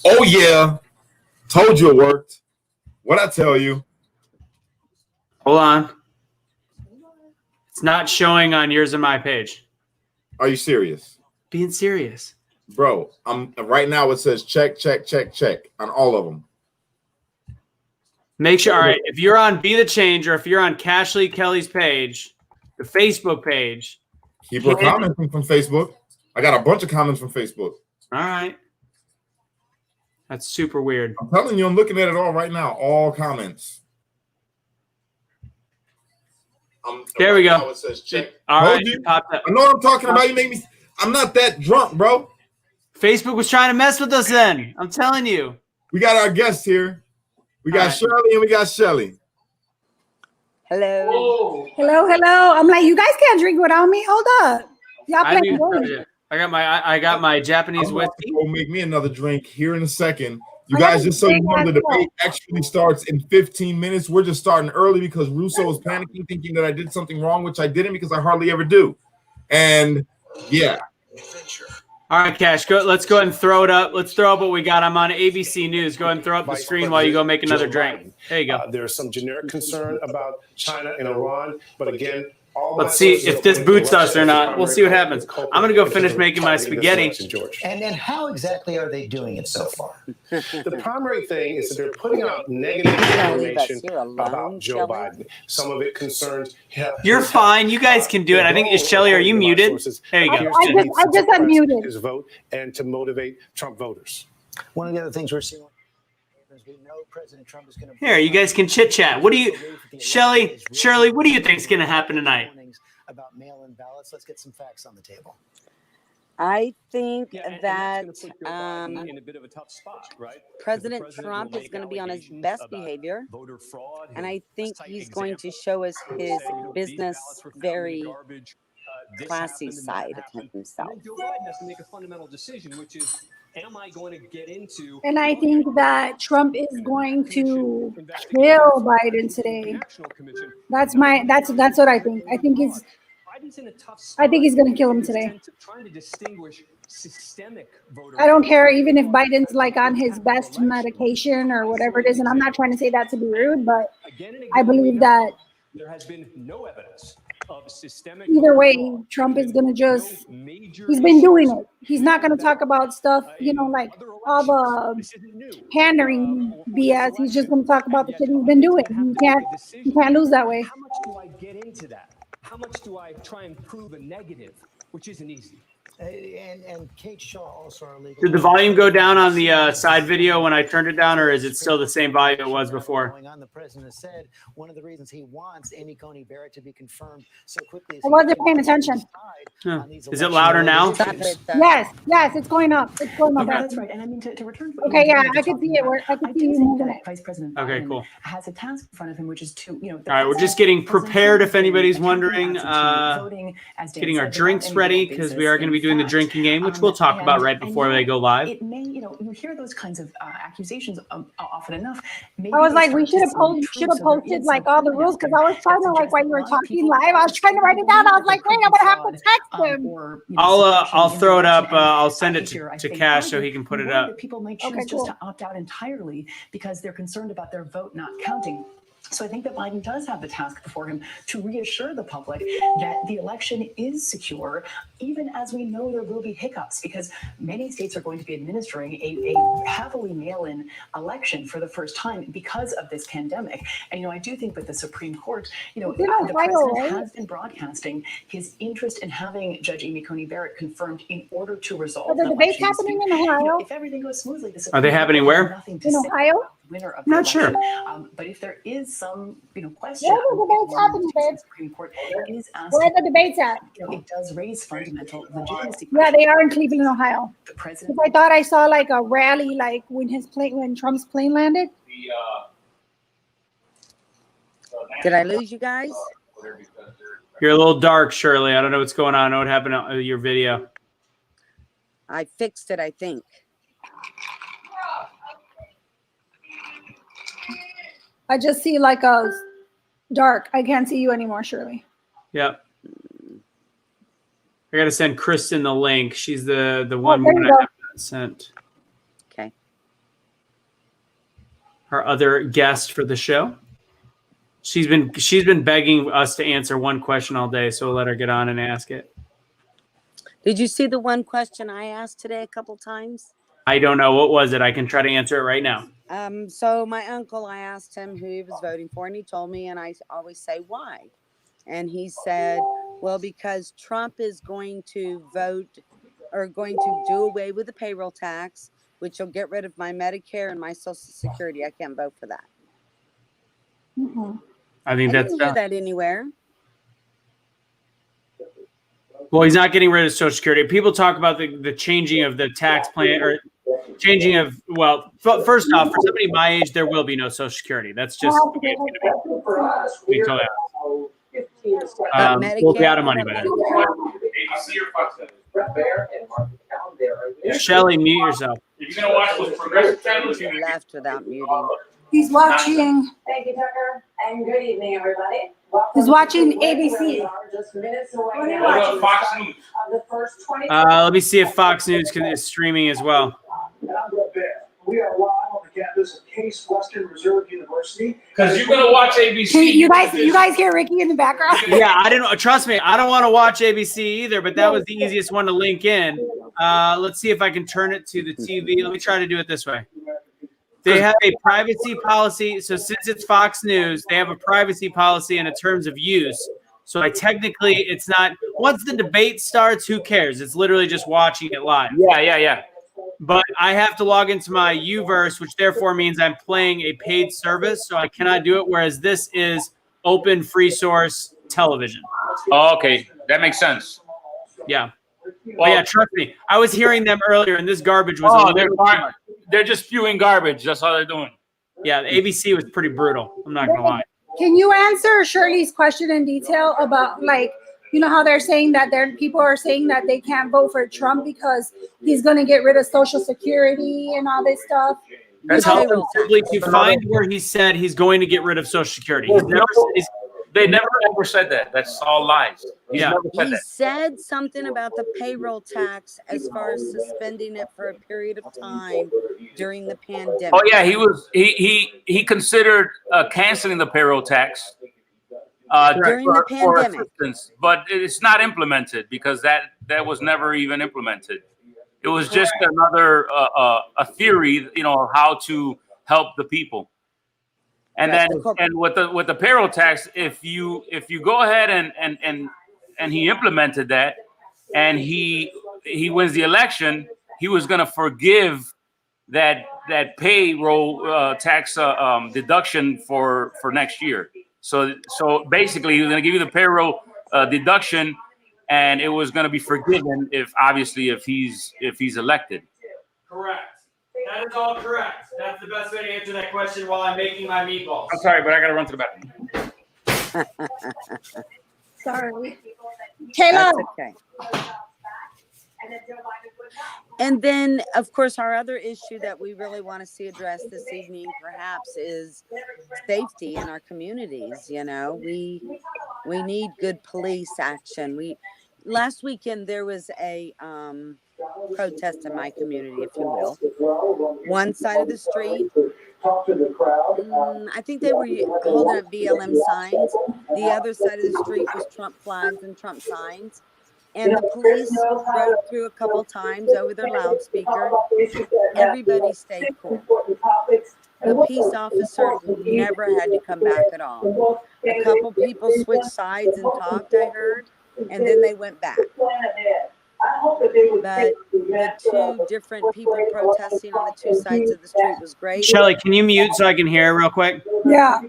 Oh, yeah. Told you it worked. What'd I tell you? Hold on. It's not showing on yours and my page. Are you serious? Being serious. Bro, I'm right now it says check, check, check, check on all of them. Make sure, all right, if you're on Be The Change or if you're on Cashley Kelly's page, the Facebook page. People are commenting from Facebook. I got a bunch of comments from Facebook. All right. That's super weird. I'm telling you, I'm looking at it all right now. All comments. There we go. It says check. All right. I know what I'm talking about. You make me. I'm not that drunk, bro. Facebook was trying to mess with us then. I'm telling you. We got our guests here. We got Shirley and we got Shelly. Hello. Whoa. Hello. I'm like, you guys can't drink without me. Hold up. Y'all playing. I got my Japanese whiskey. Go make me another drink here in a second. You guys, just so you know, the debate actually starts in 15 minutes. We're just starting early because Russo was panicking, thinking that I did something wrong, which I didn't because I hardly ever do. And yeah. All right, Cash, let's go ahead and throw it up. Let's throw up what we got. I'm on ABC News. Go ahead and throw up the screen while you go make another drink. There you go. There's some generic concern about China and Iran, but again, let's see if this boots us or not. We'll see what happens. I'm going to go finish making my spaghetti. And how exactly are they doing it so far? The primary thing is that they're putting out negative information about Joe Biden. Some of it concerns him. You're fine. You guys can do it. I think, Shelly, are you muted? There you go. I just unmuted. His vote and to motivate Trump voters. One of the other things we're seeing. We know President Trump is going to. Here, you guys can chit chat. What do you, Shirley? What do you think is going to happen tonight? About mail-in ballots. Let's get some facts on the table. I think that in a bit of a tough spot, right? President Trump is going to be on his best behavior, and I think he's going to show us his business very classy side of himself. Joe Biden has to make a fundamental decision, which is, am I going to get into? And I think that Trump is going to kill Biden today. That's what I think. I think he's going to kill him today. I don't care even if Biden's like on his best medication or whatever it is, and I'm not trying to say that to be rude, but I believe that there has been no evidence of systemic. Either way, Trump is going to he's been doing it. He's not going to talk about stuff, like all the pandering BS. He's just going to talk about the shit he's been doing. You can't lose that way. How much do I get into that? How much do I try and prove a negative, which isn't easy? And Kate Shaw also our legal. Did the volume go down on the side video when I turned it down, or is it still the same volume it was before? The president said one of the reasons he wants Amy Coney Barrett to be confirmed so quickly. I wasn't paying attention. Is it louder now? Yes, it's going up. It's going up. Okay. That's right. And I mean, to return to okay, yeah, I can see it. I can see you moving it. Vice President okay, Biden cool. has a task in front of him, which is to, all right, we're just getting prepared if anybody's wondering. Getting our drinks ready because we are going to be doing the drinking game, which we'll talk about right before they go live. It may, you hear those kinds of accusations often enough. I was like, we should have posted like all the rules because I was trying to while you were talking live, I was trying to write it down. I was like, wait, I'm gonna have to text him. I'll throw it up. I'll send it to Cash so he can put it up. People might choose just to opt out entirely because they're concerned about their vote not counting. So I think that Biden does have the task before him to reassure the public that the election is secure, even as we know there will be hiccups, because many states are going to be administering a heavily mail-in election for the first time because of this pandemic. And, I do think that the Supreme Court, the president has been broadcasting his interest in having Judge Amy Coney Barrett confirmed in order to resolve. Are the debates happening in Ohio? If everything goes smoothly, are they happening where? In Ohio? Winner of not sure. But if there is some, question, where are the debates happening, babe? Supreme Court is asking, where are the debates at? It does raise fundamental legitimacy. Yeah, they are in Cleveland, Ohio. The president. I thought I saw like a rally, like when Trump's plane landed. Did I lose you guys? You're a little dark, Shirley. I don't know what's going on. I know what happened to your video. I fixed it, I think. I just see like a dark. I can't see you anymore, Shirley. Yep. I gotta send Kristen the link. She's the one we're gonna have that sent. Okay. our other guest for the show. She's been begging us to answer one question all day, so we'll let her get on and ask it. Did you see the one question I asked today a couple times? I don't know. What was it? I can try to answer it right now. So my uncle, I asked him who he was voting for, and he told me, and I always say, why? And he said, well, because Trump is going to vote or going to do away with the payroll tax, which will get rid of my Medicare and my Social Security. I can't vote for that. I think I didn't hear that anywhere. Well, he's not getting rid of Social Security. People talk about the changing of the tax plan or changing of, well, first off, for somebody my age, there will be no Social Security. That's just we'll be out of money by then. Shelly, mute yourself. You're gonna watch those progressive channels. He left without muting. He's watching. Thank you, Tucker, and good evening, everybody. He's watching ABC. Just minutes away What now about Fox News? of the first 20. Let me see if Fox News is streaming as well. We are live on the campus of Case Western Reserve University. Because you're gonna watch ABC. You guys hear Ricky in the background? Yeah, I didn't. Trust me, I don't want to watch ABC either. But that was the easiest one to link in. Let's see if I can turn it to the TV. Let me try to do it this way. They have a privacy policy. So since it's Fox News, they have a privacy policy and a terms of use. So it's not. Once the debate starts, who cares? It's literally just watching it live. Yeah. But I have to log into my Uverse, which therefore means I'm playing a paid service, so I cannot do it. Whereas this is open, free source television. Oh, okay, that makes sense. Yeah. Well, yeah, trust me. I was hearing them earlier, and this garbage was. They're just spewing garbage. That's all they're doing. Yeah, the ABC was pretty brutal. I'm not gonna lie. Can you answer Shirley's question in detail about, like, you know how they're saying that people are saying that they can't vote for Trump because he's going to get rid of Social Security and all this stuff? That's how simply to find where he said he's going to get rid of Social Security. They never ever said that. That's all lies. He said something about the payroll tax as far as suspending it for a period of time during the pandemic. Oh yeah, he considered canceling the payroll tax during the pandemic, but it's not implemented because that was never even implemented. It was just another a theory, how to help the people. And then with the payroll tax, if you go ahead and he implemented that, and he wins the election, he was going to forgive that payroll tax deduction for next year. So basically, he was going to give you the payroll deduction, and it was going to be forgiven if he's elected. Correct. That is all correct. That's the best way to answer that question while I'm making my meatballs. I'm sorry, but I got to run to the bathroom. Sorry. Kayla. Okay. And then, of course, our other issue that we really want to see addressed this evening, perhaps, is safety in our communities. We need good police action. Last weekend there was a protest in my community, if you will. One side of the street, I think they were holding up BLM signs. The other side of the street was Trump flags and Trump signs. And the police rode through a couple times over their loudspeaker. Everybody stayed cool. The peace officer never had to come back at all. A couple people switched sides and talked, I heard, and then they went back. But the two different people protesting on the two sides of the street was great. Shelly, can you mute so I can hear real quick? Yeah.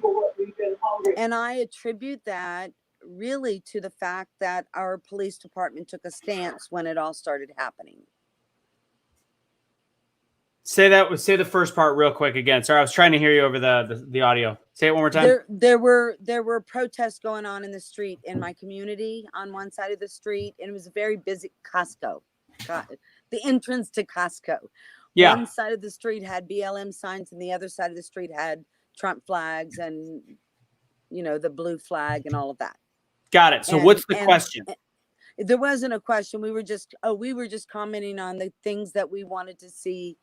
And I attribute that really to the fact that our police department took a stance when it all started happening. Say the first part real quick again. Sorry, I was trying to hear you over the audio. Say it one more time. There were protests going on in the street in my community on one side of the street, and it was a very busy Costco. The entrance to Costco. Yeah. One side of the street had BLM signs, and the other side of the street had Trump flags and the blue flag and all of that. Got it. So what's the question? There wasn't a question. We were just commenting on the things that we wanted to see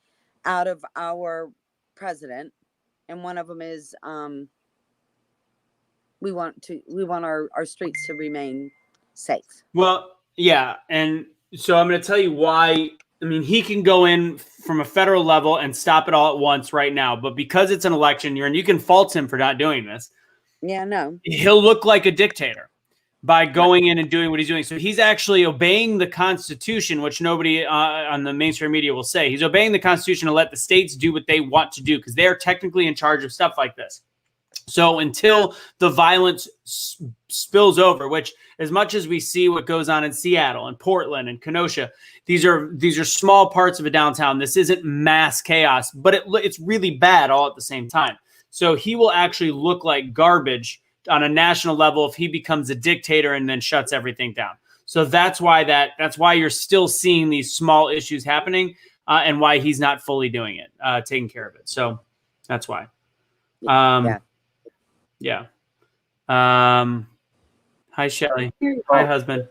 out of our president and one of them is we want our streets to remain safe. Well, yeah, and so I'm going to tell you why. I mean, he can go in from a federal level and stop it all at once right now, but because it's an election year, and you can fault him for not doing this. Yeah, no. He'll look like a dictator by going in and doing what he's doing. So he's actually obeying the Constitution, which nobody on the mainstream media will say. He's obeying the Constitution to let the states do what they want to do because they're technically in charge of stuff like this. So until the violence spills over, which as much as we see what goes on in Seattle and Portland and Kenosha, these are small parts of a downtown. This isn't mass chaos, but it's really bad all at the same time. So he will actually look like garbage on a national level if he becomes a dictator and then shuts everything down. So that's why you're still seeing these small issues happening and why he's not fully doing it, taking care of it. So that's why. Yeah. Hi, Shelly. Hi, husband.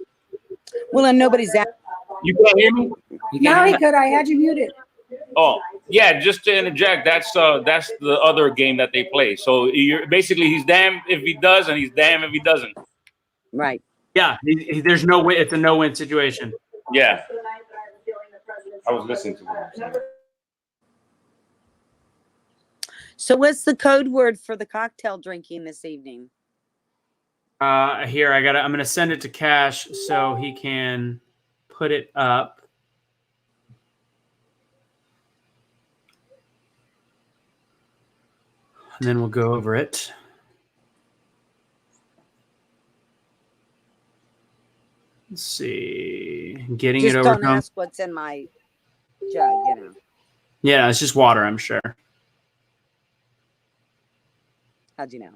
Well, and nobody's at. You can't hear me? Now he could. I had you muted. Oh, yeah. Just to interject, that's the other game that they play. So basically he's damned if he does, and he's damned if he doesn't. Right. Yeah. There's no win. It's a no-win situation. Yeah. I was listening to him. So what's the code word for the cocktail drinking this evening? Here, I'm going to send it to Cash so he can put it up. And then we'll go over it. Let's see. Getting Just it over. don't ask what's in my jug, you know. Yeah, it's just water, I'm sure. How'd you know?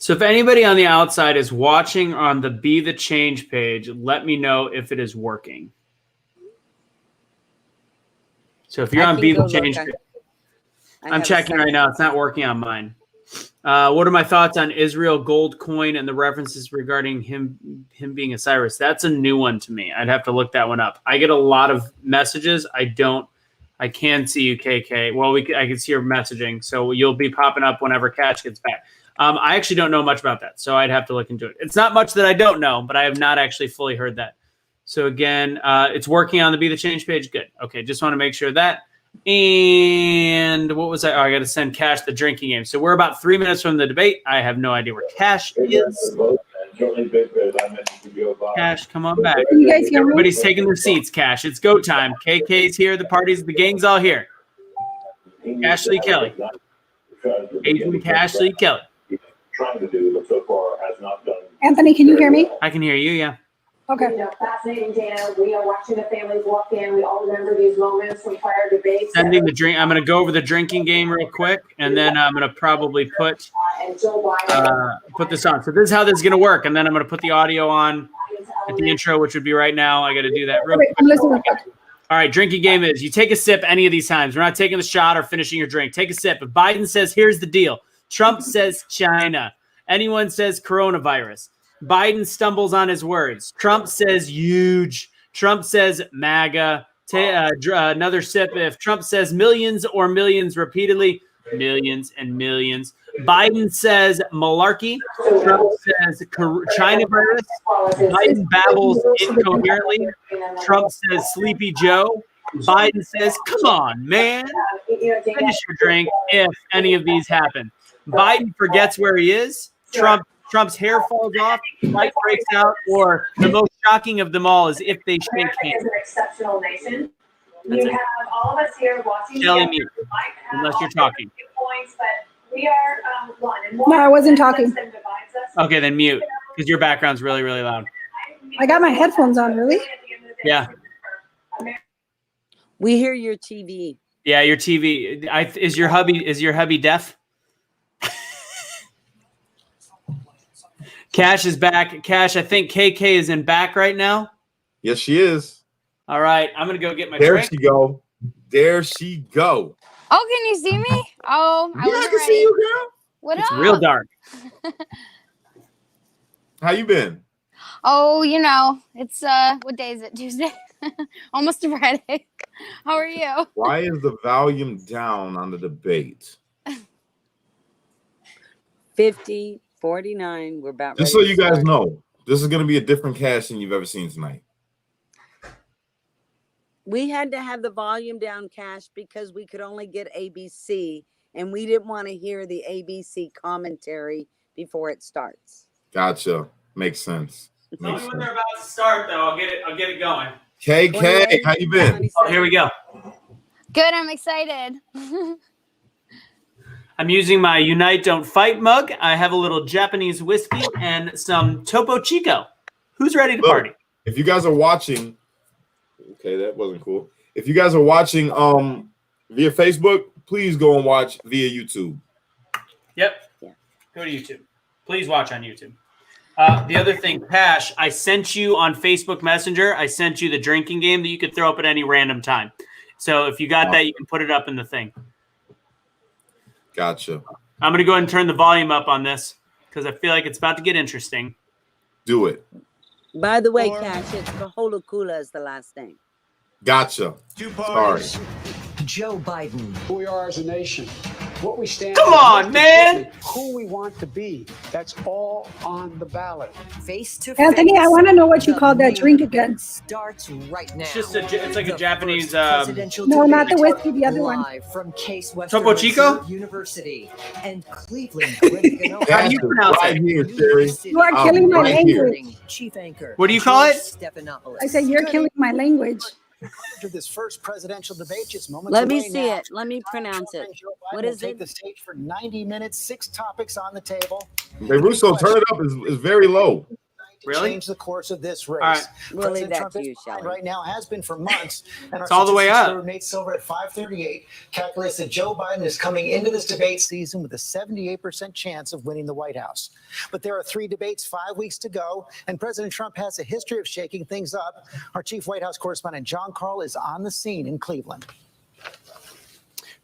So if anybody on the outside is watching on the Be the Change page, let me know if it is working. So if you're on Be the Change page, I'm checking right now. It's not working on mine. What are my thoughts on Israel Gold Coin and the references regarding him being a Cyrus? That's a new one to me. I'd have to look that one up. I get a lot of messages. I can see you, KK. Well, I can see your messaging. So you'll be popping up whenever Cash gets back. I actually don't know much about that, so I'd have to look into it. It's not much that I don't know, but I have not actually fully heard that. So again, it's working on the Be the Change page. Good. Okay, just want to make sure that. And what was I? Oh, I got to send Cash the drinking game. So we're about 3 minutes from the debate. I have no idea where Cash is. Cash, come on back. You guys hear me? Everybody's taking their seats, Cash. It's go time. KK's here. The gang's all here. Ashley Kelly. Agent Ashley Kelly. Trying to do, but so far has not done. Anthony, can you hear me? I can hear you, yeah. Okay. You know, fascinating, Dana. We are watching the families walk in. We all remember these moments from prior debates. Sending the drink. I'm going to go over the drinking game real quick, and then I'm going to probably put this on. So this is how this is going to work, and then I'm going to put the audio on at the intro, which would be right now. I got to do that real quick. I'm listening. All right, drinking game is you take a sip any of these times. We're not taking the shot or finishing your drink. Take a sip. If Biden says, here's the deal. Trump says China. Anyone says coronavirus. Biden stumbles on his words. Trump says huge. Trump says MAGA. Another sip. If Trump says millions or millions repeatedly, millions and millions. Biden says malarkey. Trump says China virus. Biden babbles incoherently. Trump says Sleepy Joe. Biden says, come on, man. Finish your drink if any of these happen. Biden forgets where he is. Trump's hair falls off, fight breaks out, or the most shocking of them all is if they shake hands. America is an exceptional nation. You have all of us here watching. Shelly, mute, unless you're talking. Points, but we are one. And No, I wasn't talking. Okay, then mute, because your background's really, really loud. I got my headphones on, really? Yeah. We hear your TV. Yeah, your TV. Is your hubby deaf? Cash is back. Cash, I think KK is in back right now. Yes, she is. All right, I'm gonna go get my There drink. she go. There she go. Oh, can you see me? Oh, I can see you, girl. What It's up? real dark. How you been? Oh, you know, it's what day is it? Tuesday? Almost a Friday. How are you? Why is the volume down on the debate? 50, 49. We're about Just ready so you to guys start. know, this is going to be a different cast than you've ever seen tonight. We had to have the volume down, Cash, because we could only get ABC, and we didn't want to hear the ABC commentary before it starts. Gotcha. Makes sense. Tell Makes me when sense. they're about to start, though. I'll get it going. KK, how you been? Oh, here we go. Good. I'm excited. I'm using my Unite Don't Fight mug. I have a little Japanese whiskey and some Topo Chico. Who's ready to party? If you guys are watching, okay, that wasn't cool. If you guys are watching via Facebook, please go and watch via YouTube. Yep. Yeah. Go to YouTube. Please watch on YouTube. The other thing, Pash, I sent you on Facebook Messenger, I sent you the drinking game that you could throw up at any random time. So if you got that, you can put it up in the thing. Gotcha. I'm going to go ahead and turn the volume up on this because I feel like it's about to get interesting. Do it. By the way, Cash, it's Kaholakula is the last name. Gotcha. Sorry. Joe Biden. Who we are as a nation. What we stand Come for, on, man. who we want to be. That's all on the ballot. Face to Anthony, I want to know what you call that drink again. Starts right now. It's just it's like a Japanese. No, not the whiskey, the other one. From Case Topo Chico? University and Cleveland. How do you pronounce right it? here, Sherry. You are killing my right here. language. Chief anchor. What do you call it? I said you're killing my language. To this first presidential debate, just moments Let me away see now. it. Let me pronounce it. What is Take it? the stage for 90 minutes, 6 topics on the table. Hey, Russo, turn it up. Is very low. Really? Change the course of this race. All right. We'll leave President that Trump to is you, behind Shelley. right now, has been for months. And It's all the way up. Nate Silver at 538 calculates that Joe Biden is coming into this debate season with a 78% chance of winning the White House. But there are 3 debates, 5 weeks to go, and President Trump has a history of shaking things up. Our chief White House correspondent John Carl is on the scene in Cleveland.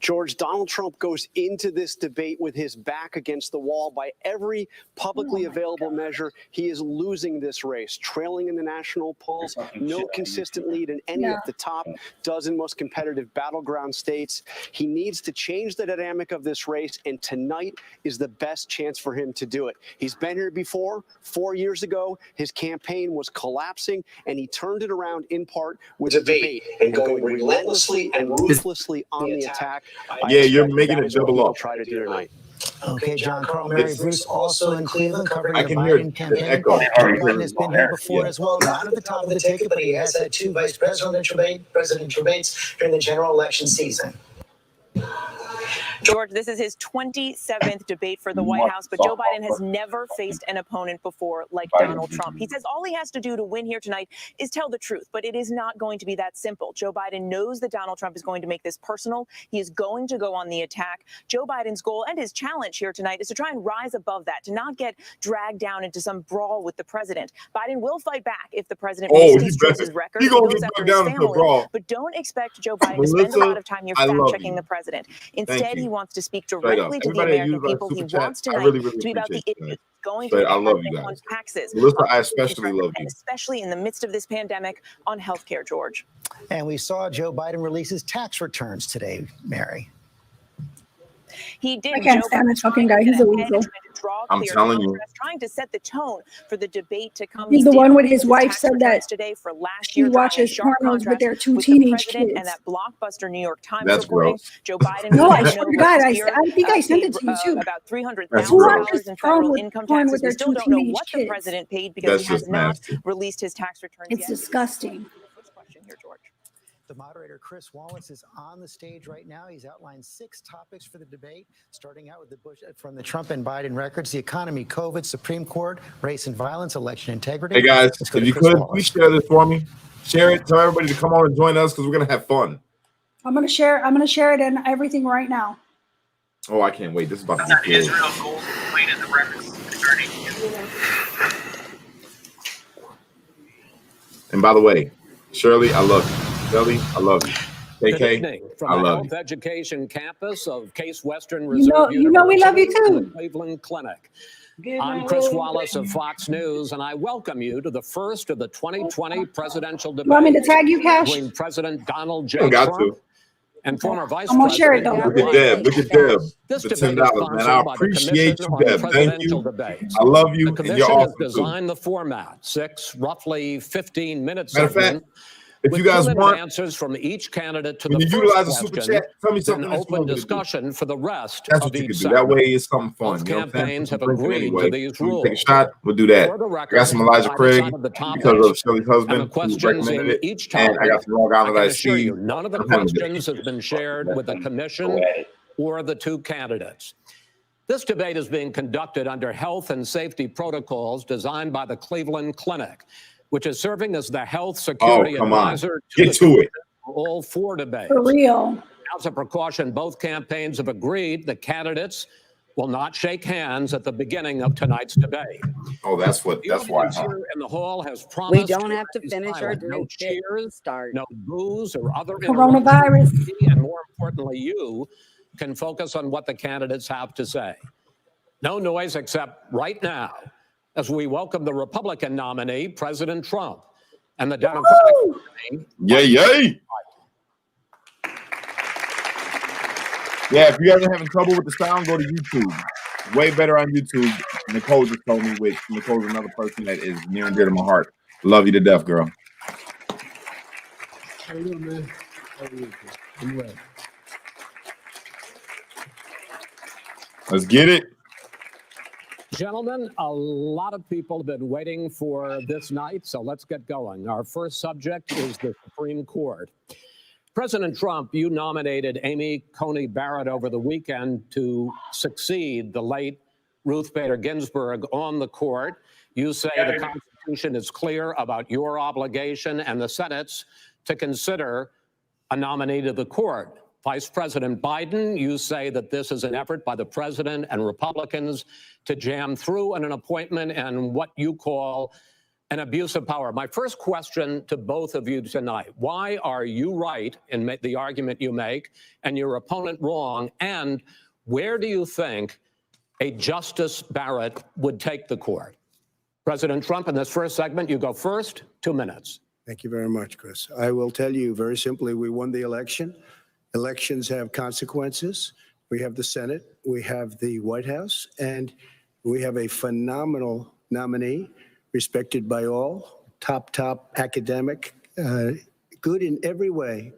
George, Donald Trump goes into this debate with his back against the wall. By every publicly available measure, he is losing this race, trailing in the national polls, no consistent lead in any of the top dozen most competitive battleground states. He needs to change the dynamic of this race, and tonight is the best chance for him to do it. He's been here before. 4 years ago, his campaign was collapsing, and he turned it around in part with debate and going relentlessly and ruthlessly on the attack. Yeah, you're making it double up. Try to do tonight. Okay, John Carl, Mary Bruce also in Cleveland covering I the can hear Biden the campaign. echo. Joe Biden has been here before as well, not at the top of the ticket, but he has had 2 vice presidential debates during the general election season. George, this is his 27th debate for the White House, but Joe Biden has never faced an opponent before like Donald Trump. He says all he has to do to win here tonight is tell the truth, but it is not going to be that simple. Joe Biden knows that Donald Trump is going to make this personal. He is going to go on the attack. Joe Biden's goal and his challenge here tonight is to try and rise above that, to not get dragged down into some brawl with the president. Biden will fight back if the president misconstrues his record. He gonna goes get after dragged his down into a family, brawl. but don't expect Joe Biden to spend a lot of time here I love fact-checking you. the president. Thank Instead, you. he wants to speak Straight up. directly to the Everybody that American used our people. He super chat, wants I tonight really to be about the appreciate issues that. going Straight, to I love you impact on guys. taxes. Melissa, on I especially love you. and especially in the midst of this pandemic on healthcare, George. And we saw Joe Biden release his tax returns today, Mary. He did. I can't Joe stand Biden this fucking guy. He's a weasel. I'm telling you. trying to set the tone for the debate to come. He's He the did one with release his wife tax said that returns today for last he year, drawing a watches sharp pornos with contrast their 2 with the teenage president kids. and that blockbuster New York Times That's reporting. gross. Joe Biden. No, I was swear to no God, last year, I think I sent it to you paid, too. about That's $300,000 gross. in federal Porn income with taxes. We their still 2 don't know teenage what the kids. president paid because That's he has just not nasty. released his tax returns It's yet. disgusting. First question here, George. The moderator, Chris Wallace, is on the stage right now. He's outlined 6 topics for the debate, starting out with the Bush from the Trump and Biden records, the economy, COVID, Supreme Court, race and violence, election integrity. Hey guys, Let's go if to you Chris could, Wallace. please share this for me. Share it. Tell everybody to come on and join us because we're gonna have fun. I'm gonna share it and everything right now. Oh, I can't wait. This is about to be good. gold plated the records attorney. And by the way, Shirley, I love you. Shirley, I love you. Good KK, evening from I the love Health you. Education campus of Case Western You Reserve know we love you University and the too. Cleveland Clinic. I'm Chris Wallace of Fox News, and I welcome you to the first of the 2020 presidential You want me to debates tag you, Cash? between President Donald You don't J. got Trump to. and former Vice I'm gonna share it President though. Joe Look at Biden. Deb. Look at Deb. This The debate $10, is man. I sponsored by the appreciate Commission you, on Deb. Thank Presidential you. Debates. I love The you, and you're commission has awesome too. designed the format, 6 roughly 15-minute Matter of fact, segments if with you guys 2-minute want, answers from each candidate to when the you first utilize the super question, chat, tell me then something that you open want me to do. discussion for the rest That's of what you each can do. That segment. way it's something fun. Both You know what I'm saying? campaigns Put have some drinking agreed anyway. to these When we take a rules. shot, we'll do that. For the I got some record, Elijah either Craig side of the because topics of Shirley's have a husband who questions recommended in it, each and I topic. got some Long I Island can iced assure tea. you, none of the I'm having a good questions has been shared with the commission or the 2 candidates. This debate is being conducted under health and safety protocols designed by the Cleveland Clinic, which is serving as the health security come on. advisor Get the to it. for all 4 debates. For real. As a precaution, both campaigns have agreed the candidates will not shake hands at the beginning of tonight's debate. Oh, that's why. The audience here in the hall has We promised don't have to remain finish our silent. No cheers, start. no boos or other Coronavirus. interruptions, and more importantly, you can focus on what the candidates have to say. No noise except right now, as we welcome the Republican nominee, President Trump, and the Democratic nominee. Yay. Yeah, if you guys are having trouble with the sound, go to YouTube. Way better on YouTube. Nicole just told me, which Nicole's another person that is near and dear to my heart. Love you to death, girl. How you doing, man? How are you? I'm well. Let's get it. Gentlemen, a lot of people have been waiting for this night, so let's get going. Our first subject is the Supreme Court. President Trump, you nominated Amy Coney Barrett over the weekend to succeed the late Ruth Bader Ginsburg on the court. You say the Constitution is clear about your obligation and the Senate's to consider a nominee to the court. Vice President Biden, you say that this is an effort by the president and Republicans to jam through an appointment and what you call an abuse of power. My first question to both of you tonight, why are you right in the argument you make and your opponent wrong? And where do you think a Justice Barrett would take the court? President Trump, in this first segment, you go first, 2 minutes. Thank you very much, Chris. I will tell you very simply, we won the election. Elections have consequences. We have the Senate, we have the White House, and we have a phenomenal nominee, respected by all, top academic, good in every way,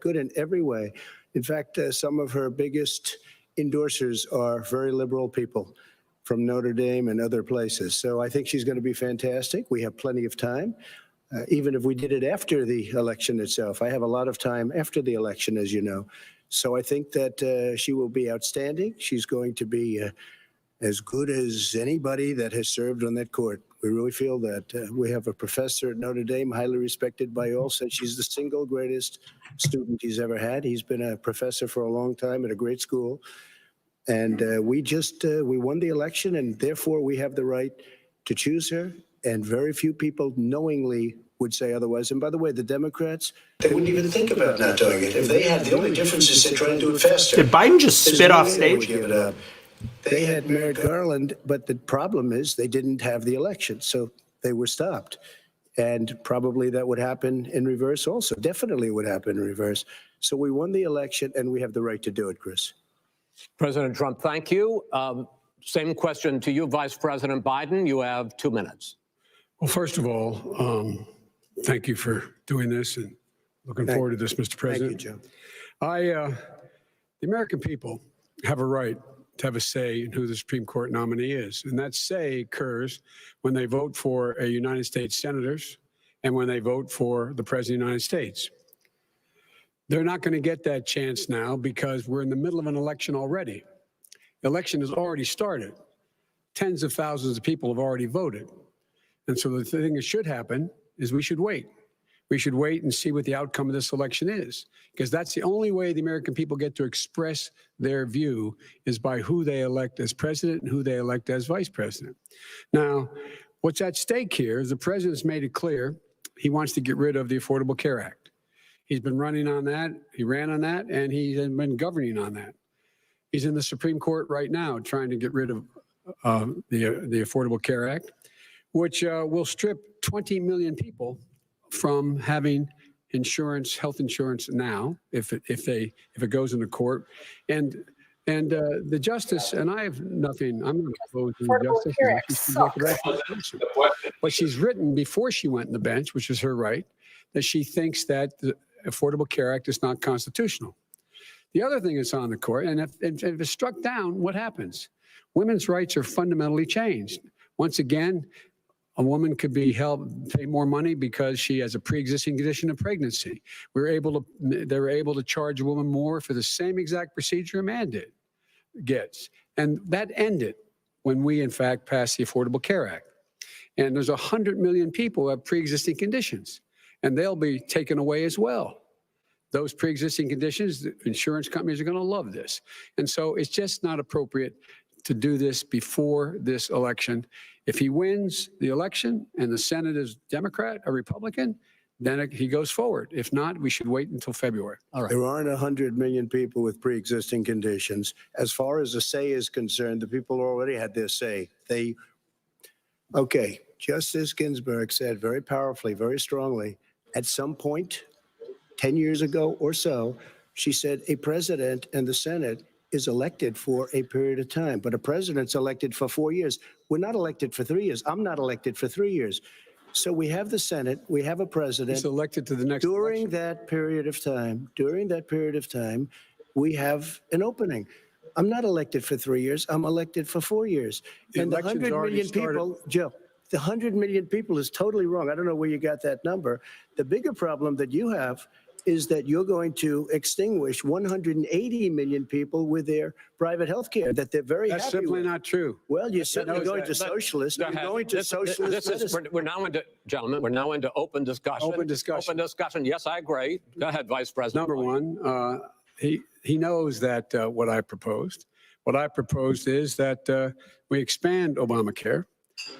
In fact, some of her biggest endorsers are very liberal people from Notre Dame and other places. So I think she's going to be fantastic. We have plenty of time, even if we did it after the election itself. I have a lot of time after the election, as you know. So I think that she will be outstanding. She's going to be as good as anybody that has served on that court. We really feel that. We have a professor at Notre Dame, highly respected by all, said she's the single greatest student he's ever had. He's been a professor for a long time at a great school. And we won the election, and therefore we have the right to choose her. And very few people knowingly would say otherwise. And by the way, the Democrats, they wouldn't even think about not doing it. If they had, the only difference is they try and do it faster. Did Biden just spit off stage? They had Merrick Garland, but the problem is they didn't have the election, so they were stopped. And probably that would happen in reverse also. Definitely would happen in reverse. So we won the election, and we have the right to do it, Chris. President Trump, thank you. Same question to you, Vice President Biden. You have 2 minutes. Well, first of all, thank you for doing this and looking forward to this, Mr. President. Thank you, Joe. The American people have a right to have a say in who the Supreme Court nominee is. And that say occurs when they vote for a United States senators and when they vote for the President of the United States. They're not going to get that chance now because we're in the middle of an election already. The election has already started. Tens of thousands of people have already voted. And so the thing that should happen is we should wait. We should wait and see what the outcome of this election is, because that's the only way the American people get to express their view is by who they elect as president and who they elect as vice president. Now, what's at stake here is the president's made it clear he wants to get rid of the Affordable Care Act. He's been running on that. He ran on that, and he's been governing on that. He's in the Supreme Court right now trying to get rid of the Affordable Care Act, which will strip 20 million people from having insurance, health insurance now, if it goes into court. And the justice, and I have nothing, I'm not opposed to the justice. But she's written before she went on the bench, which is her right, that she thinks that the Affordable Care Act is not constitutional. The other thing that's on the court, and if it's struck down, what happens? Women's rights are fundamentally changed. Once again, a woman could be held, pay more money because she has a pre-existing condition of pregnancy. They were able to charge a woman more for the same exact procedure a man gets. And that ended when we, in fact, passed the Affordable Care Act. And there's 100 million people who have pre-existing conditions, and they'll be taken away as well. Those pre-existing conditions, the insurance companies are going to love this. And so it's just not appropriate to do this before this election. If he wins the election and the Senate is Democrat or Republican, then he goes forward. If not, we should wait until February. All right. There aren't 100 million people with pre-existing conditions. As far as the say is concerned, the people already had their say. Okay, Justice Ginsburg said very powerfully, very strongly, at some point, 10 years ago or so, she said a president and the Senate is elected for a period of time, but a president's elected for 4 years. We're not elected for 3 years. I'm not elected for 3 years. So we have the Senate, we have a president. He's elected to the next during election. that period of time, we have an opening. I'm not elected for 3 years. I'm elected for 4 years. And the 100 million people, Joe, the 100 million people is totally wrong. I don't know where you got that number. The bigger problem that you have is that you're going to extinguish 180 million people with their private health care that they're very That's happy simply with. not true. Well, you're certainly going to socialist. You're going to socialist medicine. We're now into, gentlemen, we're now into open discussion. Open discussion. Open discussion. Yes, I agree. Go ahead, Vice President. Number one, he knows that what I proposed. What I proposed is that we expand Obamacare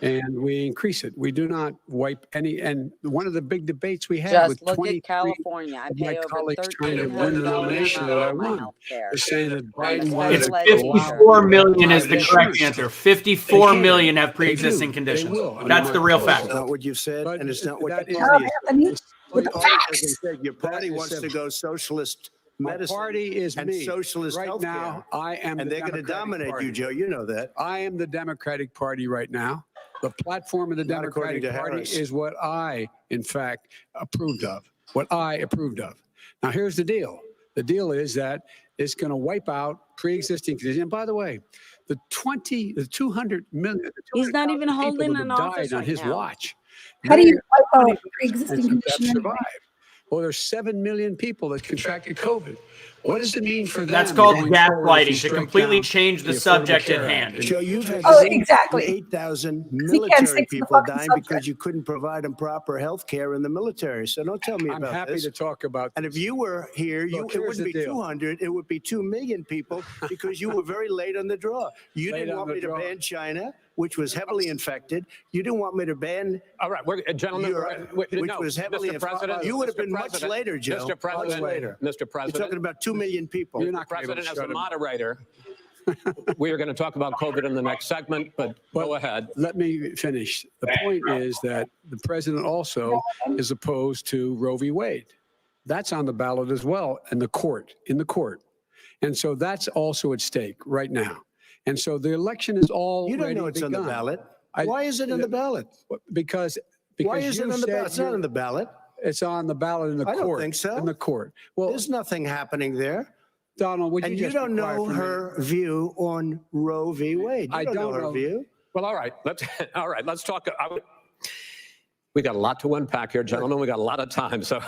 and we increase it. We do not wipe any. And one of the big debates we had Just with look 23 at California. I of my pay over colleagues trying to win the $1,300 nomination that I for my won, health care. is saying that Biden wanted It's to 54 million is the correct answer. 54 million have pre-existing conditions. That's the real fact. It's not what you've said, and it's not what that your is- party is. With the facts. Your party wants to go socialist medicine. My party is and me. socialist Right healthcare. now, I am And the they're going to Democratic dominate Party. you, Joe. You know that. I am the Democratic Party right now. The platform of the Not according Democratic to Party Harris. is what I, in fact, approved of. What I approved of. Now, here's the deal. The deal is that it's going to wipe out pre-existing conditions. And by the way, the 200 million. He's not even people holding that an have office died on right his now. watch. How do you They're- wipe out and pre-existing some have condition? survived. Well, there's 7 million people that contracted COVID. What does it mean for them? That's called going forward gaslighting, to to strike completely down change the Affordable subject Care at Act? hand. Joe, you've had Oh, exactly. 8,000 he can't military stick to the people fucking dying subject. because you couldn't provide them proper health care in the military. So don't tell me I'm about happy this. to talk about And if you were here, Look, it here's wouldn't be the deal. 200, it would be 2 million people because you were very late on the draw. You Late didn't on want the me to draw. ban China, which was heavily infected. You didn't want me to ban All right, gentlemen, Europe, which which was heavily Mr. President, You would have Mr. been much President, later, Joe. Mr. Much President, later. Mr. You're President, talking about 2 million people. You're not gonna be able to President, as a shut him. moderator, we are going to talk about COVID in the next segment, but go ahead. Let me finish. The point is that the president also is opposed to Roe v. Wade. That's on the ballot as well in the court. And so that's also at stake right now. And so the election is all. You don't know it's on the ballot. Why is it on the ballot? Because Why is you it on the said ballot? It's not you're- on the ballot. It's on the ballot in the I court. don't think so. In the court. Well, There's nothing happening there. Donald, would you And you just don't be quiet know for a minute? her view on Roe v. Wade. You I don't know don't her know. view. Well, all right, let's talk. We got a lot to unpack here, gentlemen. We got a lot of time. So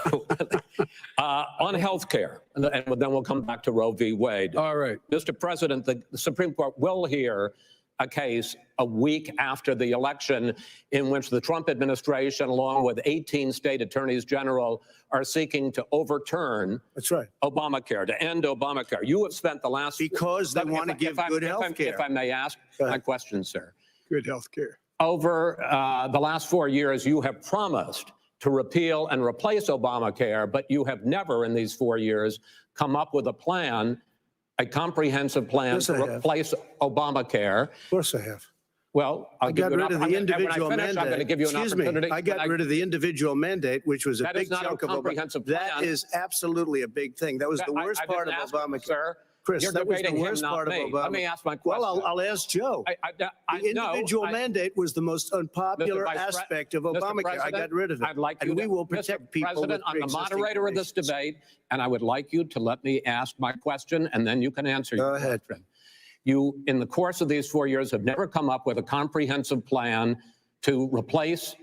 on health care, and then we'll come back to Roe v. Wade. All right. Mr. President, the Supreme Court will hear a case a week after the election in which the Trump administration, along with 18 state attorneys general, are seeking to overturn That's right. Obamacare, to end Obamacare. You have spent the last... Because they want to give good health care. If I may ask my question, sir. Good health care. Over the last 4 years, you have promised to repeal and replace Obamacare, but you have never in these 4 years come up with a plan, a comprehensive plan to replace Obamacare. Of course I have. Well, I got rid of the individual mandate. I'm going to give you an opportunity. I got rid of the individual mandate, which was a big chunk of Obamacare. That is absolutely a big thing. That was the worst part of Obamacare. Sir, Chris, that was the worst part of Obama. Let me ask my question. Well, I'll ask Joe. The individual mandate was the most unpopular aspect of Obamacare. I got rid of it. I'd like and we will protect people. President, I'm the moderator of this debate, and I would like you to let me ask my question, and then you can answer your question. You, in the course of these 4 years, have never come up with a comprehensive plan to replace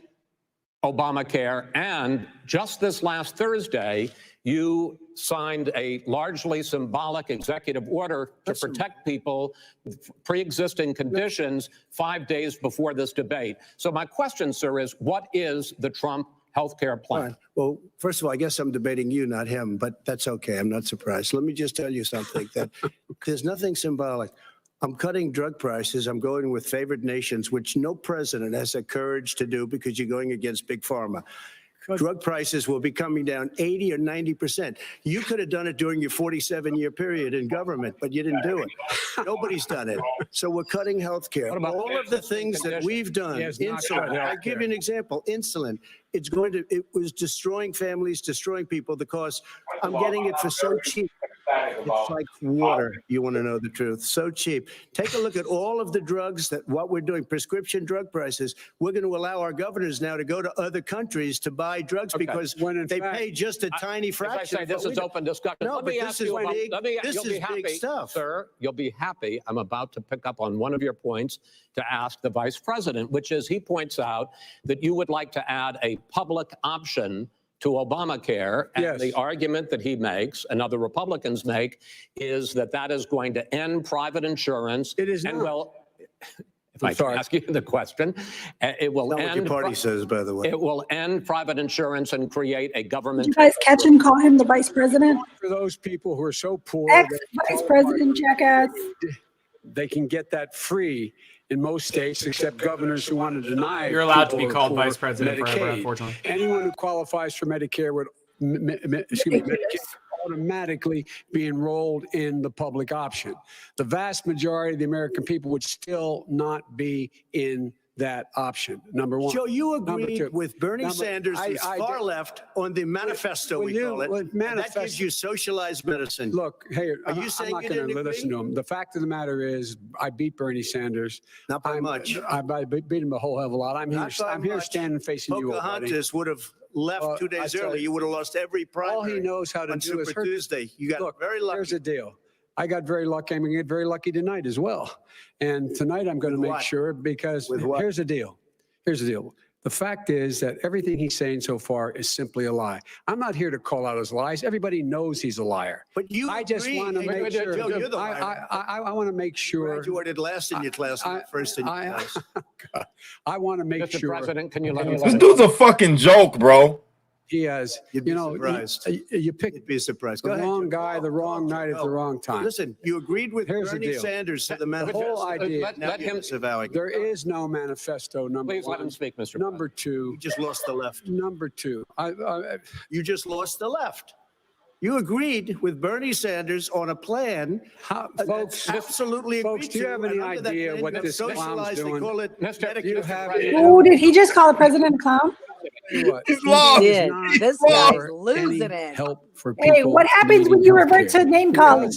Obamacare. And just this last Thursday, you signed a largely symbolic executive order to protect people with pre-existing conditions 5 days before this debate. So my question, sir, is what is the Trump healthcare plan? Right. Well, first of all, I guess I'm debating you, not him, but that's okay. I'm not surprised. Let me just tell you something, that there's nothing symbolic. I'm cutting drug prices. I'm going with favored nations, which no president has the courage to do because you're going against big pharma. Drug prices will be coming down 80 or 90%. You could have done it during your 47-year period in government, but you didn't do it. Nobody's done it. So we're cutting health care. All of the things that we've done, insulin, I'll give you an example, insulin, it was destroying families, destroying people. The cost, I'm getting it for so cheap. It's like water. You want to know the truth. So cheap. Take a look at all of the drugs what we're doing, prescription drug prices. We're going to allow our governors now to go to other countries to buy drugs because they pay just a tiny fraction. As I say, this is open discussion. No, but this is big. This is big stuff. Sir, you'll be happy. I'm about to pick up on one of your points to ask the vice president, which is he points out that you would like to add a public option to Obamacare, and the argument that he makes and other Republicans make is that that is going to end private insurance. It is and not. Well, if I can ask you the question, it will Not end. what your party says, by the way. It will end private insurance and create a government. Did you guys catch him call him the vice president? For those people who are so poor, Ex-vice president, jackass. they can get that free in most states, except governors who want to deny. You're allowed to be people called for vice president Medicaid. forever, unfortunately. Anyone who qualifies for Medicare would Medicare automatically be enrolled in the public option. The vast majority of the American people would still not be in that option. Number one. Joe, you agreed with Bernie Sanders, who's far left, on the manifesto, we call it. And that gives you socialized medicine. Look, hey, are you saying I'm not you going didn't to listen to him. The fact of the matter is, I beat Bernie Sanders. Not by much. I beat him a whole hell of a lot. I'm here standing facing you, buddy. Pocahontas would have left 2 days early. You would have lost every primary. All he knows how to do is Super Tuesday. You got very lucky. Here's the deal. I got very lucky. I'm going to get very lucky tonight as well. And tonight I'm going to make sure, because here's the deal. Here's the deal. The fact is that everything he's saying so far is simply a lie. I'm not here to call out his lies. Everybody knows he's a liar. But you I just want to make sure. Joe, you're the liar. I want to make sure. Graduated last in your class, not first in your class. I want to make Mr. sure. President, can you let me? This dude's a fucking joke, bro. He has, You'd be surprised. You picked You'd be surprised. the wrong guy, the wrong night at the wrong time. Listen, you agreed with Bernie Sanders to the manifesto. The whole idea. Let him. There is no manifesto. Number Please one. let him speak, Mr. Number two. You just lost the left. Number two. You just lost the left. You agreed with Bernie Sanders on a plan. Folks, absolutely agreed folks, do you have any and under that idea plan, what you have this clown's socialized, doing? They call it Oh, did he just call the president a clown? He's lost. This guy's losing it. Help for people. Hey, what happens when you revert to name calling?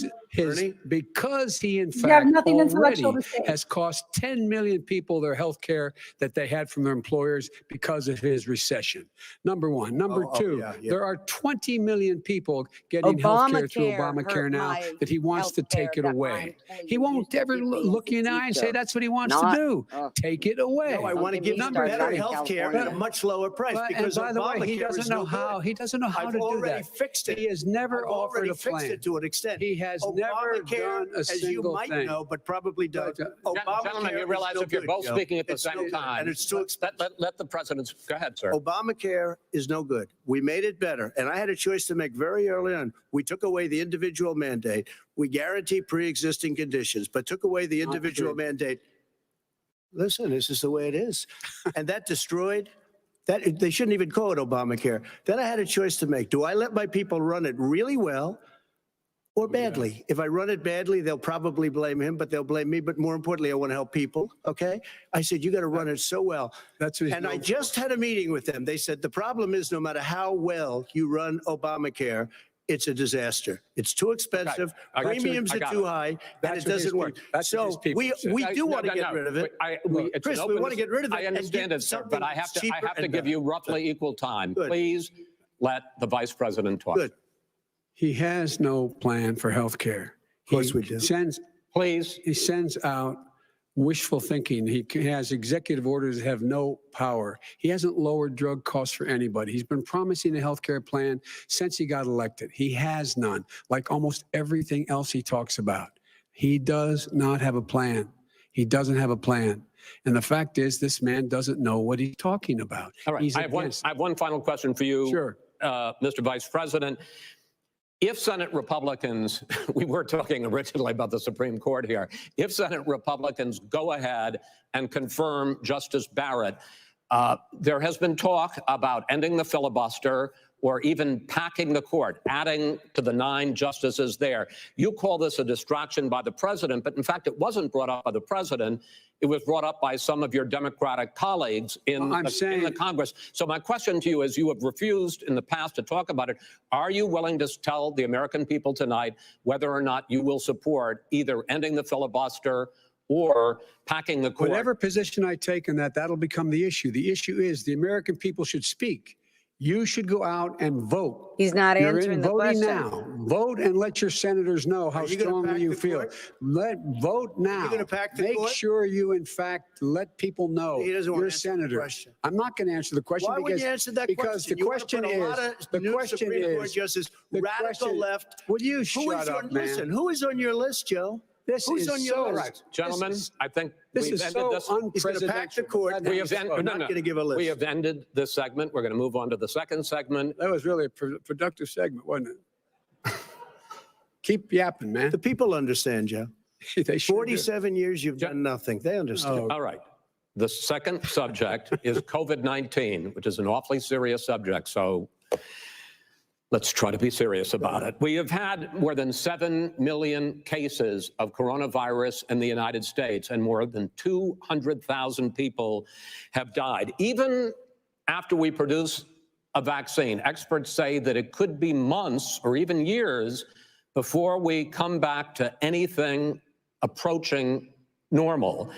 Because he, in You have fact, nothing already intellectual to say. has cost 10 million people their health care that they had from their employers because of his recession. Number one. Number two, there are 20 million people getting health care through Obamacare now that he wants to take it away. He won't ever look you in the eye and say that's what he wants to do. Take it away. No, I want to give you better health care at a much lower price. Because by the way, he doesn't know how. He doesn't know how to do that. I've already fixed it. He has never offered a fixed plan. it to an extent. He has never done a as you single might thing. know, but probably does. Gentlemen, you realize if you're both speaking at the same time, and it's too expensive. Let the president go ahead, sir. Obamacare is no good. We made it better, and I had a choice to make very early on. We took away the individual mandate. We guarantee pre-existing conditions, but took away the individual mandate. Listen, this is the way it is, and that destroyed That they shouldn't even call it Obamacare. Then I had a choice to make. Do I let my people run it really well or badly? Yeah. If I run it badly, they'll probably blame him, but they'll blame me. But more importantly, I want to help people. Okay. I said, you got to run it so well. And I just had a meeting with them. They said, the problem is no matter how well you run Obamacare, it's a disaster. It's too expensive. Okay. Premiums are too high, and it doesn't work. So we do want to get rid of it. Chris, we want to get rid of it. I understand it, sir, but I have to give you roughly equal time. Good. Please let the vice president talk. Good. He has no plan for health care. Of course we do. He sends out wishful thinking. He has executive orders that have no power. He hasn't lowered drug costs for anybody. He's been promising a health care plan since he got elected. He has none, like almost everything else he talks about. He does not have a plan. He doesn't have a plan. And the fact is, this man doesn't know what he's talking about. All right. I have one final question for you, sure. Mr. Vice President. If Senate Republicans, we were talking originally about the Supreme Court here, if Senate Republicans go ahead and confirm Justice Barrett, there has been talk about ending the filibuster or even packing the court, adding to the 9 justices there. You call this a distraction by the president, but in fact, it wasn't brought up by the president. It was brought up by some of your Democratic colleagues in the Congress. So my question to you is, you have refused in the past to talk about it. Are you willing to tell the American people tonight whether or not you will support either ending the filibuster or packing the court? Whatever position I take on that, that'll become the issue. The issue is the American people should speak. You should go out and vote. He's not answering the question. You're in voting now. Vote and let your senators know how strongly you feel. Vote now. You're going to pack the court? Make sure you, in fact, let people know you're a senator. I'm not going to answer the question. Why would you answer that question? The question is, radical left. Will you shut up, man? Listen, who is on your list, Joe? Who's on your list? Gentlemen, I think this is so unprecedented. We have ended this segment. We're going to move on to the second segment. That was really a productive segment, wasn't it? Keep yapping, man. The people understand, Joe. They sure 47 years, you've done nothing. They understand. All right. The second subject is COVID-19, which is an awfully serious subject. So let's try to be serious about it. We have had more than 7 million cases of coronavirus in the United States, and more than 200,000 people have died. Even after we produce a vaccine, experts say that it could be months or even years before we come back to anything approaching normal.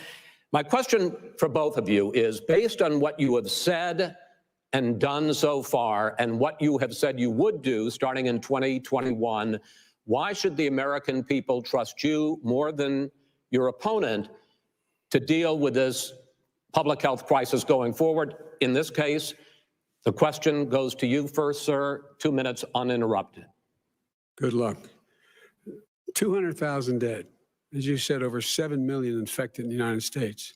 My question for both of you is, based on what you have said and done so far, and what you have said you would do starting in 2021, why should the American people trust you more than your opponent to deal with this public health crisis going forward? In this case, the question goes to you first, sir. 2 minutes uninterrupted. Good luck. 200,000 dead. As you said, over 7 million infected in the United States.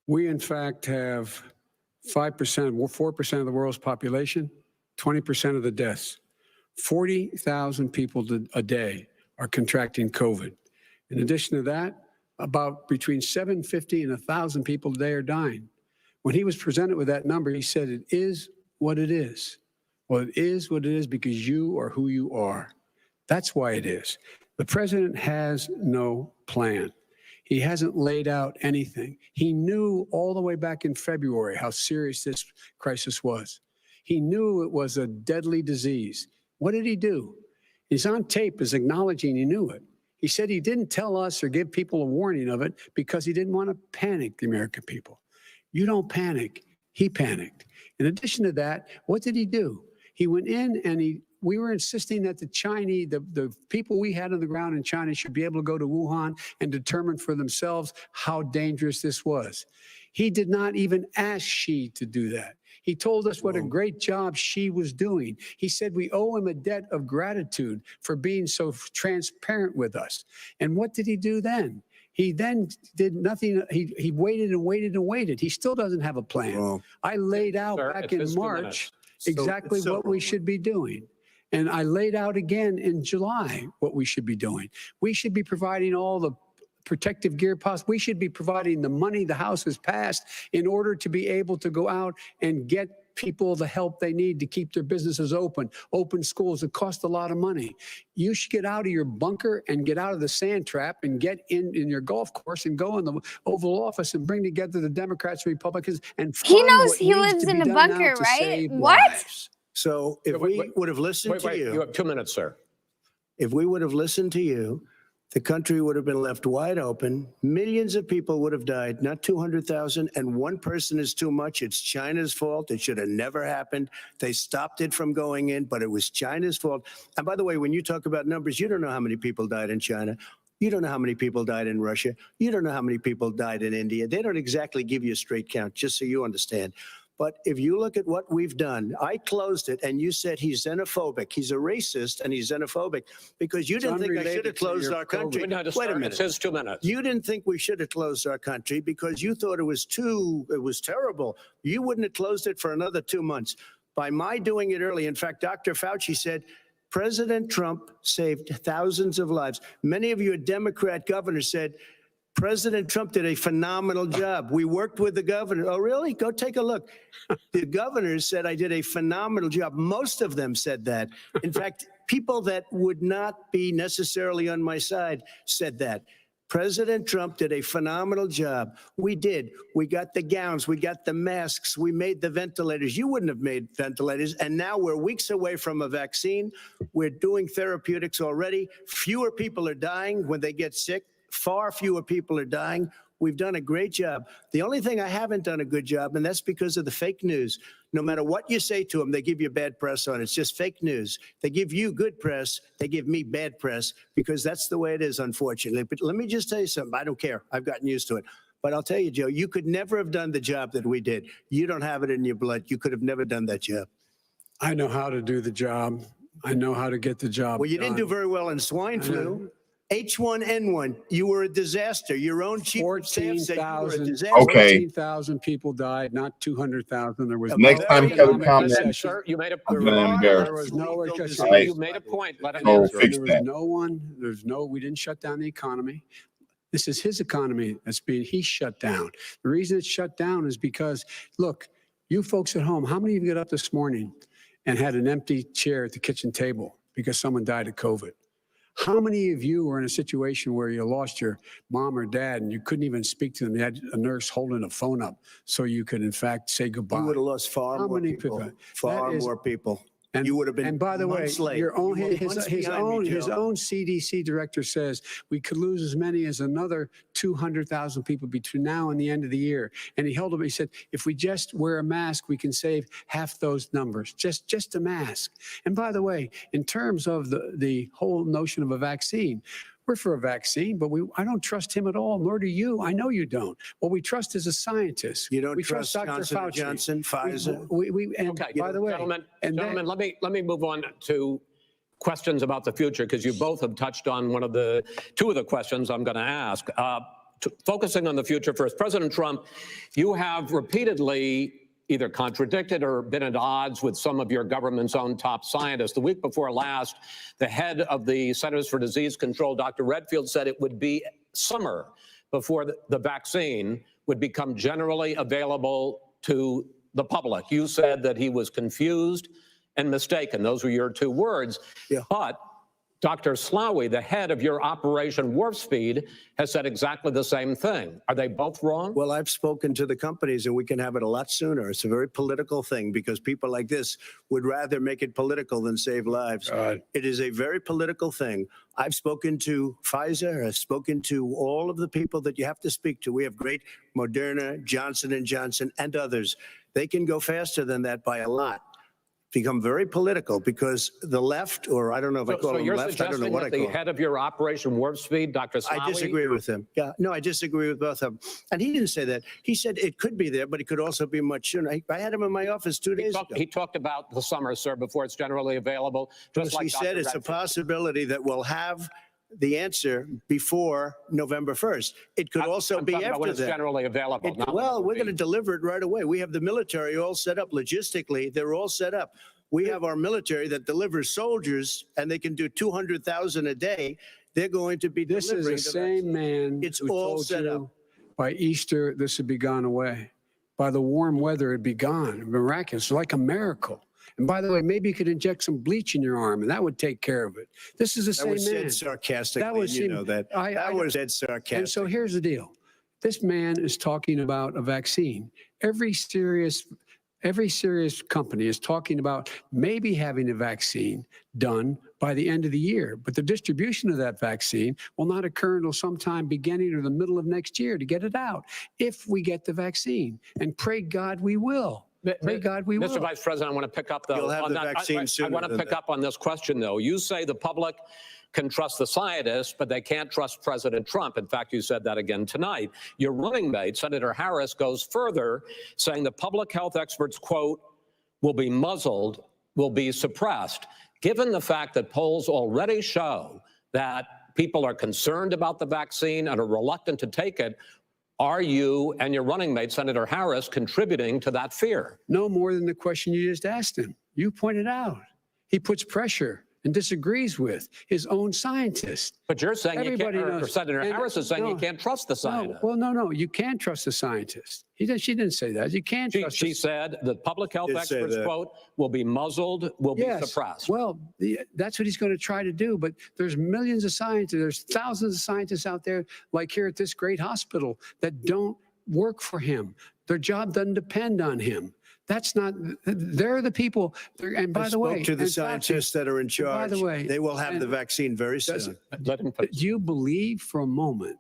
We, in fact, have 5%, 4% of the world's population, 20% of the deaths. 40,000 people a day are contracting COVID. In addition to that, about between 750 and 1,000 people a day are dying. When he was presented with that number, he said, it is what it is. Well, it is what it is because you are who you are. That's why it is. The president has no plan. He hasn't laid out anything. He knew all the way back in February how serious this crisis was. He knew it was a deadly disease. What did he do? He's on tape as acknowledging he knew it. He said he didn't tell us or give people a warning of it because he didn't want to panic the American people. You don't panic. He panicked. In addition to that, what did he do? He went in and we were insisting that the Chinese, the people we had on the ground in China should be able to go to Wuhan and determine for themselves how dangerous this was. He did not even ask Xi to do that. He told us what a great job Xi was doing. He said we owe him a debt of gratitude for being so transparent with us. And what did he do then? He then did nothing. He waited and waited and waited. He still doesn't have a plan. I laid out back in March exactly what we should be doing. And I laid out again in July what we should be doing. We should be providing all the protective gear possible. We should be providing the money the House has passed in order to be able to go out and get people the help they need to keep their businesses open schools. It costs a lot of money. You should get out of your bunker and get out of the sand trap and get in your golf course and go in the Oval Office and bring together the Democrats and Republicans and find He knows what he needs lives to in be a done bunker, now to right? save What? lives. So if we would have listened to you. You have 2 minutes, sir. If we would have listened to you, the country would have been left wide open. Millions of people would have died, not 200,000. And one person is too much. It's China's fault. It should have never happened. They stopped it from going in, but it was China's fault. And by the way, when you talk about numbers, you don't know how many people died in China. You don't know how many people died in Russia. You don't know how many people died in India. They don't exactly give you a straight count, just so you understand. But if you look at what we've done, I closed it and you said he's xenophobic. He's a racist and he's xenophobic because you didn't think I should have closed our country. Wait a minute. It says 2 minutes. You didn't think we should have closed our country because you thought it was terrible. You wouldn't have closed it for another 2 months. By my doing it early, in fact, Dr. Fauci said, President Trump saved thousands of lives. Many of you Democrat governors said, President Trump did a phenomenal job. We worked with the governor. Oh, really? Go take a look. The governors said I did a phenomenal job. Most of them said that. In fact, people that would not be necessarily on my side said that. President Trump did a phenomenal job. We did. We got the gowns. We got the masks. We made the ventilators. You wouldn't have made ventilators. And now we're weeks away from a vaccine. We're doing therapeutics already. Fewer people are dying when they get sick. Far fewer people are dying. We've done a great job. The only thing I haven't done a good job, and that's because of the fake news. No matter what you say to them, they give you bad press on it. It's just fake news. They give you good press. They give me bad press because that's the way it is, unfortunately. But let me just tell you something. I don't care. I've gotten used to it. But I'll tell you, Joe, you could never have done the job that we did. You don't have it in your blood. You could have never done that job. I know how to do the job. I know how to get the job Well, you done. didn't do very well in swine flu. H1N1, you were a disaster. Your own chief of staff said you were a disaster. Okay. 14,000 people died, not 200,000. There was Next no time, Kevin, comment. recession. Sir, you made a I'm gonna embarrass There was no recession. Right. You made a point. Let him So answer. fix There that. was we didn't shut down the economy. This is his economy he's shut down. The reason it's shut down is because, look, you folks at home, how many of you got up this morning and had an empty chair at the kitchen table because someone died of COVID? How many of you were in a situation where you lost your mom or dad and you couldn't even speak to them? You had a nurse holding a phone up so you could, in fact, say goodbye. You would have lost far more people. Far more people. And you would have been. And by the way, months late. your own You were his months behind me, his Joe. own CDC director says we could lose as many as another 200,000 people between now and the end of the year. And he held up. He said, if we just wear a mask, we can save half those numbers. Just a mask. And by the way, in terms of the whole notion of a vaccine. We're for a vaccine, but I don't trust him at all, nor do you. I know you don't. What we trust is a scientist. You don't we trust Dr. Johnson Fauci. Johnson, Pfizer? Okay, by the way, gentlemen, let me move on to questions about the future because you both have touched on two of the questions I'm going to ask. Focusing on the future first, President Trump, you have repeatedly either contradicted or been at odds with some of your government's own top scientists. The week before last, the head of the Centers for Disease Control, Dr. Redfield, said it would be summer before the vaccine would become generally available to the public. You said that he was confused and mistaken. Those were your two words. Yeah. But Dr. Slaoui, the head of your Operation Warp Speed, has said exactly the same thing. Are they both wrong? Well, I've spoken to the companies and we can have it a lot sooner. It's a very political thing because people like this would rather make it political than save lives. It is a very political thing. I've spoken to Pfizer. I've spoken to all of the people that you have to speak to. We have great Moderna, Johnson & Johnson, and others. They can go faster than that by a lot. Become very political because the left, or I don't know if I call them left, I don't know what I call them. The head of your Operation Warp Speed, Dr. Slaoui? I disagree with him. Yeah, no, I disagree with both of them. And he didn't say that. He said it could be there, but it could also be much sooner. I had him in my office 2 days ago. He talked about the summer, sir, before it's generally available. Just like he said it's a possibility that we'll have the answer before November 1st. It could also be after when it's that. generally available. Well, we're going to deliver it right away. We have the military all set up logistically. They're all set up. We have our military that delivers soldiers, and they can do 200,000 a day. They're going to be This is the same man It's who all told set you up. by Easter this would be gone away. by the warm weather, it'd be gone. Miraculous, like a miracle. And by the way, maybe you could inject some bleach in your arm, and that would take care of it. This is the same man. That was said sarcastically. You know that. That was said sarcastically. And so here's the deal. This man is talking about a vaccine. Every serious company is talking about maybe having a vaccine done by the end of the year. But the distribution of that vaccine will not occur until sometime beginning or the middle of next year to get it out, if we get the vaccine. And pray God we will. Pray God we will. Mr. Vice President, I want to pick up You'll have the vaccine sooner I want to than pick that. up on this question, though. You say the public can trust the scientists, but they can't trust President Trump. In fact, you said that again tonight. Your running mate, Senator Harris, goes further, saying the public health experts, quote, will be muzzled, will be suppressed. Given the fact that polls already show that people are concerned about the vaccine and are reluctant to take it, are you and your running mate, Senator Harris, contributing to that fear? No more than the question you just asked him. You pointed out. He puts pressure and disagrees with his own scientists. But you're saying Everybody you can't, or knows. Senator And Harris is saying you no, can't trust the scientists. No, you can't trust the scientists. She didn't say that. You can't trust She said the public health experts, quote, will be muzzled, will be suppressed. Well, that's what he's going to try to do. But there's millions of scientists, there's thousands of scientists out there, like here at this great hospital, that don't work for him. Their job doesn't depend on him. That's not, they're the people. And by the way, I spoke to the scientists that are in charge. By the way, they will have the vaccine very soon. Do you believe for a moment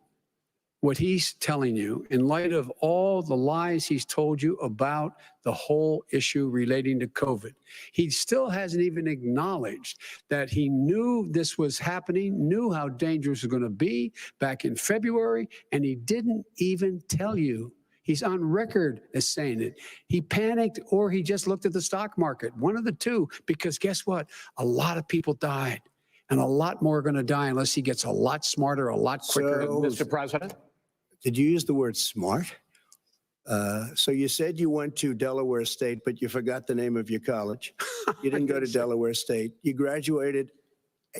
what he's telling you in light of all the lies he's told you about the whole issue relating to COVID? He still hasn't even acknowledged that he knew this was happening, knew how dangerous it was going to be back in February, and he didn't even tell you. He's on record as saying it. He panicked or he just looked at the stock market, one of the two, because guess what? A lot of people died and a lot more are going to die unless he gets a lot smarter, a lot quicker. Mr. President? Did you use the word smart? So you said you went to Delaware State, but you forgot the name of your college. You didn't go to Delaware State. You graduated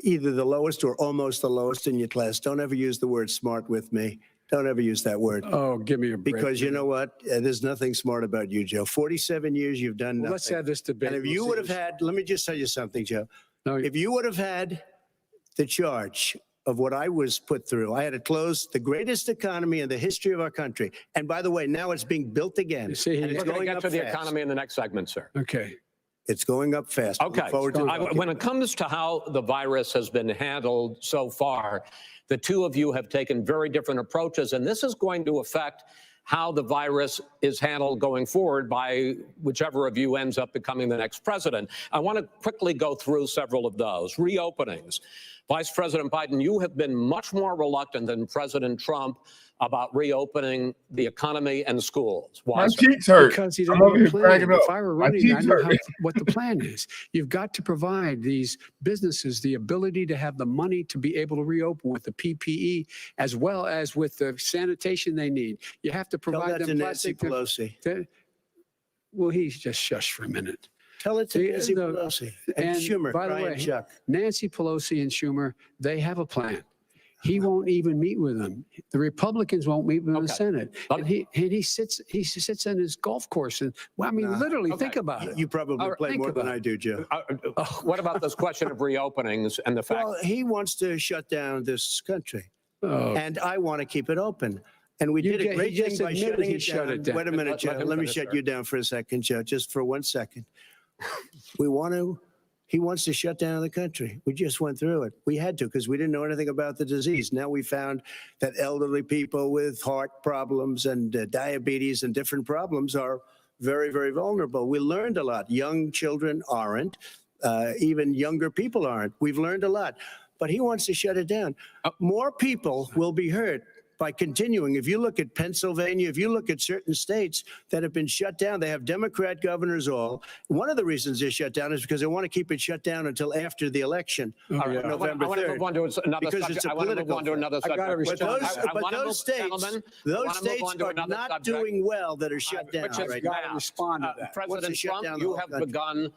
either the lowest or almost the lowest in your class. Don't ever use the word smart with me. Don't ever use that word. Oh, give me a break. Because you know what? There's nothing smart about you, Joe. 47 years you've done nothing. Let's have this debate. And if you would have had, let me just tell you something, Joe. If you would have had the charge of what I was put through, I had to close the greatest economy in the history of our country. And by the way, now it's being built again. We're going to get to the economy in the next segment, sir. Okay. It's going up fast. Okay. When it comes to how the virus has been handled so far, the two of you have taken very different approaches, and this is going to affect how the virus is handled going forward by whichever of you ends up becoming the next president. I want to quickly go through several of those. Reopenings. Vice President Biden, you have been much more reluctant than President Trump about reopening the economy and schools. Why? My cheeks hurt. Because he I'm doesn't over have a here plan. cracking up. If I were My running, I cheeks know hurt. what the plan is. You've got to provide these businesses the ability to have the money to be able to reopen with the PPE as well as with the sanitation they need. You have to provide Tell that them to Nancy plastic. Pelosi. Well, he's just shush for a minute. Tell it to Nancy Pelosi and Schumer. By the Brian way, Chuck. Nancy Pelosi and Schumer, they have a plan. He won't even meet with them. The Republicans won't meet with the Senate. And he sits in his golf course. And well, I mean, literally, think about it. You probably play more than I do, Joe. What about this question of reopenings and the fact? Well, he wants to shut down this country, and I want to keep it open. And we did a great thing by shutting it down. Wait a minute, Joe. Let me shut you down for a second, Joe, just for 1 second. He wants to shut down the country. We just went through it. We had to because we didn't know anything about the disease. Now we found that elderly people with heart problems and diabetes and different problems are very, very vulnerable. We learned a lot. Young children aren't. Even younger people aren't. We've learned a lot. But he wants to shut it down. More people will be hurt by continuing. If you look at Pennsylvania, if you look at certain states that have been shut down, they have Democrat governors all. One of the reasons they're shut down is because they want to keep it shut down until after the election, November 3rd. I want to move on to another because subject. it's a I want to move on to another subject. But those states are not doing well that are shut down right now. Respond to that. President Trump, you have begun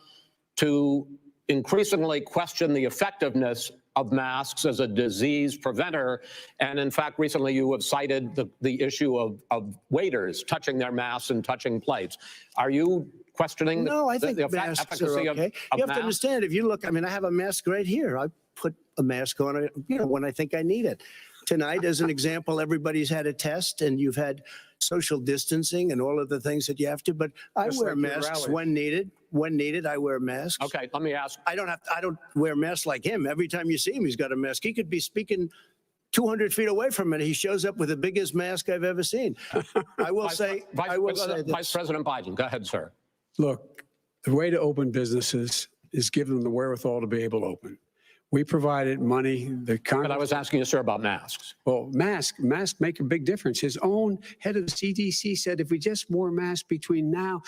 to increasingly question the effectiveness of masks as a disease preventer. And in fact, recently you have cited the issue of waiters touching their masks and touching plates. Are you questioning No, I think the masks efficacy are okay. of You have masks? to understand, if you look, I mean, I have a mask right here. I put a mask on, when I think I need it. Tonight, as an example, everybody's had a test and you've had social distancing and all of the things that you have to, but I Just wear like your masks rallies. when needed. When needed, I wear masks. Okay, let me ask. I don't wear masks like him. Every time you see him, he's got a mask. He could be speaking 200 feet away from it. He shows up with the biggest mask I've ever seen. I will say Vice President Biden, go ahead, sir. Look, the way to open businesses is give them the wherewithal to be able to open. We provided money. But I was asking you, sir, about masks. Well, masks make a big difference. His own head of the CDC said if we just wore masks between now,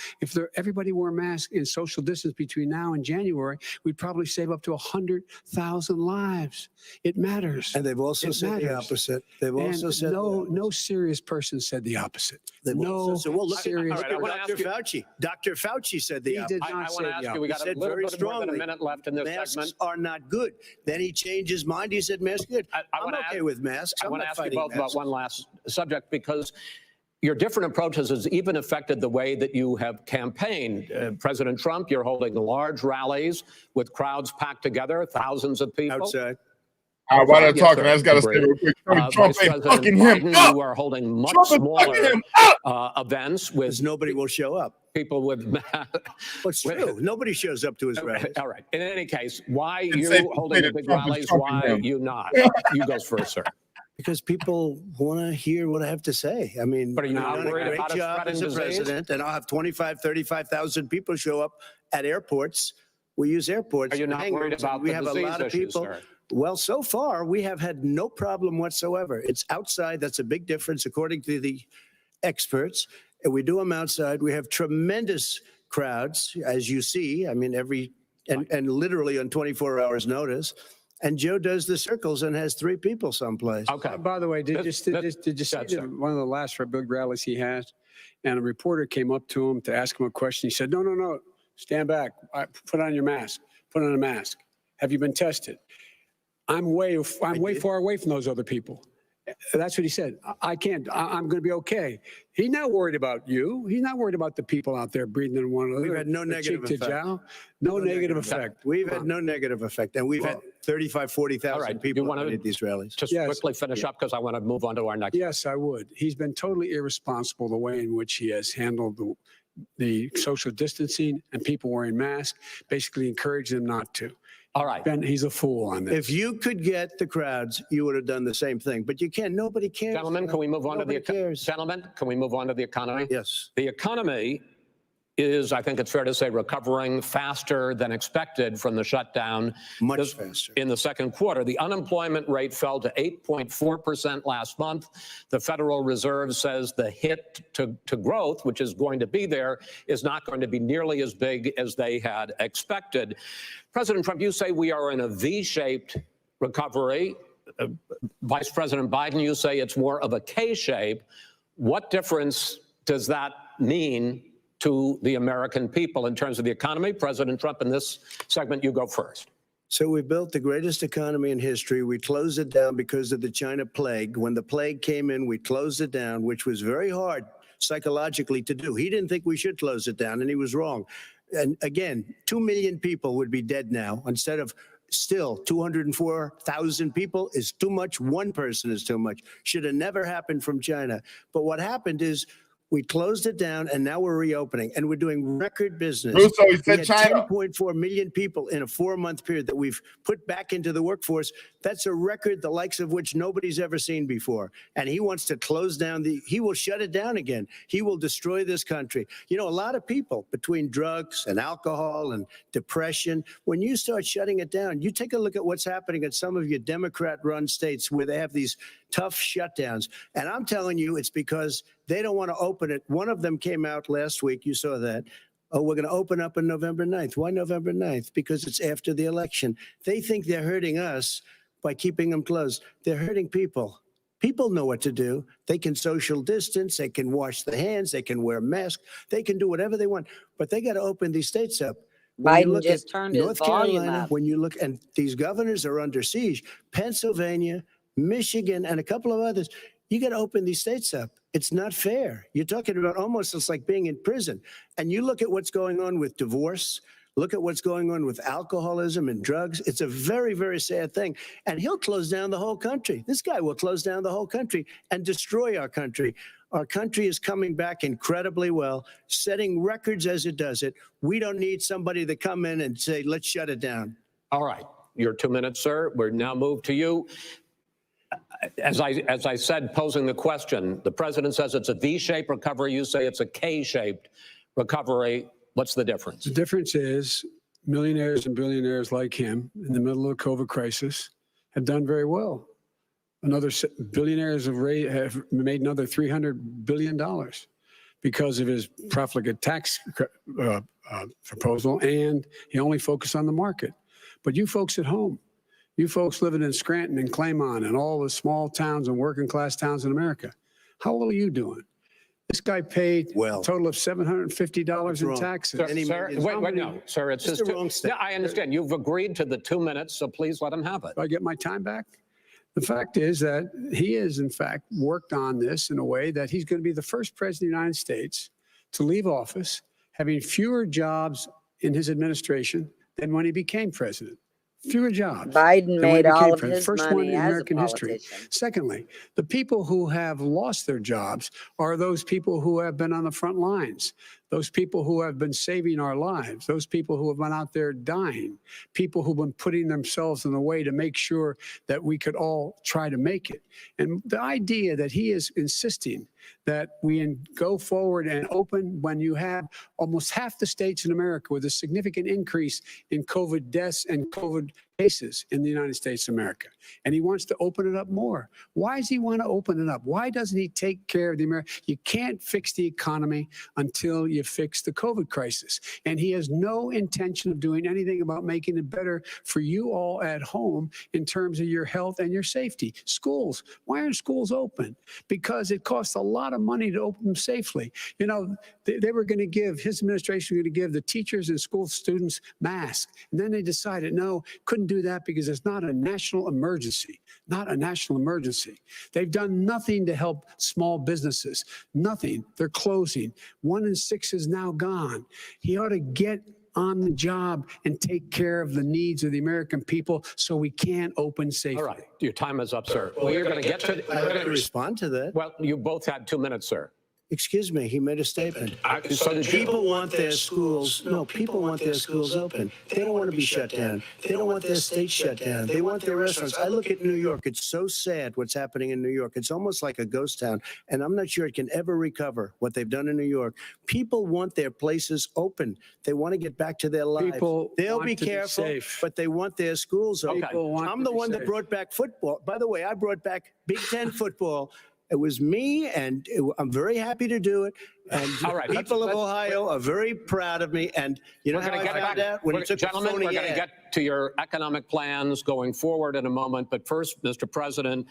everybody wore masks in social distance between now and January, we'd probably save up to 100,000 lives. It matters. And they've also said the opposite. They've also said no serious person said the opposite. Serious. Dr. Fauci said the opposite. I want to ask you, we got a little bit more than a minute left in this segment. Masks are not good. Then he changed his mind. He said masks are good. I'm okay with masks. I want to ask you both about one last subject, because your different approaches has even affected the way that you have campaigned. President Trump, you're holding large rallies with crowds packed together, thousands of people. Outside. While they're talking, I just got to say real quick, Trump ain't fucking him up. You are holding much smaller events with nobody will show up. People with What's true? Nobody shows up to his rallies. All right. In any case, why you holding the big rallies? Why you not? You go first, sir. Because people want to hear what I have to say. I mean, but are you not worried about a job as a president, and I'll have 35,000 people show up at airports. We use airports. Are you not worried about we the have a lot of issues, people. sir? Well, so far, we have had no problem whatsoever. It's outside. That's a big difference, according to the experts. And we do them outside. We have tremendous crowds, as you see. I mean, and literally on 24 hours notice. And Joe does the circles and has 3 people someplace. Okay. By the way, did you see one of the last big rallies he has? And a reporter came up to him to ask him a question. He said, no, stand back. Put on your mask. Put on a mask. Have you been tested? I'm way far away from those other people. That's what he said. I can't. I'm going to be okay. He's not worried about you. He's not worried about the people out there breathing in one another. We've had no negative effect. No negative effect. We've had no negative effect. And we've had 35,000, 40,000 people at these rallies. Just quickly finish up, because I want to move on to our next. Yes, I would. He's been totally irresponsible the way in which he has handled the social distancing and people wearing masks, basically encourage them not to. All right. Ben, he's a fool on this. If you could get the crowds, you would have done the same thing. But you can't. Nobody cares. Gentlemen, can we move on to the economy? Gentlemen, can we move on to the economy? Yes. The economy is, I think it's fair to say, recovering faster than expected from the shutdown. Much faster. In the second quarter, the unemployment rate fell to 8.4% last month. The Federal Reserve says the hit to growth, which is going to be there, is not going to be nearly as big as they had expected. President Trump, you say we are in a V-shaped recovery. Vice President Biden, you say it's more of a K-shape. What difference does that mean to the American people in terms of the economy? President Trump, in this segment, you go first. So we built the greatest economy in history. We closed it down because of the China plague. When the plague came in, we closed it down, which was very hard psychologically to do. He didn't think we should close it down, and he was wrong. And again, 2 million people would be dead now instead of still 204,000 people is too much. One person is too much. Should have never happened from China. But what happened is we closed it down, and now we're reopening, and we're doing record business. Russo, he said China. 10.4 million people in a 4-month period that we've put back into the workforce. That's a record the likes of which nobody's ever seen before. And he wants to close down he will shut it down again. He will destroy this country. You know, a lot of people, between drugs and alcohol and depression, when you start shutting it down, you take a look at what's happening in some of your Democrat-run states where they have these tough shutdowns. And I'm telling you, it's because they don't want to open it. One of them came out last week. You saw that. Oh, we're going to open up on November 9th. Why November 9th? Because it's after the election. They think they're hurting us by keeping them closed. They're hurting people. People know what to do. They can social distance. They can wash their hands. They can wear masks. They can do whatever they want. But they got to open these states up. When you Biden look just at turned his North volume Carolina, up. when you look, and these governors are under siege, Pennsylvania, Michigan, and a couple of others, you got to open these states up. It's not fair. You're talking about almost it's like being in prison. And you look at what's going on with divorce, look at what's going on with alcoholism and drugs. It's a very, very sad thing. And he'll close down the whole country. This guy will close down the whole country and destroy our country. Our country is coming back incredibly well, setting records as it does it. We don't need somebody to come in and say, let's shut it down. All right. Your 2 minutes, sir. We're now moved to you. As I said, posing the question, the president says it's a V-shaped recovery. You say it's a K-shaped recovery. What's the difference? The difference is millionaires and billionaires like him in the middle of the COVID crisis have done very well. Billionaires have made another $300 billion because of his profligate tax proposal, and he only focused on the market. But you folks at home, you folks living in Scranton and Claymont and all the small towns and working class towns in America, how well are you doing? This guy paid a total of $750 in taxes. Sir, wait, no, sir, it's his yeah, I understand. You've agreed to the 2 minutes, so please let him have it. Do I get my time back? The fact is that he has, in fact, worked on this in a way that he's going to be the first president of the United States to leave office having fewer jobs in his administration than when he became president. Fewer jobs. Biden made all of his first money one in as a American history. politician. Secondly, the people who have lost their jobs are those people who have been on the front lines, those people who have been saving our lives, those people who have been out there dying, people who've been putting themselves in the way to make sure that we could all try to make it. And the idea that he is insisting that we go forward and open when you have almost half the states in America with a significant increase in COVID deaths and COVID cases in the United States of America. And he wants to open it up more. Why does he want to open it up? Why doesn't he take care of the American? You can't fix the economy until you fix the COVID crisis. And he has no intention of doing anything about making it better for you all at home in terms of your health and your safety. Schools, why aren't schools open? Because it costs a lot of money to open them safely. You know, they were going to give, his administration was going to give the teachers and school students masks. And then they decided, no, couldn't do that because it's not a national emergency, not a national emergency. They've done nothing to help small businesses, nothing. They're closing. 1 in 6 is now gone. He ought to get on the job and take care of the needs of the American people so we can open safely. All right, your time is up, sir. Well, you're going to get to. I'm going to respond to that. Well, you both had 2 minutes, sir. Excuse me, he made a statement. So did you? People want their schools, people want their schools open. They don't want to be shut down. They don't want their state shut down. They want their restaurants. I look at New York. It's so sad what's happening in New York. It's almost like a ghost town. And I'm not sure it can ever recover what they've done in New York. People want their places open. They want to get back to their lives. They'll be careful, but they want their schools open. I'm the one that brought back football. By the way, I brought back Big Ten football. It was me, and I'm very happy to do it. And people of Ohio are very proud of me. And you know how I found out? When you took Gentlemen, we're going to get to your economic plans going forward in a moment. But first, Mr. President,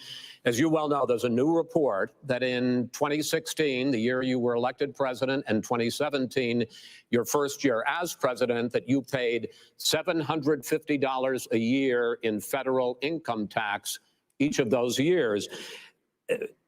as you well know, there's a new report that in 2016, the year you were elected president, and 2017, your first year as president, that you paid $750 a year in federal income tax each of those years.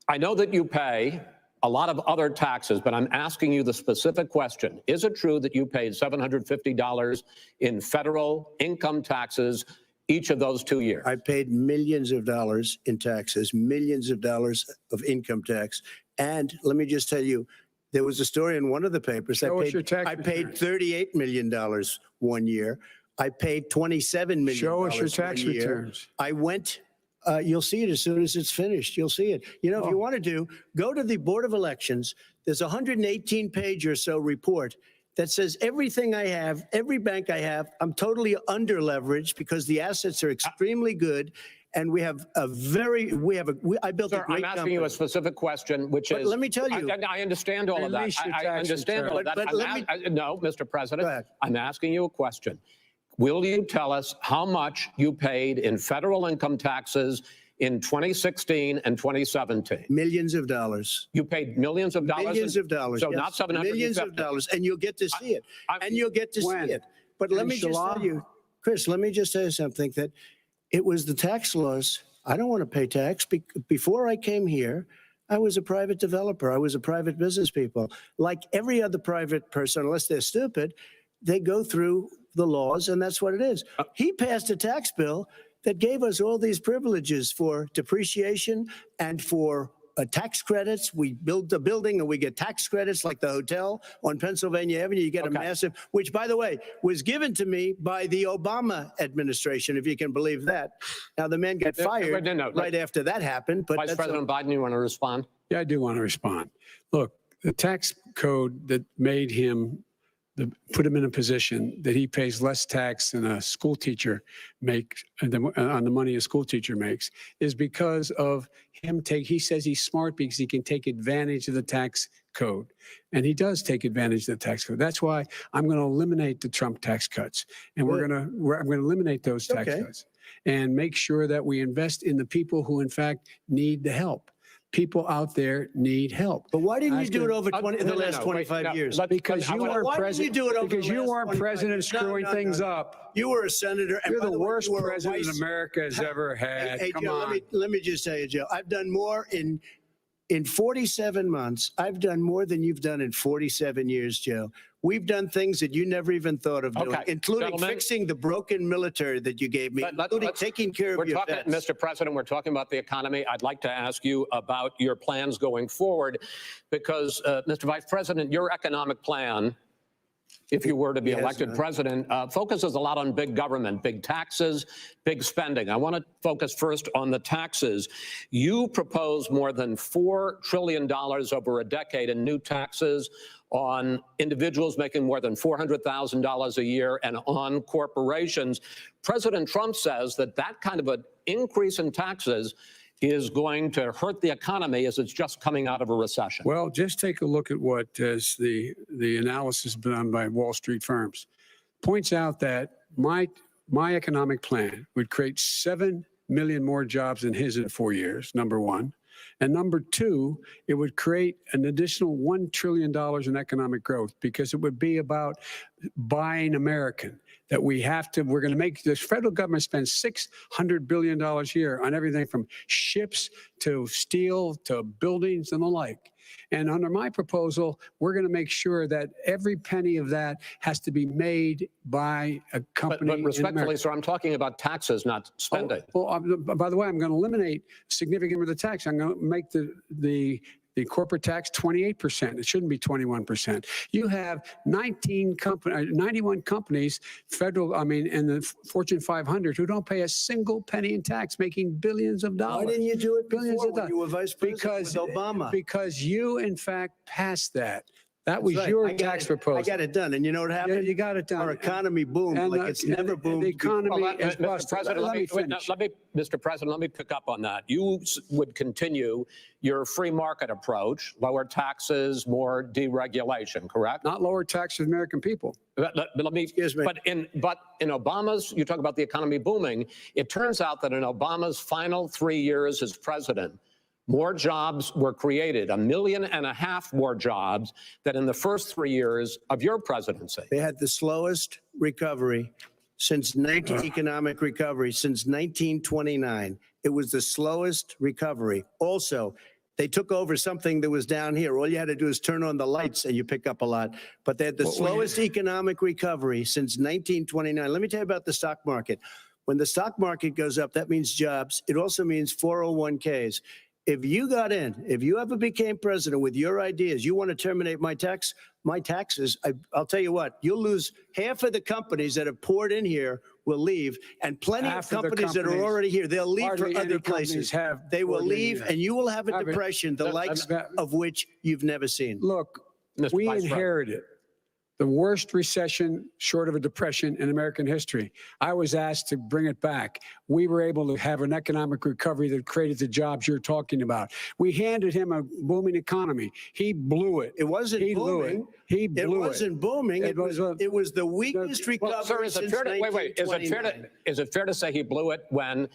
I know that you pay a lot of other taxes, but I'm asking you the specific question. Is it true that you paid $750 in federal income taxes each of those 2 years? I paid millions of dollars in taxes, millions of dollars of income tax. And let me just tell you, there was a story in one of the papers. I paid $38 million 1 year. I paid $27 million. Show us your tax returns. I went. You'll see it as soon as it's finished. You'll see it. You know, if you want to go to the Board of Elections. There's a 118-page or so report that says everything I have, every bank I have, I'm totally under leveraged because the assets are extremely good. And we have a very, I built a great company. I'm asking you a specific question, which is. Let me tell you. I understand all of that. I understand all of that. No, Mr. President, I'm asking you a question. Will you tell us how much you paid in federal income taxes in 2016 and 2017? Millions of dollars. You paid millions of dollars? Millions of dollars. So not 700. Millions of dollars. And you'll get to see it. And you'll get to see it. But let me just tell you, Chris, let me just tell you something, that it was the tax laws. I don't want to pay tax. Before I came here, I was a private developer. I was a private business people. Like every other private person, unless they're stupid, they go through the laws, and that's what it is. He passed a tax bill that gave us all these privileges for depreciation and for tax credits. We build a building and we get tax credits, like the hotel on Pennsylvania Avenue. You get a massive, which, by the way, was given to me by the Obama administration, if you can believe that. Now, the man got fired right after that happened. But Vice President Biden, you want to respond? Yeah, I do want to respond. Look, the tax code that made him, put him in a position that he pays less tax than a school teacher makes on the money a school teacher makes, is because of him he says he's smart because he can take advantage of the tax code. And he does take advantage of the tax code. That's why I'm going to eliminate the Trump tax cuts. And I'm going to eliminate those tax cuts and make sure that we invest in the people who, in fact, need the help. People out there need help. But why didn't you do it over the last 25 years? Because you weren't president. Because you weren't president screwing things up. You were a senator. You're the worst president America has ever had. Hey, Come Joe, on. let me just tell you, Joe, I've done more in 47 months. I've done more than you've done in 47 years, Joe. We've done things that you never even thought of doing, including fixing the broken military that you gave me, including taking care of your vets. Mr. President, we're talking about the economy. I'd like to ask you about your plans going forward, because, Mr. Vice President, your economic plan, if you were to be elected president, focuses a lot on big government, big taxes, big spending. I want to focus first on the taxes. You propose more than $4 trillion over a decade in new taxes on individuals making more than $400,000 a year and on corporations. President Trump says that kind of an increase in taxes is going to hurt the economy as it's just coming out of a recession. Well, just take a look at what is the analysis done by Wall Street firms. Points out that my economic plan would create 7 million more jobs than his in 4 years, number one. And number two, it would create an additional $1 trillion in economic growth, because it would be about buying American. That we're going to make this federal government spend $600 billion a year on everything from ships to steel to buildings and the like. And under my proposal, we're going to make sure that every penny of that has to be made by a company. But respectfully, sir, I'm talking about taxes, not spending. By the way, I'm going to eliminate significant of the tax. I'm going to make the corporate tax 28%. It shouldn't be 21%. You have 91 companies, in the Fortune 500 who don't pay a single penny in tax, making billions of dollars. Why didn't you do it billions before of when you were vice president with Obama? Because you, in fact, passed that. That was your tax proposal. I got it done. And you know what happened? Yeah, you got it done. Our economy boomed like it's never boomed. The economy is Mr. President, Mr. President, let me pick up on that. You would continue your free market approach, lower taxes, more deregulation, correct? Not lower taxes for the American people. Excuse me. But in Obama's, you talk about the economy booming. It turns out that in Obama's final 3 years as president, more jobs were created, 1.5 million more jobs than in the first 3 years of your presidency. They had the slowest recovery since economic recovery since 1929. It was the slowest recovery. Also, they took over something that was down here. All you had to do is turn on the lights and you pick up a lot. But they had the slowest economic recovery since 1929. Let me tell you about the stock market. When the stock market goes up, that means jobs. It also means 401ks. If you got in, if you ever became president with your ideas, you want to terminate my taxes, I'll tell you what, you'll lose half of the companies that have poured in here will leave, and plenty of companies that are already here, they'll leave for other places. They will leave, and you will have a depression, the likes of which you've never seen. Look, we inherited the worst recession short of a depression in American history. I was asked to bring it back. We were able to have an economic recovery that created the jobs you're talking about. We handed him a booming economy. He blew it. It wasn't booming. He blew it. It wasn't booming. It was the weakest recovery since 1929. Is it fair to say he blew it when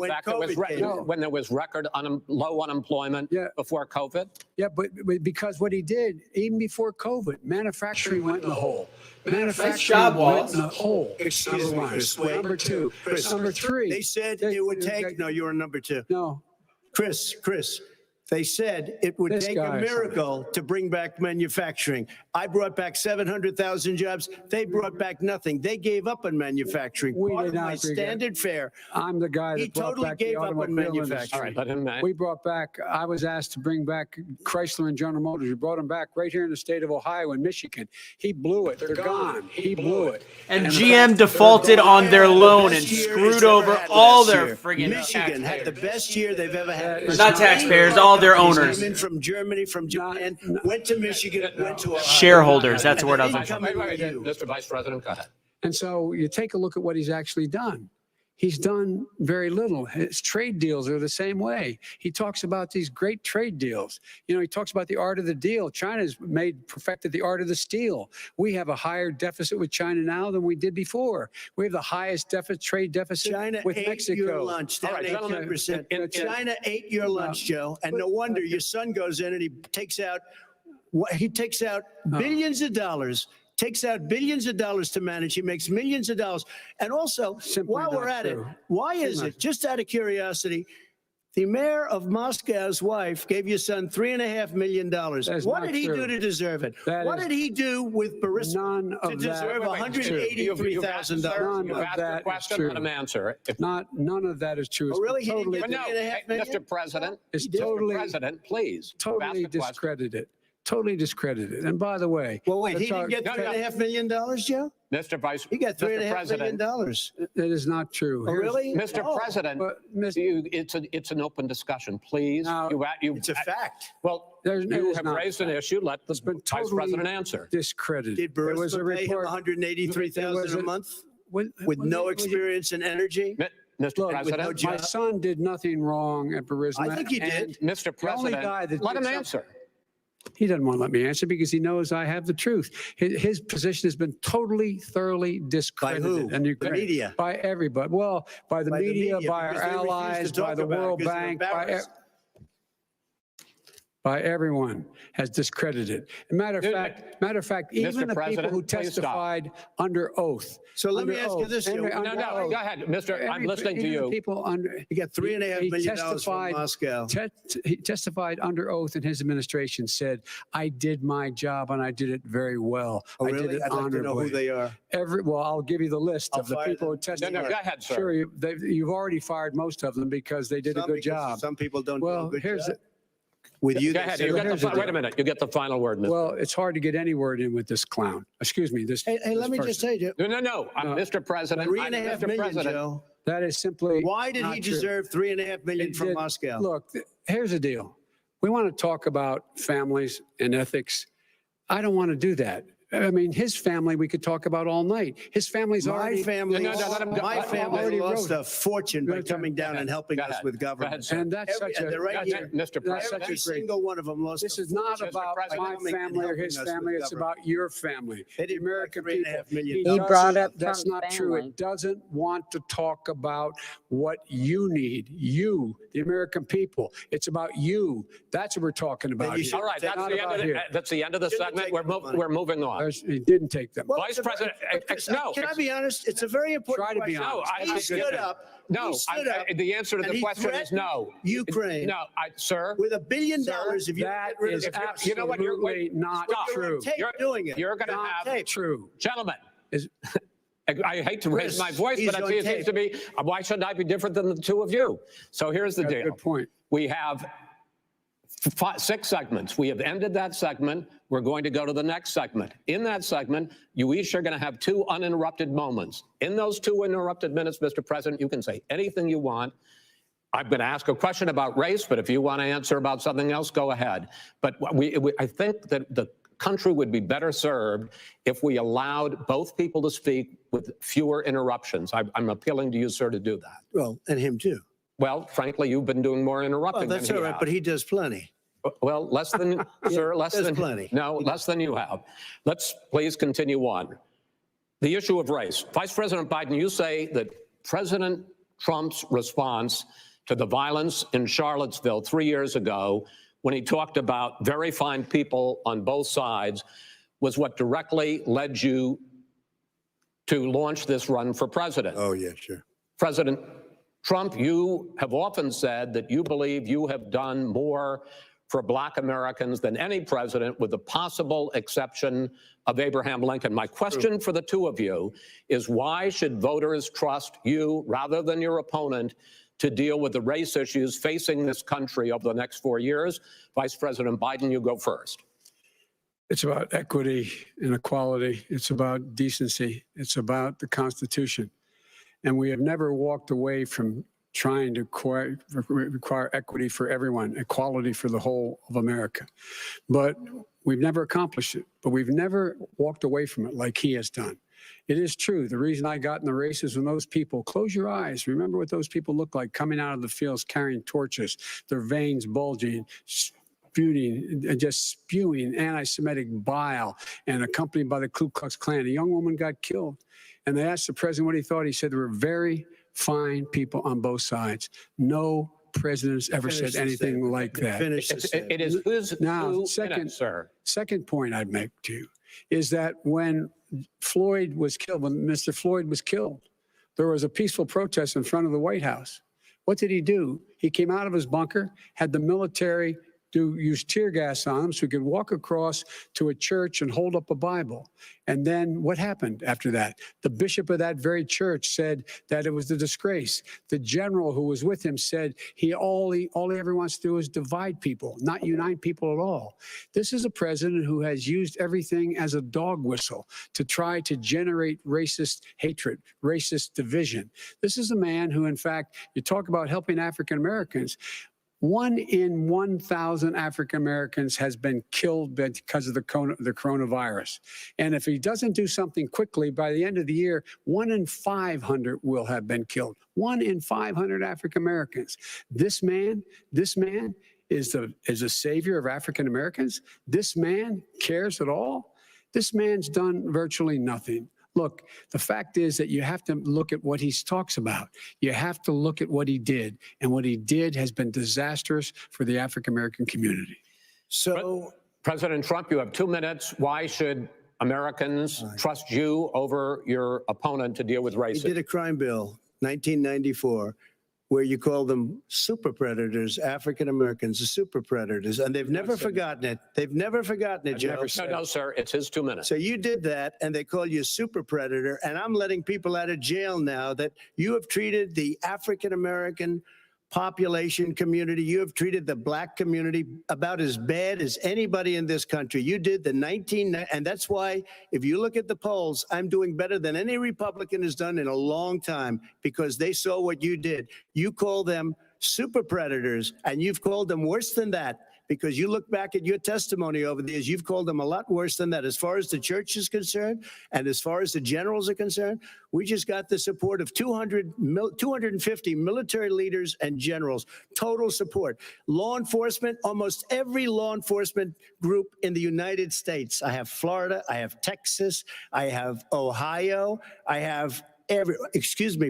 fact, there was record low unemployment before COVID? Yeah, but because what he did, even before COVID, manufacturing went in the hole. Nice job, Wallace. In the hole. Excuse Number me, one. Chris, wait. Number two. Chris, Number three. They said it would take. No, you were number two. No. Chris. They said it would This take a guy- miracle to bring back manufacturing. I brought back 700,000 jobs. They brought back nothing. They gave up on manufacturing. We Part did of not my agree. standard fare. I'm the guy that He brought totally back gave the up on automobile manufacturing. industry. All right, let him. We brought back, I was asked to bring back Chrysler and General Motors. We brought them back right here in the state of Ohio and Michigan. He blew it. They're gone. He blew it. And GM defaulted on their loan and screwed over all their friggin' Michigan had the best year they've ever had. Not taxpayers, all their owners. Came in from Germany, from Japan, went to Michigan, went to Ohio. Shareholders, that's the word I was They looking didn't for. come in with you. Mr. Vice President, go ahead. And so you take a look at what he's actually done. He's done very little. His trade deals are the same way. He talks about these great trade deals. You know, he talks about the art of the deal. China's perfected the art of the steal. We have a higher deficit with China now than we did before. We have the highest trade deficit China with ate Mexico. your lunch. Down 18%. China ate your lunch, Joe. And no wonder your son goes in and he takes out billions of dollars. Takes out billions of dollars to manage. He makes millions of dollars. And also, while we're at it, why is it, just out of curiosity, the mayor of Moscow's wife gave your son $3.5 million. What did he do to deserve it? What did he do with Burisma to deserve $183,000? None of that is true. Let him answer. None of that is true. Oh, really? He didn't But get no, $3.5 million? Mr. President, Totally- Mr. President, please. Totally discredited. Totally discredited. And by the way, Well, wait, he let's didn't talk- get $3.5 million, Joe? Mr. Vice, He got Mr. $3.5 million. President, That is not true. Oh, really? Mr. Oh. President, But, it's an open discussion, please. Now, It's a fact. Well, There's- it you is have not raised an issue. Let the been Vice totally President answer. discredited. Did There was a Burisma pay him report. $183,000 a month with no experience in energy? Mr. Look, President, my son did nothing wrong at Burisma. I think he and did. Mr. the only President, guy that let did him something- answer. He doesn't want to let me answer because he knows I have the truth. His position has been totally, thoroughly discredited. who? And The media? By everybody. Well, by the media, by our because they refuse to allies, talk by the about it World because they're Bank, embarrassed. by everyone has discredited. Matter of fact, even Mr. the President, people who please stop. testified under oth. So let me under ask you oath, this, Joe. under No, oath. go ahead, Mr. I'm listening to Even the you. people under. He got $3.5 million from testified- Moscow. He testified under oath in his administration, said, I did my job and I did it very well. Oh, I really? did it I'd like to know who honorably. they are. Well, I'll give you the list I'll of the fire people who them. testified. No, go ahead, sir. Sure, you've already fired most of them because they did a Some good because job. Some people don't do a Well, good here's job. the, With you, Go they ahead. say You we're get here's the, the wait a minute. You get the final word, Mr. well, it's hard to get any word in with this clown. Excuse me, this. Hey, this let me just person. say, Joe. No. I'm Mr. President. I'm $3.5 Mr. million, President. Joe. That is simply. Why did not he true. deserve $3.5 million It from did- Moscow? Look, here's the deal. We want to talk about families and ethics. I don't want to do that. I mean, his family we could talk about all night. His family's My already. family, No, let him go. my family already lost wrote a fortune by Go coming down ahead. and helping Go us ahead. with Go ahead, government. sir. And that's such a. they're right That's here. it, Mr. That's President. Every such a great. single one of them lost. This a is not fortune about by my coming and family or helping his us family. with It's government. about your family, They the didn't American pay people. $3.5 million. He doesn't- brought up That's Trump's not true. family. It doesn't want to talk about what you need. You, the American people. It's about you. That's what we're talking about. you here. should All right, that's Not the end about of the, here. that's the end of the Shouldn't segment. take We're, the money. we're moving on. He didn't take them. Well, Vice it's a President, no. Can I be honest? It's a very important Try to be question. honest. No, He stood up. No, He stood up. the answer to and the he question is no. threatened Ukraine No, sir. with $1 billion if you That get rid of is the Crips. You know what? You're absolutely not Stop. true. Tape doing it. You're going to Not have tape. True. gentlemen. Is- I hate to raise Chris, my voice, he's but on it seems tape. to be. Why should I be different than the two of you? So here's the Got a deal. good point. We have 6 segments. We have ended that segment. We're going to go to the next segment. In that segment, you each are going to have 2 uninterrupted moments. In those 2 uninterrupted minutes, Mr. President, you can say anything you want. I'm going to ask a question about race, but if you want to answer about something else, go ahead. But I think that the country would be better served if we allowed both people to speak with fewer interruptions. I'm appealing to you, sir, to do that. Well, and him too. Well, frankly, you've been doing more Well, interrupting that's than all he right, has. but he does plenty. Well, less than, sir, less there's than plenty. No, less than you have. Let's please continue on. The issue of race. Vice President Biden, you say that President Trump's response to the violence in Charlottesville 3 years ago, when he talked about very fine people on both sides, was what directly led you to launch this run for president. Oh, yeah, sure. President Trump, you have often said that you believe you have done more for Black Americans than any president, with the possible exception of Abraham Lincoln. My question for the two of you is, why should voters trust you rather than your opponent to deal with the race issues facing this country over the next 4 years? Vice President Biden, you go first. It's about equity and equality. It's about decency. It's about the Constitution. And we have never walked away from trying to require equity for everyone, equality for the whole of America. But we've never accomplished it. But we've never walked away from it like he has done. It is true. The reason I got in the race is when those people, close your eyes, remember what those people look like coming out of the fields carrying torches, their veins bulging, just spewing anti-Semitic bile, and accompanied by the Ku Klux Klan. A young woman got killed. And they asked the president what he thought. He said there were very fine people on both sides. No president's ever said anything like that. It is who's now, second point I'd make to you is that when Floyd was killed, when Mr. Floyd was killed, there was a peaceful protest in front of the White House. What did he do? He came out of his bunker, had the military use tear gas on him so he could walk across to a church and hold up a Bible. And then what happened after that? The bishop of that very church said that it was a disgrace. The general who was with him said all he ever wants to do is divide people, not unite people at all. This is a president who has used everything as a dog whistle to try to generate racist hatred, racist division. This is a man who, in fact, you talk about helping African Americans. 1 in 1,000 African Americans has been killed because of the coronavirus. And if he doesn't do something quickly, by the end of the year, 1 in 500 will have been killed. 1 in 500 African Americans. This man is a savior of African Americans. This man cares at all. This man's done virtually nothing. Look, the fact is that you have to look at what he talks about. You have to look at what he did. And what he did has been disastrous for the African-American community. So, President Trump, you have 2 minutes. Why should Americans trust you over your opponent to deal with racism? He did a crime bill, 1994, where you call them super predators, African Americans, the super predators, and they've never forgotten it. They've never forgotten it, Joe. No, sir, it's his 2 minutes. So you did that, and they call you a super predator, and I'm letting people out of jail now that you have treated the African American population community, you have treated the Black community about as bad as anybody in this country. You did and that's why, if you look at the polls, I'm doing better than any Republican has done in a long time, because they saw what you did. You call them super predators, and you've called them worse than that, because you look back at your testimony over the years, you've called them a lot worse than that. As far as the church is concerned, and as far as the generals are concerned, we just got the support of 250 military leaders and generals, total support. Law enforcement, almost every law enforcement group in the United States. I have Florida, I have Texas, I have Ohio, I have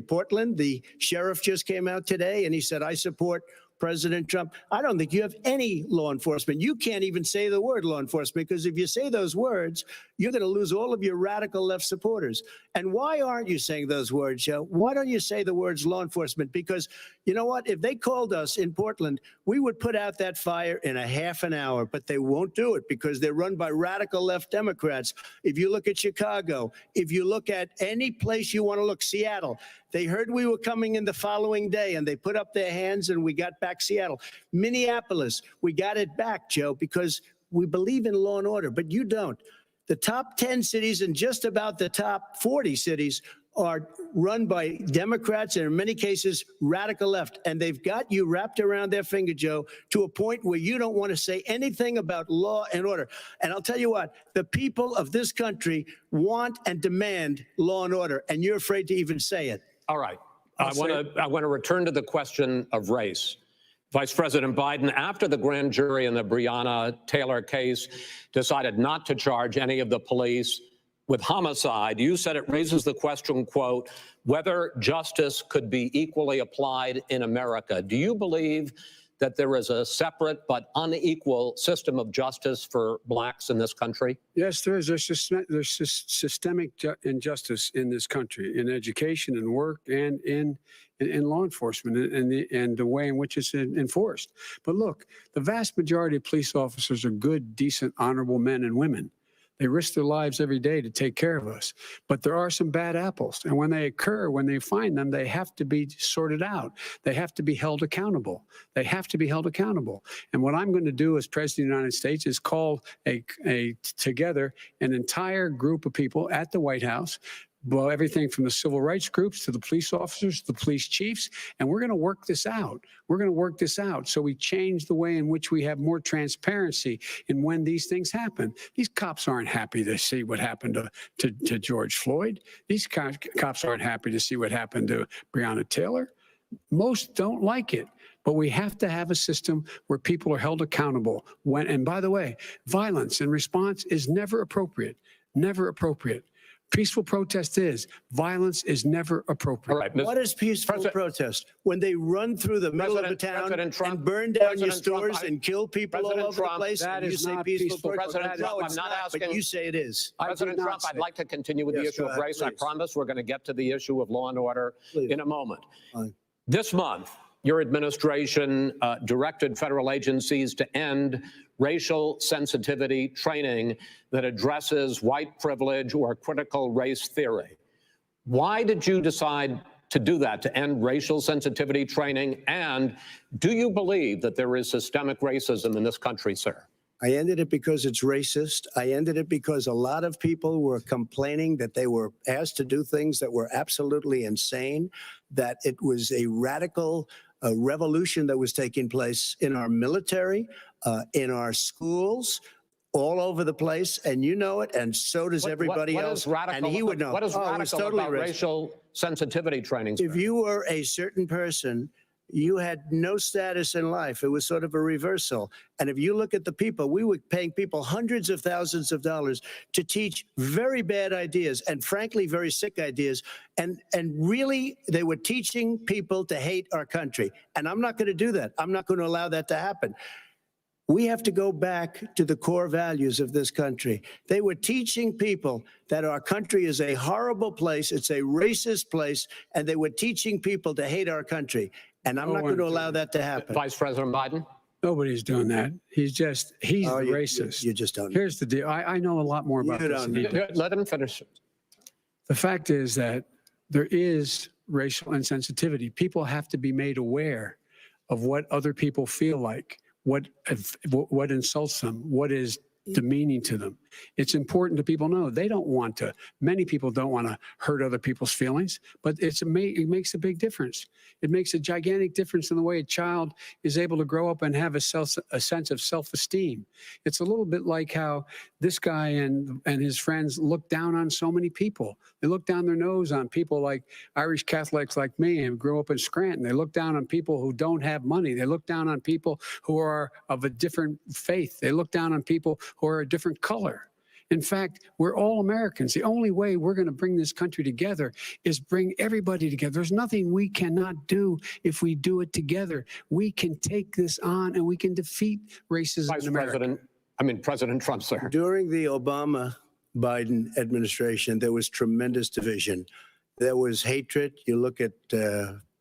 Portland. The sheriff just came out today and he said, I support President Trump. I don't think you have any law enforcement. You can't even say the word law enforcement, because if you say those words, you're going to lose all of your radical left supporters. And why aren't you saying those words, Joe? Why don't you say the words law enforcement? Because you know what? If they called us in Portland, we would put out that fire in a half an hour, but they won't do it because they're run by radical left Democrats. If you look at Chicago, if you look at any place you want to look, Seattle, they heard we were coming in the following day and they put up their hands and we got back Seattle. Minneapolis, we got it back, Joe, because we believe in law and order, but you don't. The top 10 cities and just about the top 40 cities are run by Democrats and in many cases radical left. And they've got you wrapped around their finger, Joe, to a point where you don't want to say anything about law and order. And I'll tell you what, the people of this country want and demand law and order, and you're afraid to even say it. All right. I want to return to the question of race. Vice President Biden, after the grand jury in the Breonna Taylor case decided not to charge any of the police with homicide, you said it raises the question, quote, whether justice could be equally applied in America. Do you believe that there is a separate but unequal system of justice for blacks in this country? Yes, there is. There's systemic injustice in this country, in education and work and in law enforcement and the way in which it's enforced. But look, the vast majority of police officers are good, decent, honorable men and women. They risk their lives every day to take care of us. But there are some bad apples. And when they occur, when they find them, they have to be sorted out. They have to be held accountable. They have to be held accountable. And what I'm going to do as President of the United States is call together an entire group of people at the White House, well, everything from the civil rights groups to the police officers, the police chiefs, and we're going to work this out. We're going to work this out so we change the way in which we have more transparency in when these things happen. These cops aren't happy to see what happened to George Floyd. These cops aren't happy to see what happened to Breonna Taylor. Most don't like it. But we have to have a system where people are held accountable. And by the way, violence in response is never appropriate. Never appropriate. Peaceful protest is. Violence is never appropriate. All right, what is peaceful protest? When they run through the middle of the town and burn down your stores and kill people all over the place, that and you is say not peaceful peaceful. protest? No, it's not, but you say it is. President Trump, I'd like to continue with the issue of race. I promise we're going to get to the issue of law and order in a moment. This month, your administration directed federal agencies to end racial sensitivity training that addresses white privilege or critical race theory. Why did you decide to do that, to end racial sensitivity training? And do you believe that there is systemic racism in this country, sir? I ended it because it's racist. I ended it because a lot of people were complaining that they were asked to do things that were absolutely insane, that it was a radical revolution that was taking place in our military, in our schools, all over the place, and you know it, and so does everybody else. And he would know. What is radical totally about racial sensitivity training? If you were a certain person, you had no status in life. It was sort of a reversal. And if you look at the people, we were paying people hundreds of thousands of dollars to teach very bad ideas and frankly, very sick ideas. And really, they were teaching people to hate our country. And I'm not going to do that. I'm not going to allow that to happen. We have to go back to the core values of this country. They were teaching people that our country is a horrible place, it's a racist place, and they were teaching people to hate our country. And I'm not going to allow that to happen. Vice President Biden? Nobody's doing that. He's racist. You just don't. Here's the deal. I know a lot more about this than he does. Let him finish. The fact is that there is racial insensitivity. People have to be made aware of what other people feel like, what insults them, what is demeaning to them. It's important to people know they don't want to. Many people don't want to hurt other people's feelings, but it makes a big difference. It makes a gigantic difference in the way a child is able to grow up and have a sense of self-esteem. It's a little bit like how this guy and his friends look down on so many people. They look down their nose on people like Irish Catholics like me and grew up in Scranton. They look down on people who don't have money. They look down on people who are of a different faith. They look down on people who are a different color. In fact, we're all Americans. The only way we're going to bring this country together is bring everybody together. There's nothing we cannot do if we do it together. We can take this on and we can defeat racism in America. President Trump, sir. During the Obama-Biden administration, there was tremendous division. There was hatred. You look at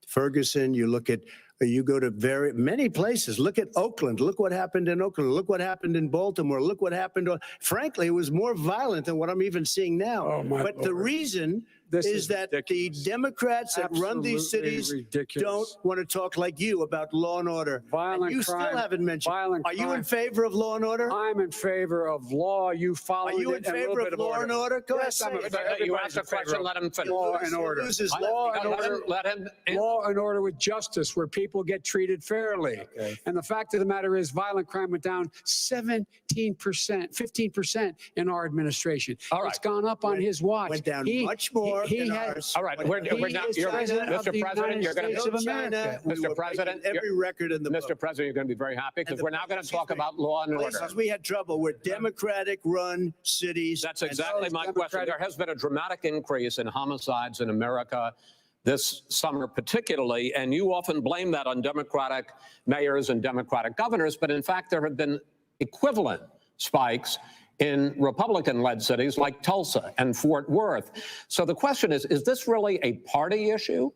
Ferguson, you go to many places. Look at Oakland. Look what happened in Oakland. Look what happened in Baltimore. Look what happened. Frankly, it was more violent than what I'm even seeing now. But the reason is that the Democrats that run these cities don't want to talk like you about law and order. Violent you crime, still haven't mentioned. Are you in favor of law and order? I'm in favor of law. You follow. Are you in favor of law and order? Go ahead. You asked a question. Let him finish. Law and order. Law and order with justice, where people get treated fairly. Okay. And the fact of the matter is, violent crime went down 17%, 15% in our administration. All right. It's gone up on his watch. Went down much more. All right, we're now, Mr. President, you're going to Mr. President, every record in the Mr. President, you're going to be very happy because we're now going to talk about law and order. Places we had trouble were Democratic-run cities. That's exactly my question. There has been a dramatic increase in homicides in America. this summer particularly, and you often blame that on Democratic mayors and Democratic governors, but in fact there have been equivalent spikes in Republican-led cities like Tulsa and Fort Worth. So the question is this really a party issue?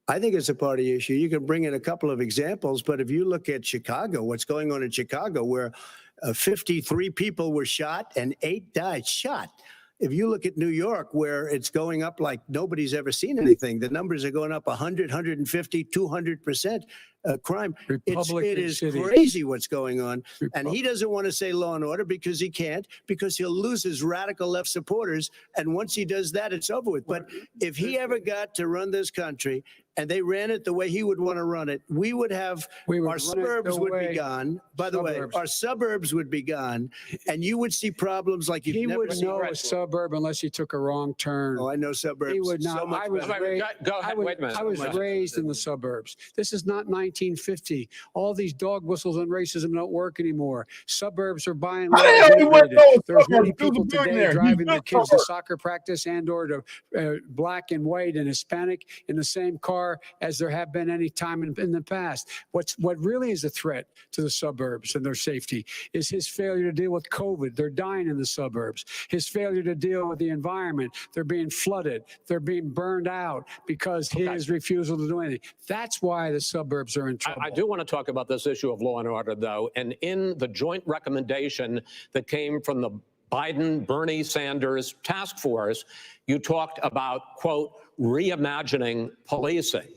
I think it's a party issue. You can bring in a couple of examples, but if you look at Chicago, what's going on in Chicago, where 53 people were shot and 8 died shot. If you look at New York, where it's going up like nobody's ever seen anything, the numbers are going up 100, 150, 200% crime. It is crazy what's going on. And he doesn't want to say law and order because he can't, because he'll lose his radical left supporters. And once he does that, it's over with. But if he ever got to run this country and they ran it the way he would want to run it, we would have our suburbs would be gone. By the way, our suburbs would be gone, and you would see problems like you've never seen. He wouldn't know a suburb unless he took a wrong turn. Oh, I know suburbs. He would not. So I was raised in the suburbs. This is not 1950. All these dog whistles and racism don't work anymore. Suburbs are by and large. There's many people today driving their kids to soccer practice and or to black and white and Hispanic in the same car as there have been any time in the past. What really is a threat to the suburbs and their safety is his failure to deal with COVID. They're dying in the suburbs. His failure to deal with the environment. They're being flooded. They're being burned out because his refusal to do anything. That's why the suburbs are in trouble. I do want to talk about this issue of law and order, though. And in the joint recommendation that came from the Biden-Bernie Sanders task force, you talked about, quote, reimagining policing.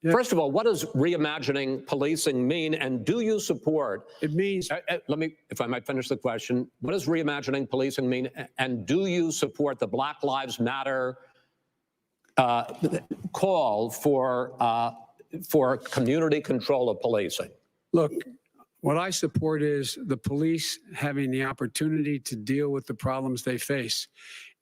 Yeah. First of all, what does reimagining policing mean, and do you support? It means. Let me, if I might finish the question. What does reimagining policing mean, and do you support the Black Lives Matter call for community control of policing? Look, what I support is the police having the opportunity to deal with the problems they face.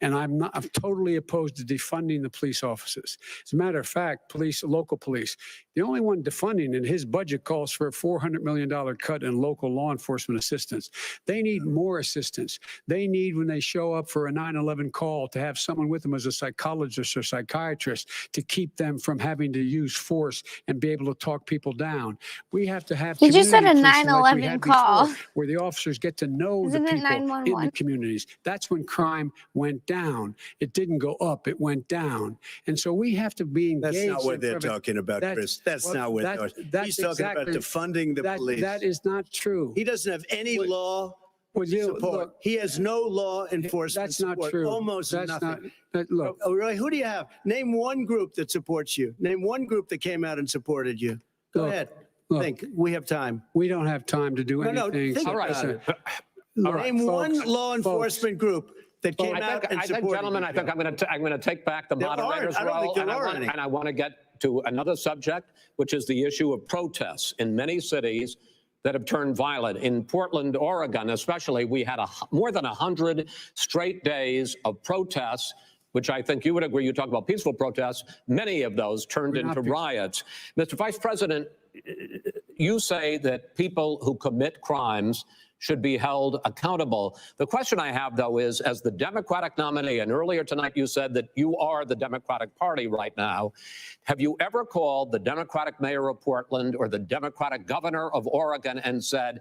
And I'm totally opposed to defunding the police offices. As a matter of fact, local police, the only one defunding, and his budget calls for a $400 million cut in local law enforcement assistance. They need more assistance. They need, when they show up for a 9/11 call, to have someone with them as a psychologist or psychiatrist to keep them from having to use force and be able to talk people down. We have to have. You just said a 9/11 call, where the officers get to know the people in the communities. That's when crime went down. It didn't go up, it went down. And so we have to be engaged. That's not what they're talking about, Chris. That's not what he's talking about, defunding the police. That is not true. He doesn't have any law support. Look, he has no law enforcement That's not support. true. Almost that's nothing. Look. Oh, really? Who do you have? Name one group that supports you. Name one group that came out and supported you. Go ahead. Look, think. We have time. We don't have time to do anything. Think about it. Name one law enforcement group that came out and supported. Gentlemen, I think I'm going to take back the moderator's role, and I want to get to another subject, which is the issue of protests in many cities that have turned violent. In Portland, Oregon, especially, we had more than 100 straight days of protests, which I think you would agree. You talk about peaceful protests. Many of those turned into riots. Mr. Vice President, you say that people who commit crimes should be held accountable. The question I have, though, is, as the Democratic nominee, and earlier tonight you said that you are the Democratic Party right now, have you ever called the Democratic mayor of Portland or the Democratic governor of Oregon and said,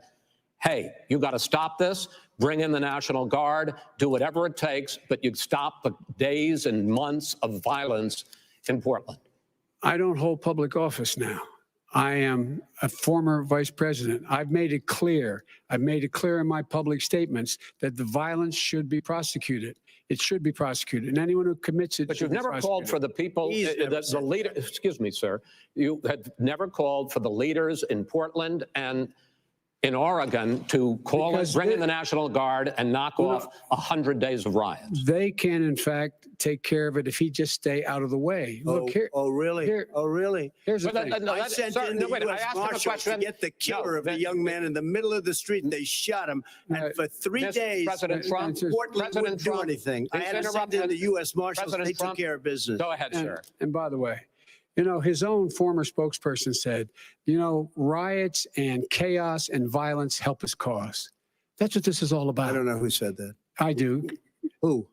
hey, you got to stop this, bring in the National Guard, do whatever it takes, but you stop the days and months of violence in Portland? I don't hold public office now. I am a former vice president. I've made it clear. I've made it clear in my public statements that the violence should be prosecuted. It should be prosecuted, and anyone who commits it. But you've never called for the people, the leader. Excuse me, sir. You had never called for the leaders in Portland and in Oregon to bring in the National Guard and knock off 100 days of riots. They can, in fact, take care of it if he just stay out of the way. Look here. Oh, really? Really? Here's the thing. I sent in the U.S. Marshals to get the killer of a young man in the middle of the street, and they shot him. And for 3 days, President Trump Portland wouldn't do anything. I had to send in the U.S. Marshals. They took care of business. Go ahead, sir. And by the way, you know, his own former spokesperson said, you know, riots and chaos and violence help his cause. That's what this is all about. I don't know who said that. I do. Who?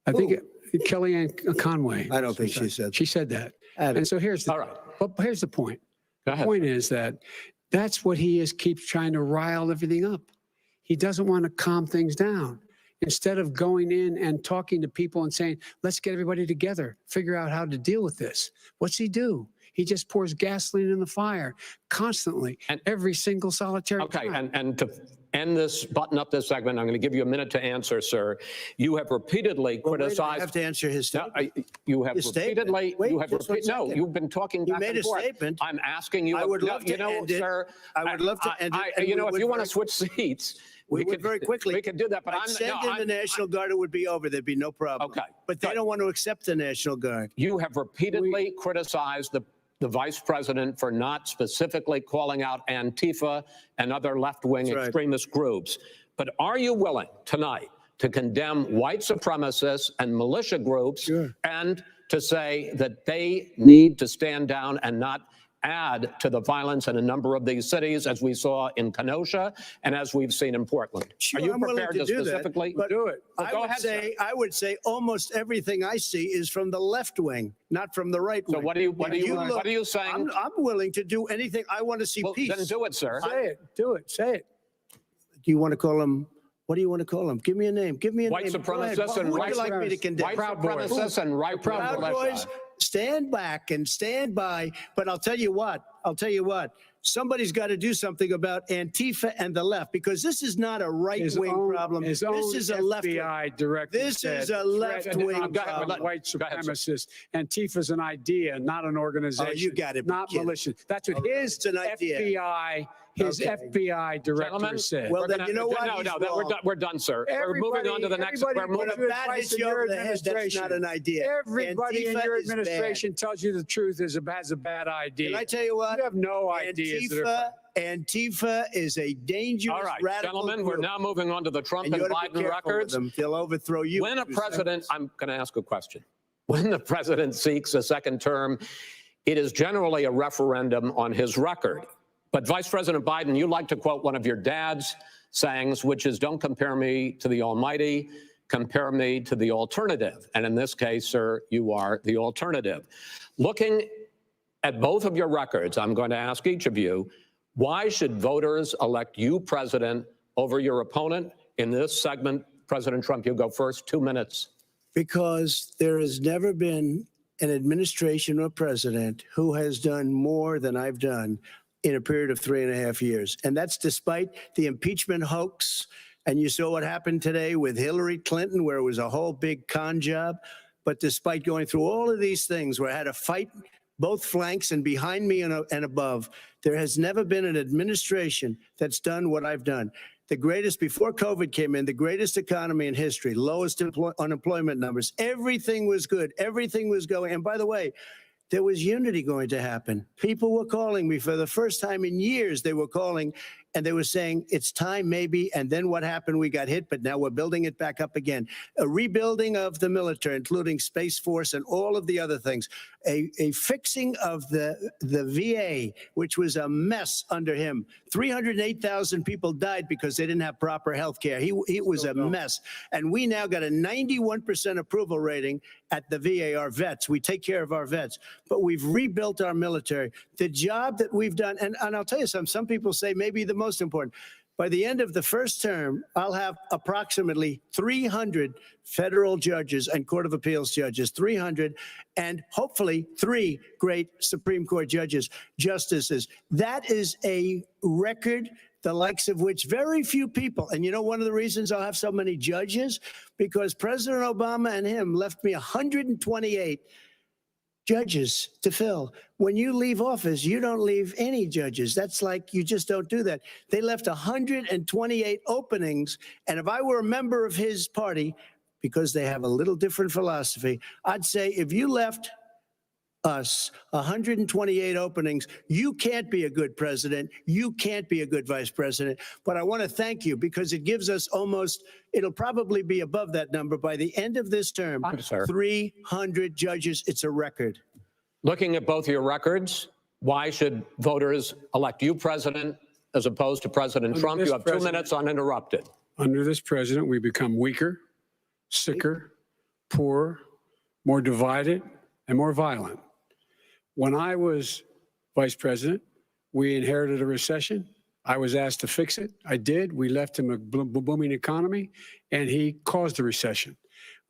I think Kellyanne Conway. I don't think she said that. She said that. And so here's the, but here's the point. The point is that that's what he keeps trying to rile everything up. He doesn't want to calm things down. Instead of going in and talking to people and saying, let's get everybody together, figure out how to deal with this. What's he do? He just pours gasoline in the fire constantly, and every single solitary time. And to end this, button up this segment, I'm going to give you a minute to answer, sir. You have repeatedly criticized. I have to answer his statement. You have His repeatedly. statement. Wait, you have just one no. second. You've been talking. You back made and a forth. statement. I'm asking you. I would love to end it. Sir. I would love to end it. You know, if you want to switch seats. We could very quickly. We could do that, but I'd send in the National Guard, it would be over. There'd be no problem. Okay. But they don't want to accept the National Guard. You have repeatedly criticized the vice president for not specifically calling out Antifa and other left-wing extremist groups. But are you willing tonight to condemn white supremacists and militia groups and to say that they need to stand down and not add to the violence in a number of these cities, as we saw in Kenosha and as we've seen in Portland? Sure, are you I'm prepared willing to do specifically that, do it? I would say almost everything I see is from the left wing, not from the right wing. So what are you saying? I'm willing to do anything. I want to see peace. Then do it, sir. Say it. Do it. Say it. Do you want to call him? What do you want to call him? Give me a name. Give me a white name. Supremacists and white like me to condemn? White supremacists and right Proud Boys. Stand back and stand by. But I'll tell you what. Somebody's got to do something about Antifa and the left, because this is not a right-wing problem. This is a left-wing. Director This is a left-wing problem. White supremacist. Antifa's an idea, not an organization. Oh, you got it. Not militia. That's what his FBI. His FBI director said. Well, then you know what? No, we're done, sir. We're moving on to the next. We're moving on. That's not an idea. Everybody in your administration tells you the truth has a bad idea. Can I tell you what? You have no ideas. Antifa is a dangerous, all right, radical gentlemen, group. We're now moving on to the Trump and Biden records. They'll overthrow you. When a president, I'm going to ask a question. When the president seeks a second term, it is generally a referendum on his record. But Vice President Biden, you like to quote one of your dad's sayings, which is, don't compare me to the almighty, compare me to the alternative. And in this case, sir, you are the alternative. Looking at both of your records, I'm going to ask each of you, why should voters elect you president over your opponent? In this segment, President Trump, you go first, 2 minutes. Because there has never been an administration or president who has done more than I've done in a period of 3.5 years. And that's despite the impeachment hoax. And you saw what happened today with Hillary Clinton, where it was a whole big con job. But despite going through all of these things where I had to fight both flanks and behind me and above, there has never been an administration that's done what I've done. The greatest, before COVID came in, the greatest economy in history, lowest unemployment numbers. Everything was good. Everything was going. And by the way, there was unity going to happen. People were calling me for the first time in years. They were calling and they were saying, it's time maybe. And then what happened? We got hit, but now we're building it back up again. A rebuilding of the military, including Space Force and all of the other things. A fixing of the VA, which was a mess under him. 308,000 people died because they didn't have proper health care. It was a mess. And we now got a 91% approval rating at the VA, our vets. We take care of our vets. But we've rebuilt our military. The job that we've done, and I'll tell you something, some people say maybe the most important. By the end of the first term, I'll have approximately 300 federal judges and Court of Appeals judges, 300, and hopefully 3 great Supreme Court justices. That is a record, the likes of which very few people, and you know one of the reasons I'll have so many judges? Because President Obama and him left me 128 judges to fill. When you leave office, you don't leave any judges. That's like, you just don't do that. They left 128 openings. And if I were a member of his party, because they have a little different philosophy, I'd say if you left us 128 openings, you can't be a good president. You can't be a good vice president. But I want to thank you because it gives us almost, it'll probably be above that number by the end of this term. 300 judges. It's a record. Looking at both your records, why should voters elect you president as opposed to President Trump? You have 2 minutes uninterrupted. Under this president, we become weaker, sicker, poorer, more divided, and more violent. When I was vice president, we inherited a recession. I was asked to fix it. I did. We left him a booming economy, and he caused the recession.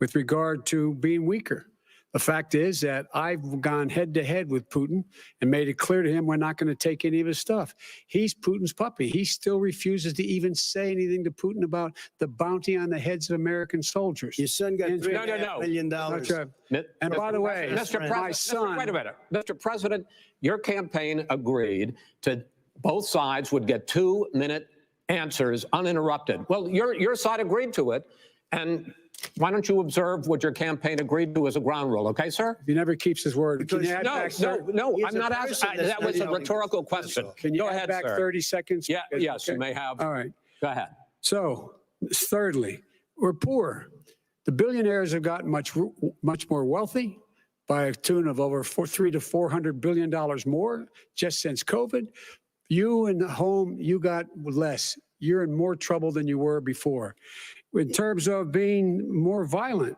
With regard to being weaker, the fact is that I've gone head-to-head with Putin and made it clear to him we're not going to take any of his stuff. He's Putin's puppy. He still refuses to even say anything to Putin about the bounty on the heads of American soldiers. Your son got $3.5 million. And by the way, my son... Wait a minute. Mr. President, your campaign agreed to both sides would get 2-minute answers uninterrupted. Well, your side agreed to it, and why don't you observe what your campaign agreed to as a ground rule, okay, sir? He never keeps his word. Can you add back, sir? No, I'm not asking. That was a rhetorical question. Can you go add ahead, back sir. 30 seconds? Yeah, yes, Okay. you may have. All right. Go ahead. So, thirdly, we're poor. The billionaires have gotten much more wealthy by a tune of over $300 to $400 billion more just since COVID. You in the home, you got less. You're in more trouble than you were before. In terms of being more violent,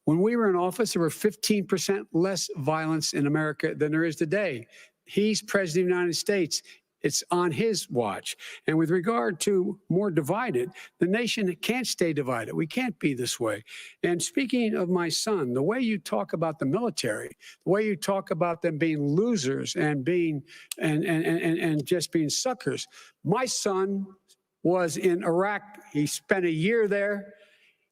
when we were in office, there were 15% less violence in America than there is today. He's president of the United States. It's on his watch. And with regard to more divided, the nation can't stay divided. We can't be this way. And speaking of my son, the way you talk about the military, the way you talk about them being losers and being and just being suckers. My son was in Iraq. He spent a year there.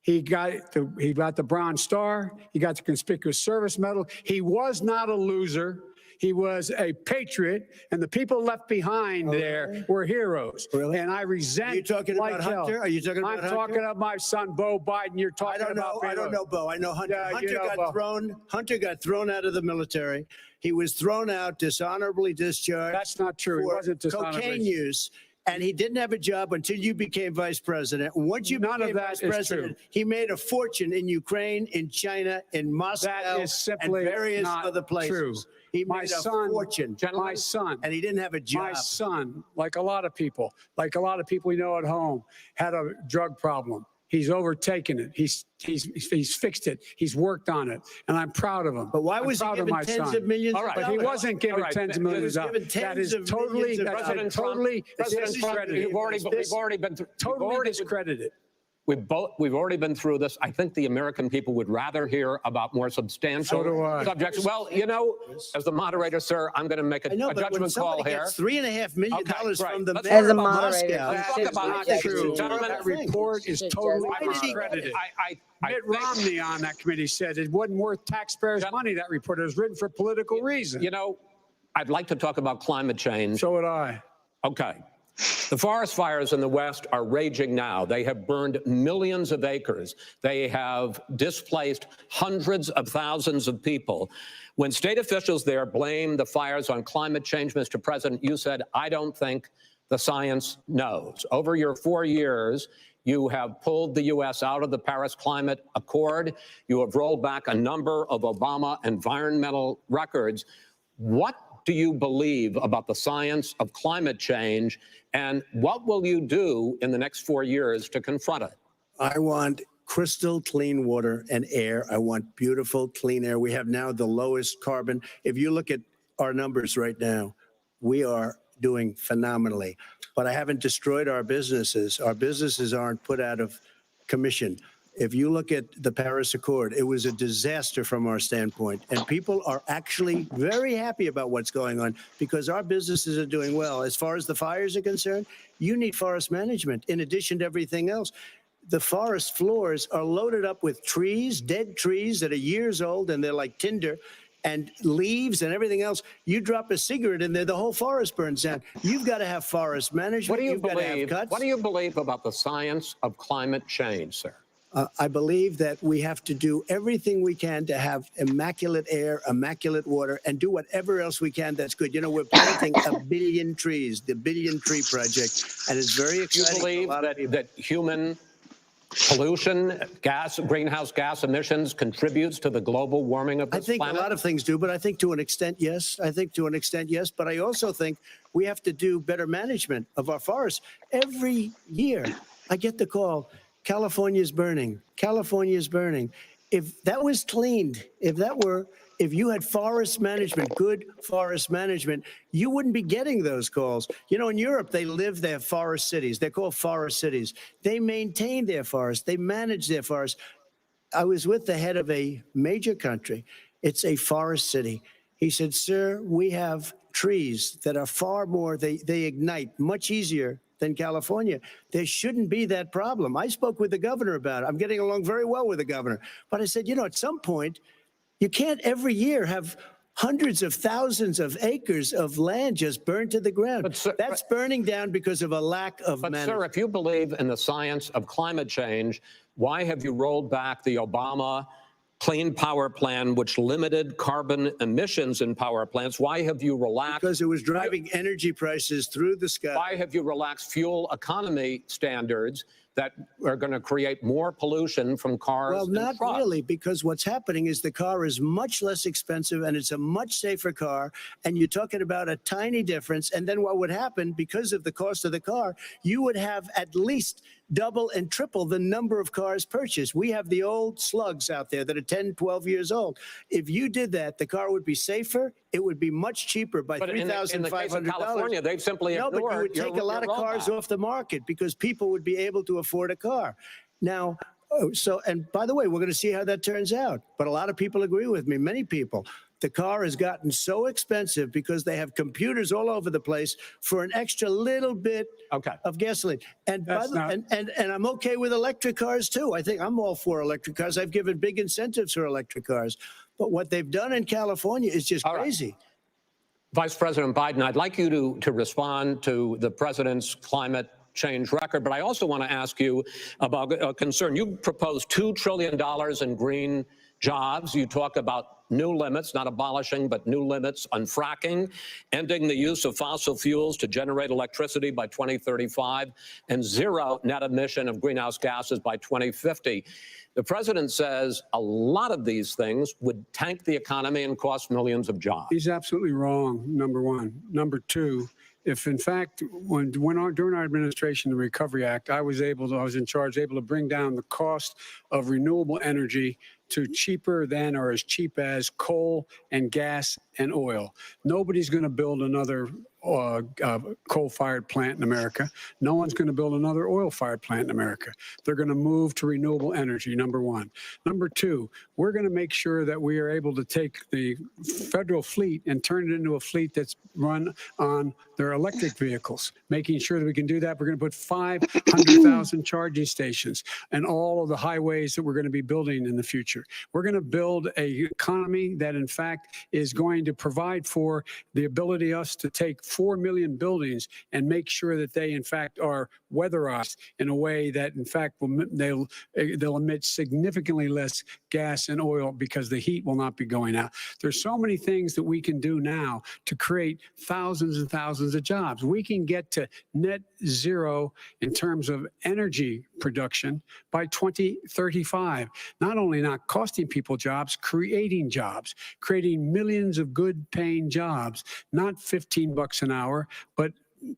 He got the Bronze Star. He got the Conspicuous Service Medal. He was not a loser. He was a patriot, and the people left behind there were heroes. Really? And I resent. Are you talking about Hunter? Are you talking about Hunter? I'm talking about my son, Bo Biden. You're talking about. I don't know Bo. I know Hunter. Yeah, Hunter got thrown out of the military. He was thrown out, dishonorably discharged. That's not true. He wasn't dishonorably. Cocaine use. And he didn't have a job until you became vice president. Once you became vice president, he made a fortune in Ukraine, in China, in Moscow, and various other places. True. He made a fortune. My son. And he didn't have a job. My son, like a lot of people we know at home, had a drug problem. He's overtaken it. He's fixed it. He's worked on it, and I'm proud of him. But why was he given tens of millions of dollars? But he wasn't given tens of millions of dollars. That is totally discredited. We've already been totally discredited. We've already been through this. I think the American people would rather hear about more substantial subjects. Well, you know, as the moderator, sir, I'm going to make a judgment call here. $3.5 million from the As a moderator, That's not true. That report is totally discredited. Mitt Romney on that committee said it wasn't worth taxpayers' money. That report, it was written for political reasons. You know, I'd like to talk about climate change. So would I. Okay. The forest fires in the West are raging now. They have burned millions of acres. They have displaced hundreds of thousands of people. When state officials there blame the fires on climate change, Mr. President, you said, I don't think the science knows. Over your 4 years, you have pulled the U.S. out of the Paris Climate Accord. You have rolled back a number of Obama environmental records. What do you believe about the science of climate change, and what will you do in the next 4 years to confront it? I want crystal clean water and air. I want beautiful, clean air. We have now the lowest carbon. If you look at our numbers right now, we are doing phenomenally. But I haven't destroyed our businesses. Our businesses aren't put out of commission. If you look at the Paris Accord, it was a disaster from our standpoint. And people are actually very happy about what's going on because our businesses are doing well. As far as the fires are concerned, you need forest management in addition to everything else. The forest floors are loaded up with trees, dead trees that are years old, and they're like tinder, and leaves and everything else. You drop a cigarette in there, the whole forest burns down. You've got to have forest management. What do you believe about the science of climate change, sir? I believe that we have to do everything we can to have immaculate air, immaculate water, and do whatever else we can that's good. You know, we're planting 1 billion trees, the Billion Tree Project, and it's very exciting. Do you believe that human pollution, greenhouse gas emissions contributes to the global warming of this planet? I think a lot of things do, but I think to an extent, yes. But I also think we have to do better management of our forests. Every year, I get the call, California's burning. California's burning. if that was cleaned, if you had forest management, good forest management, you wouldn't be getting those calls. You know, in Europe, they have forest cities. They're called forest cities. They maintain their forests. They manage their forests. I was with the head of a major country. It's a forest city. He said, sir, we have trees that are far more, they ignite much easier than California. There shouldn't be that problem. I spoke with the governor about it. I'm getting along very well with the governor. But I said, you know, at some point, you can't every year have hundreds of thousands of acres of land just burned to the ground. But, sir, that's burning down because of a lack of management. Sir, if you believe in the science of climate change, why have you rolled back the Obama Clean Power Plan, which limited carbon emissions in power plants? Why have you relaxed? Because it was driving energy prices through the sky. Why have you relaxed fuel economy standards that are going to create more pollution from cars? Well, not trucks? really, because what's happening is the car is much less expensive and it's a much safer car. And you're talking about a tiny difference. And then what would happen, because of the cost of the car, you would have at least double and triple the number of cars purchased. We have the old slugs out there that are 10, 12 years old. If you did that, the car would be safer. It would be much cheaper by $3,500. In the case of California, they've simply ignored. No, but you would take a lot of cars off the market because people would be able to afford a car. Now, and by the way, we're going to see how that turns out. But a lot of people agree with me, many people. The car has gotten so expensive because they have computers all over the place for an extra little bit of gasoline. And and I'm okay with electric cars too. I think I'm all for electric cars. I've given big incentives for electric cars. But what they've done in California is just crazy. Vice President Biden, I'd like you to respond to the president's climate change record, but I also want to ask you about a concern. You proposed $2 trillion in green jobs. You talk about new limits, not abolishing, but new limits on fracking, ending the use of fossil fuels to generate electricity by 2035, and zero net emission of greenhouse gases by 2050. The president says a lot of these things would tank the economy and cost millions of jobs. He's absolutely wrong, number one. Number two, if in fact, during our administration, the Recovery Act, I was in charge, able to bring down the cost of renewable energy to cheaper than or as cheap as coal and gas and oil. Nobody's going to build another coal-fired plant in America. No one's going to build another oil-fired plant in America. They're going to move to renewable energy, number one. Number two, we're going to make sure that we are able to take the federal fleet and turn it into a fleet that's run on their electric vehicles. Making sure that we can do that, we're going to put 500,000 charging stations and all of the highways that we're going to be building in the future. We're going to build an economy that, in fact, is going to provide for the ability us to take 4 million buildings and make sure that they, in fact, are weatherized in a way that, in fact, they'll emit significantly less gas and oil because the heat will not be going out. There's so many things that we can do now to create thousands and thousands of jobs. We can get to net zero in terms of energy production by 2035. Not only not costing people jobs, creating millions of good paying jobs, not $15 an hour, but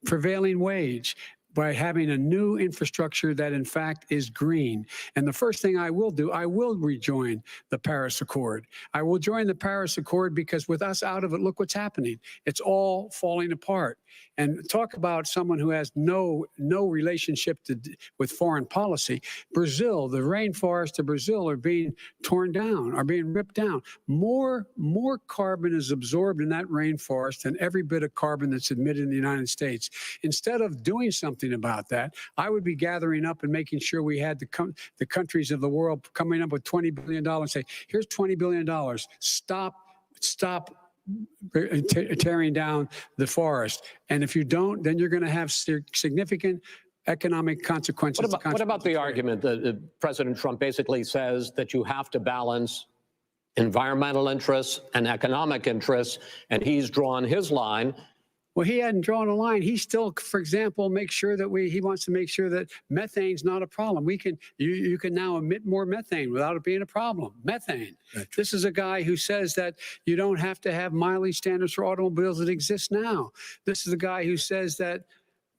prevailing wage, by having a new infrastructure that, in fact, is green. And the first thing I will do, I will rejoin the Paris Accord. I will join the Paris Accord because with us out of it, look what's happening. It's all falling apart. And talk about someone who has no relationship with foreign policy. Brazil, the rainforests of Brazil are being torn down, are being ripped down. More carbon is absorbed in that rainforest than every bit of carbon that's emitted in the United States. Instead of doing something about that, I would be gathering up and making sure we had the countries of the world coming up with $20 billion and say, here's $20 billion. Stop tearing down the forest. And if you don't, then you're going to have significant economic consequences. What about the argument that President Trump basically says that you have to balance environmental interests and economic interests, and he's drawn his line? Well, he hadn't drawn a line. He still, for example, he wants to make sure that methane's not a problem. You can now emit more methane without it being a problem. Methane. This is a guy who says that you don't have to have mileage standards for automobiles that exist now. This is a guy who says that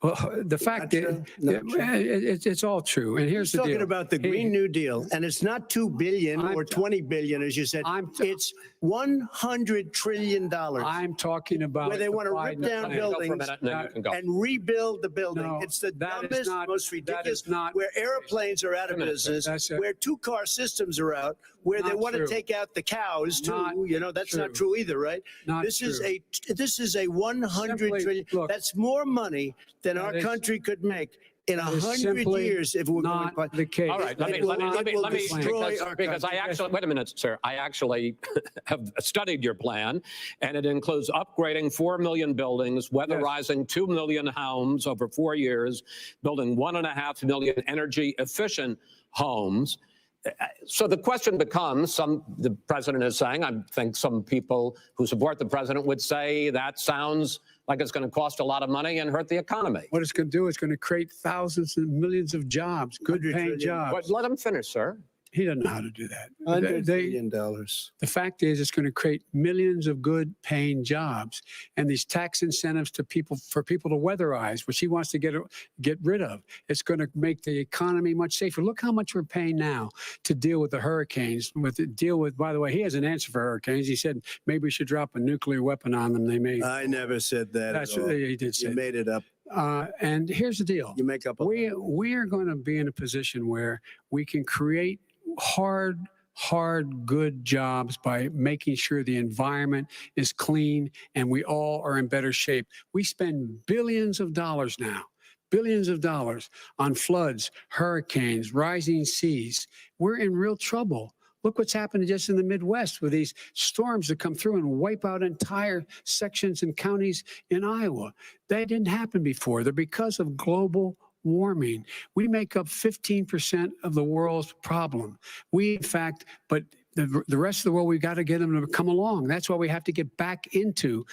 Well, the fact is, it's all true. And here's He's the deal. talking about the Green New Deal, and it's not 2 billion or 20 billion, as you said. It's $100 trillion. I'm talking about where they want to rip down buildings and rebuild the building. No, it's the that is dumbest, not- most that ridiculous. is not- Where airplanes are out of business, where two-car systems are out, where they Not want true. to take out the cows too. Not That's not true. true either, right? Not this is a 100 Simply, trillion. look, That's more money than our country could make in 100 years if we're not going the case. All right, let me, because I actually, wait a minute, sir. I actually have studied your plan, and it includes upgrading 4 million buildings, weatherizing 2 million homes over 4 years, building 1.5 million energy efficient homes. So the question becomes, the president is saying, I think some people who support the president would say that sounds like it's going to cost a lot of money and hurt the economy. What it's going to do is going to create thousands and millions of jobs, good paying jobs. But let him finish, sir. He doesn't know how to do that. $100 billion. The fact is, it's going to create millions of good paying jobs, and these tax incentives to people for people to weatherize, which he wants to get rid of. It's going to make the economy much safer. Look how much we're paying now to deal with the hurricanes. By the way, he has an answer for hurricanes. He said maybe we should drop a nuclear weapon on them. They may. I never said that. That's at all. what he did say. You made it up. And here's the deal. You make up. We are going to be in a position where we can create hard, good jobs by making sure the environment is clean and we all are in better shape. We spend billions of dollars now, on floods, hurricanes, rising seas. We're in real trouble. Look what's happened just in the Midwest with these storms that come through and wipe out entire sections and counties in Iowa. That didn't happen before. They're because of global warming. We make up 15% of the world's problem. We, in fact, but the rest of the world, we've got to get them to come along. That's why we have to get back into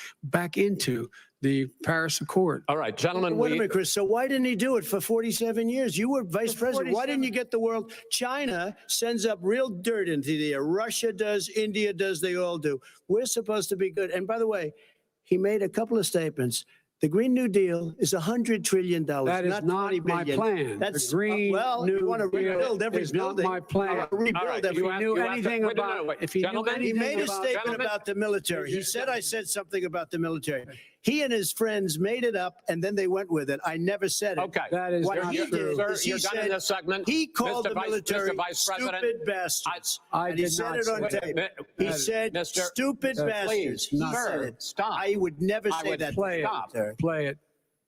the Paris Accord. All right, gentlemen. Wait a minute, Chris. So why didn't he do it for 47 years? You were vice president. Why didn't you get the world? China sends up real dirt into the air. Russia does. India does. They all do. We're supposed to be good. And by the way, he made a couple of statements. The Green New Deal is $100 trillion. That is not my plan. That's the Green New you want to rebuild every is building. not my plan. Rebuild every. If he knew anything about, if he knew anything he made a about, statement about the military. He said I said something about the military. He and his friends made it up, and then they went with it. I never said it. Okay. That is what not he true. did is You're he done in said this segment. he called the military Vice President, stupid bastards. I and he did said not it on say tape. that. He said stupid bastards. He said it. Stop. I would never say that. Play it. Play it.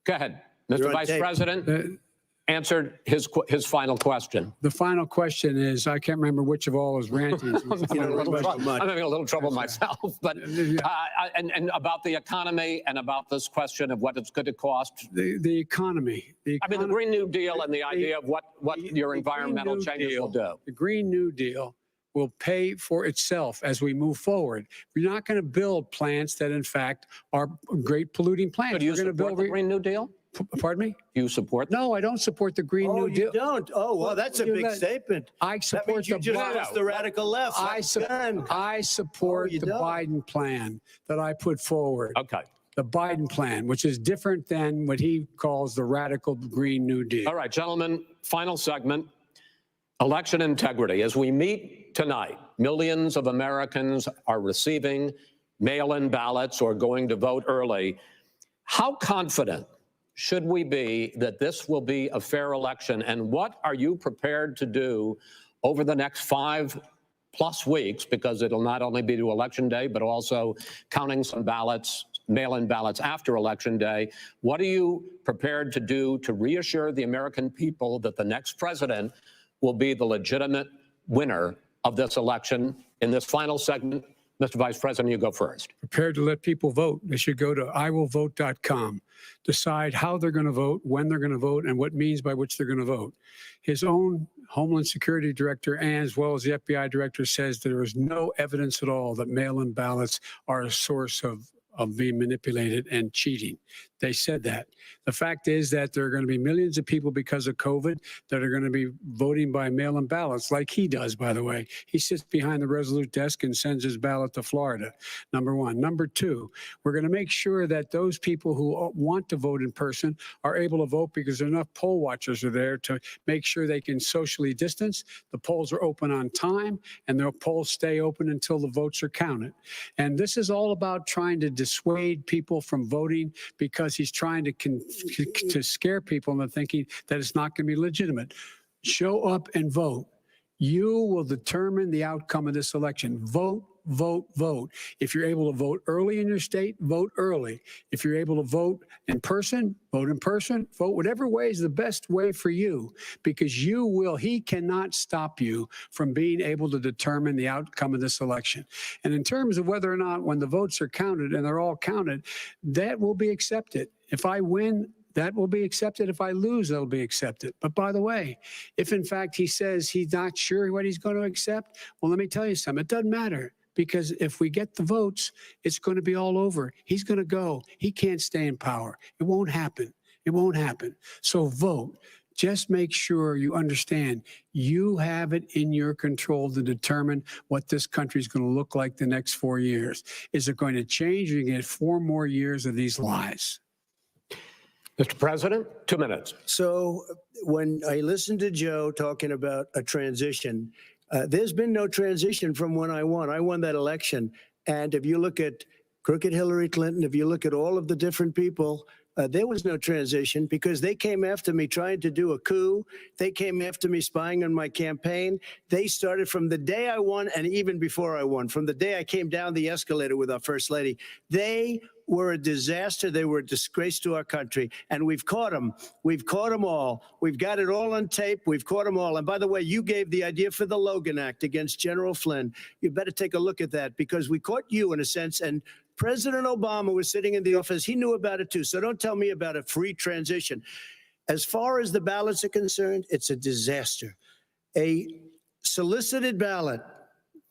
Go ahead, Mr. Vice President. Answered his final question. The final question is, I can't remember which of all his rantings. I'm having a little trouble myself, but and about the economy and about this question of what it's going to cost. The economy. I mean, the Green New Deal and the idea of what your environmental changes will do. The Green New Deal will pay for itself as we move forward. We're not going to build plants that, in fact, are great polluting plants. So do you We're going to support build the Green New Deal? Pardon me? You support? No, I don't support the Green New Deal. You don't? Oh, well, that's a big statement. I support that means you just the radical left. I support the Biden plan that I put forward. Okay. The Biden plan, which is different than what he calls the radical Green New Deal. All right, gentlemen, final segment. Election integrity. As we meet tonight, millions of Americans are receiving mail-in ballots or going to vote early. How confident should we be that this will be a fair election? And what are you prepared to do over the next 5+ weeks? Because it'll not only be to Election Day, but also counting some ballots, mail-in ballots after Election Day. What are you prepared to do to reassure the American people that the next president will be the legitimate winner of this election? In this final segment, Mr. Vice President, you go first. Prepared to let people vote. They should go to iwillvote.com, decide how they're going to vote, when they're going to vote, and what means by which they're going to vote. His own Homeland Security Director, and as well as the FBI Director, says there is no evidence at all that mail-in ballots are a source of being manipulated and cheating. They said that. The fact is that there are going to be millions of people because of COVID that are going to be voting by mail-in ballots, like he does, by the way. He sits behind the Resolute desk and sends his ballot to Florida, number one. Number two, we're going to make sure that those people who want to vote in person are able to vote because enough poll watchers are there to make sure they can socially distance. The polls are open on time, and the polls stay open until the votes are counted. And this is all about trying to dissuade people from voting because he's trying to scare people into thinking that it's not going to be legitimate. Show up and vote. You will determine the outcome of this election. Vote, vote, vote. If you're able to vote early in your state, vote early. If you're able to vote in person, vote in person. Vote whatever way is the best way for you, because he cannot stop you from being able to determine the outcome of this election. And in terms of whether or not when the votes are counted, and they're all counted, that will be accepted. If I win, that will be accepted. If I lose, that'll be accepted. But by the way, if in fact he says he's not sure what he's going to accept, well, let me tell you something. It doesn't matter, because if we get the votes, it's going to be all over. He's going to go. He can't stay in power. It won't happen. It won't happen. So vote. Just make sure you understand you have it in your control to determine what this country is going to look like the next 4 years. Is it going to change, or you get 4 more years of these lies? Mr. President, 2 minutes. So when I listened to Joe talking about a transition, there's been no transition from when I won. I won that election. And if you look at crooked Hillary Clinton, if you look at all of the different people, there was no transition, because they came after me trying to do a coup. They came after me spying on my campaign. They started from the day I won, and even before I won, from the day I came down the escalator with our First Lady. They were a disaster. They were a disgrace to our country. And we've caught them. We've caught them all. We've got it all on tape. We've caught them all. And by the way, you gave the idea for the Logan Act against General Flynn. You better take a look at that, because we caught you in a sense. And President Obama was sitting in the office. He knew about it too. So don't tell me about a free transition. As far as the ballots are concerned, it's a disaster. A solicited ballot,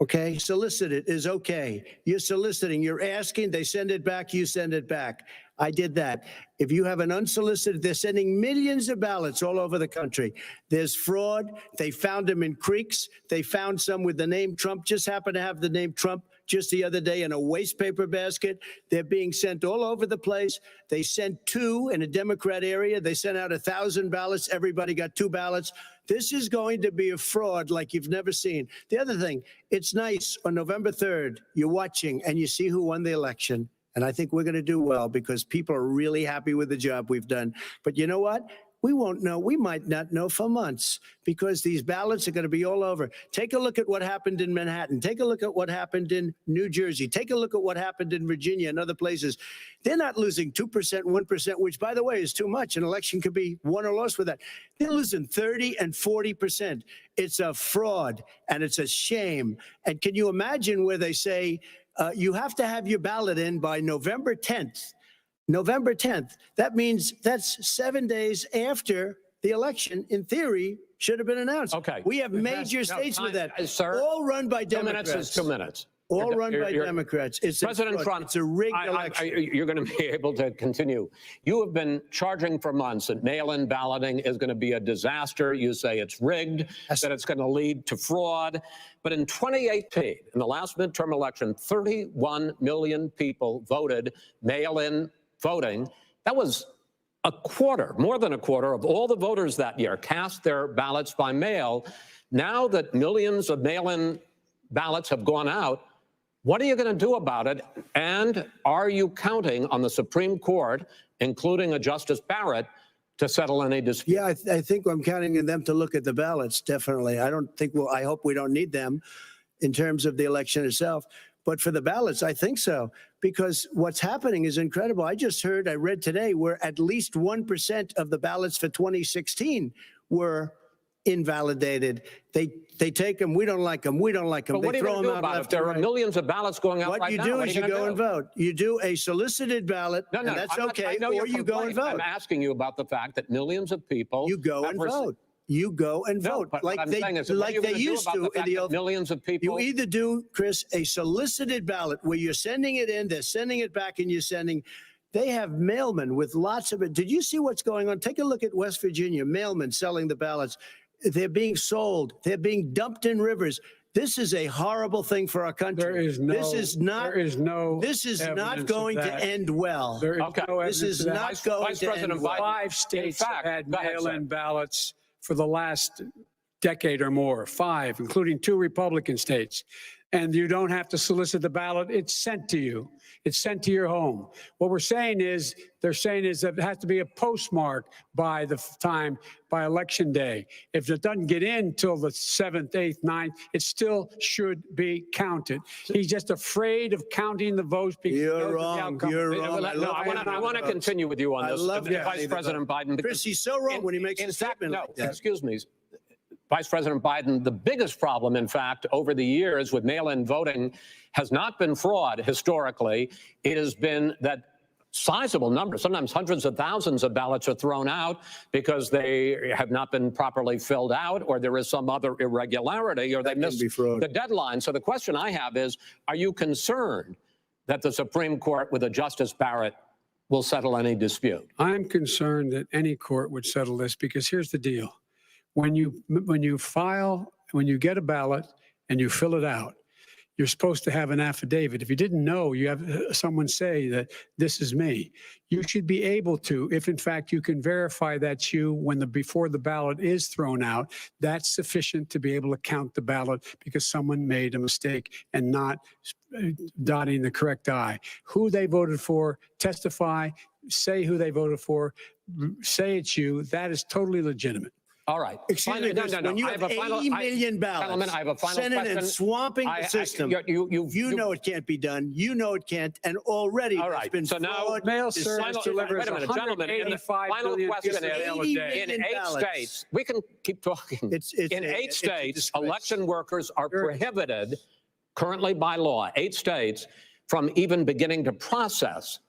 okay, solicited is okay. You're soliciting, you're asking, they send it back, you send it back. I did that. If you have an unsolicited, they're sending millions of ballots all over the country. There's fraud. They found them in creeks. They found some with the name Trump, just happened to have the name Trump just the other day in a waste paper basket. They're being sent all over the place. They sent 2 in a Democrat area. They sent out 1,000 ballots. Everybody got 2 ballots. This is going to be a fraud like you've never seen. The other thing, it's nice on November 3rd, you're watching and you see who won the election. And I think we're going to do well, because people are really happy with the job we've done. But you know what? We won't know. We might not know for months, because these ballots are going to be all over. Take a look at what happened in Manhattan. Take a look at what happened in New Jersey. Take a look at what happened in Virginia and other places. They're not losing 2%, 1%, which, by the way, is too much. An election could be won or lost with that. They're losing 30 and 40%. It's a fraud, and it's a shame. And can you imagine where they say, you have to have your ballot in by November 10th. November 10th. That means that's 7 days after the election, in theory, should have been announced. Okay. We have major states with that. Sir, all run by 2 Democrats. minutes is 2 minutes. All run by Democrats. It's President Trump, it's a rigged election. You're going to be able to continue. You have been charging for months that mail-in balloting is going to be a disaster. You say it's rigged, that it's going to lead to fraud. But in 2018, in the last midterm election, 31 million people voted mail-in voting. That was a quarter, more than a quarter of all the voters that year cast their ballots by mail. Now that millions of mail-in ballots have gone out, what are you going to do about it? And are you counting on the Supreme Court, including a Justice Barrett, to settle any dispute? Yeah, I think I'm counting on them to look at the ballots, definitely. I hope we don't need them in terms of the election itself. But for the ballots, I think so, because what's happening is incredible. I read today, where at least 1% of the ballots for 2016 were invalidated. They take them. We don't like them. We don't like them. But what are you going to do about it? There are millions of ballots going out right now. What you do is you go and vote. You do a solicited ballot, and that's okay, or you go and vote. I'm asking you about the fact that millions of people... You go and vote. You go and vote, like they used to in the old. Millions of people. You either do, Chris, a solicited ballot where you're sending it in, they're sending it back, and you're sending They have mailmen with lots of it. Did you see what's going on? Take a look at West Virginia, mailmen selling the ballots. They're being sold. They're being dumped in rivers. This is a horrible thing for our country. This is not going to end well. There is no this is not going to end well. 5 states have had mail-in ballots for the last decade or more. 5, including 2 Republican states. And you don't have to solicit the ballot. It's sent to you. It's sent to your home. What they're saying is that it has to be a postmark by election day. If it doesn't get in till the 7th, 8th, 9th, it still should be counted. He's just afraid of counting the votes because you're wrong. You're wrong. I want to continue with you on this. Vice President Biden. Chris, he's so wrong when he makes a statement like that. Excuse me. Vice President Biden, the biggest problem, in fact, over the years with mail-in voting has not been fraud historically. It has been that sizable numbers, sometimes hundreds of thousands of ballots are thrown out because they have not been properly filled out or there is some other irregularity or they missed the deadline. So the question I have is, are you concerned that the Supreme Court with a Justice Barrett will settle any dispute? I'm concerned that any court would settle this because here's the deal. When you get a ballot and you fill it out, you're supposed to have an affidavit. If you didn't know, you have someone say that this is me. You should be able to, if in fact you can verify that's you before the ballot is thrown out, that's sufficient to be able to count the ballot because someone made a mistake and not dotting the correct I. Who they voted for, testify, say who they voted for, say it's you. That is totally legitimate. All right. Excuse me, when you have 80 million ballots, I have a final Senate question. and swamping the system, you know it can't be done. You know it can't, and already it's been fraud. Mail service delivers wait a minute, gentlemen. The final question is, in 8 states, we can keep talking. In 8 states, election workers are prohibited currently by law, 8 states, from even beginning to process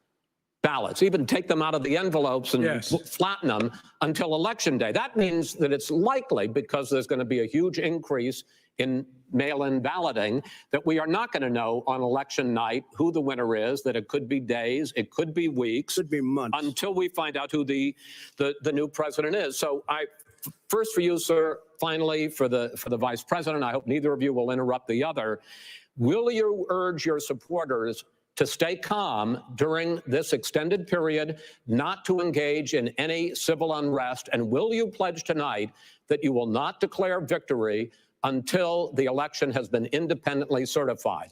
ballots, even take them out of the envelopes and flatten them until election day. That means that it's likely, because there's going to be a huge increase in mail-in balloting, that we are not going to know on election night who the winner is, that it could be days, it could be weeks, could be months, until we find out who the new president is. So first for you, sir, finally for the vice president, I hope neither of you will interrupt the other. Will you urge your supporters to stay calm during this extended period, not to engage in any civil unrest? And will you pledge tonight that you will not declare victory until the election has been independently certified?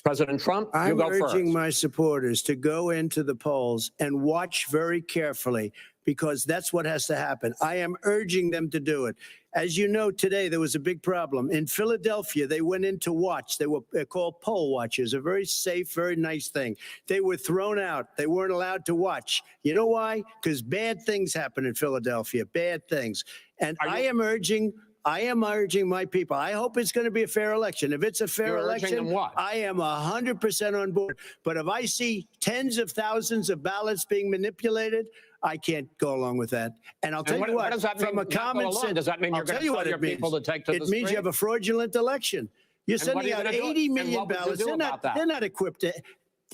President Trump, you go first. I'm urging my supporters to go into the polls and watch very carefully, because that's what has to happen. I am urging them to do it. As you know, today there was a big problem. In Philadelphia, they went in to watch. They're called poll watchers, a very safe, very nice thing. They were thrown out. They weren't allowed to watch. You know why? Because bad things happen in Philadelphia, bad things. And I am urging my people. I hope it's going to be a fair election. If it's a fair election, I am 100% on board. But if I see tens of thousands of ballots being manipulated, I can't go along with that. And I'll tell you what, does that mean, from a common sense, does that mean you're going to tell your people to take to the street? It means you have a fraudulent election. You're sending out 80 million ballots. They're not equipped to.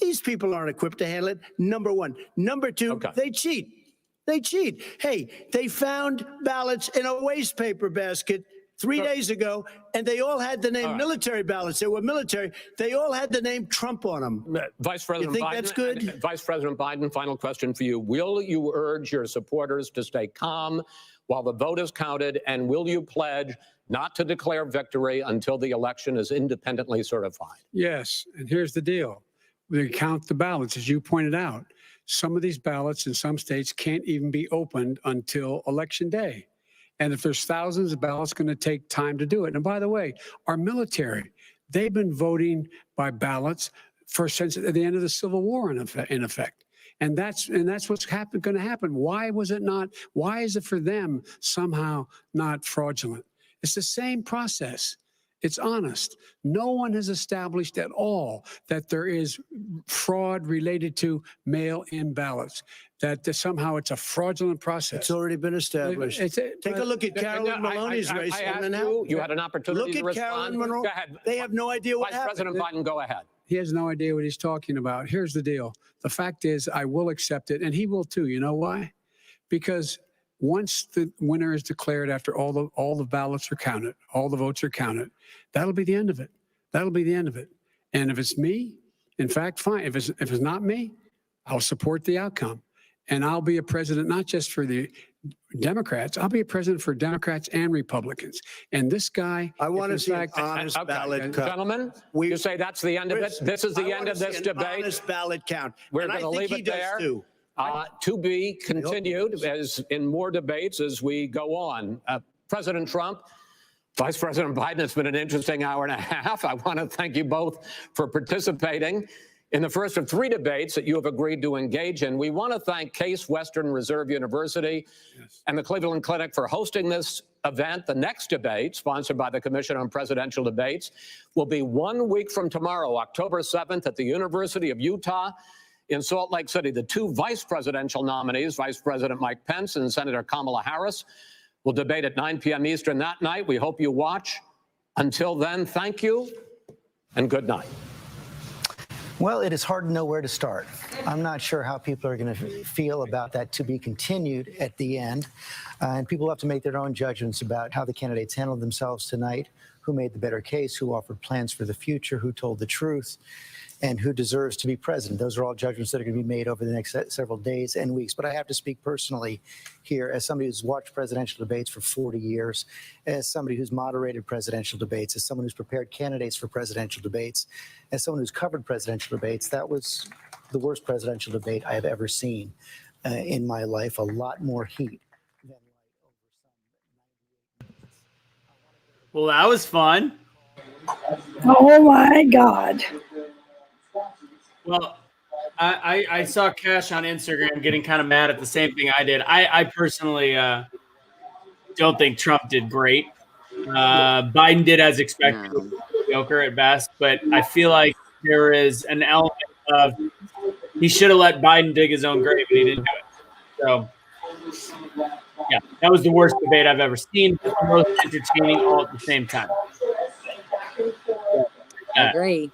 These people aren't equipped to handle it. Number one. Number two, they cheat. They cheat. Hey, they found ballots in a waste paper basket 3 days ago, and they all had the name military ballots. They were military. They all had the name Trump on them. Vice President you think Biden, that's good? Vice President Biden, final question for you. Will you urge your supporters to stay calm while the vote is counted, and will you pledge not to declare victory until the election is independently certified? Yes, and here's the deal. We count the ballots, as you pointed out. Some of these ballots in some states can't even be opened until election day. And if there's thousands of ballots, it's going to take time to do it. And by the way, our military, they've been voting by ballots since the end of the Civil War, in effect. And that's what's going to happen. Why is it for them somehow not fraudulent? It's the same process. It's honest. No one has established at all that there is fraud related to mail-in ballots, that somehow it's a fraudulent process. It's already been established. Take a look at Carolyn Maloney's race. You had an opportunity to respond. Look at Carolyn Monroe. Go ahead. They have no idea what happened. Vice President Biden, go ahead. He has no idea what he's talking about. Here's the deal. The fact is, I will accept it, and he will too. You know why? Because once the winner is declared, after all the ballots are counted, all the votes are counted, that'll be the end of it. That'll be the end of it. And if it's me, in fact, fine. If it's not me, I'll support the outcome. And I'll be a president, not just for the Democrats. I'll be a president for Democrats and Republicans. And this guy, I want to see an honest ballot count. Gentlemen, you say that's the end of it? This is the end of this debate? Honest ballot count. We're going to leave it there. To be continued as in more debates as we go on. President Trump, Vice President Biden, it's been an interesting hour and a half. I want to thank you both for participating in the first of 3 debates that you have agreed to engage in. We want to thank Case Western Reserve University and the Cleveland Clinic for hosting this event. The next debate, sponsored by the Commission on Presidential Debates, will be 1 week from tomorrow, October 7th, at the University of Utah in Salt Lake City. The 2 vice presidential nominees, Vice President Mike Pence and Senator Kamala Harris, will debate at 9 p.m. Eastern that night. We hope you watch. Until then, thank you and good night. Well, it is hard to know where to start. I'm not sure how people are going to feel about that to be continued at the end. And people have to make their own judgments about how the candidates handled themselves tonight, who made the better case, who offered plans for the future, who told the truth, and who deserves to be president. Those are all judgments that are going to be made over the next several days and weeks. But I have to speak personally here as somebody who's watched presidential debates for 40 years, as somebody who's moderated presidential debates, as someone who's prepared candidates for presidential debates, as someone who's covered presidential debates. That was the worst presidential debate I have ever seen in my life. A lot more heat. Well, that was fun. Oh my God. Well, I saw Cash on Instagram getting kind of mad at the same thing I did. I personally don't think Trump did great. Biden did as expected, mediocre at best, but I feel like there is an element of he should have let Biden dig his own grave, and he didn't do it. So, yeah, that was the worst debate I've ever seen, but the most entertaining all at the same time. I agree.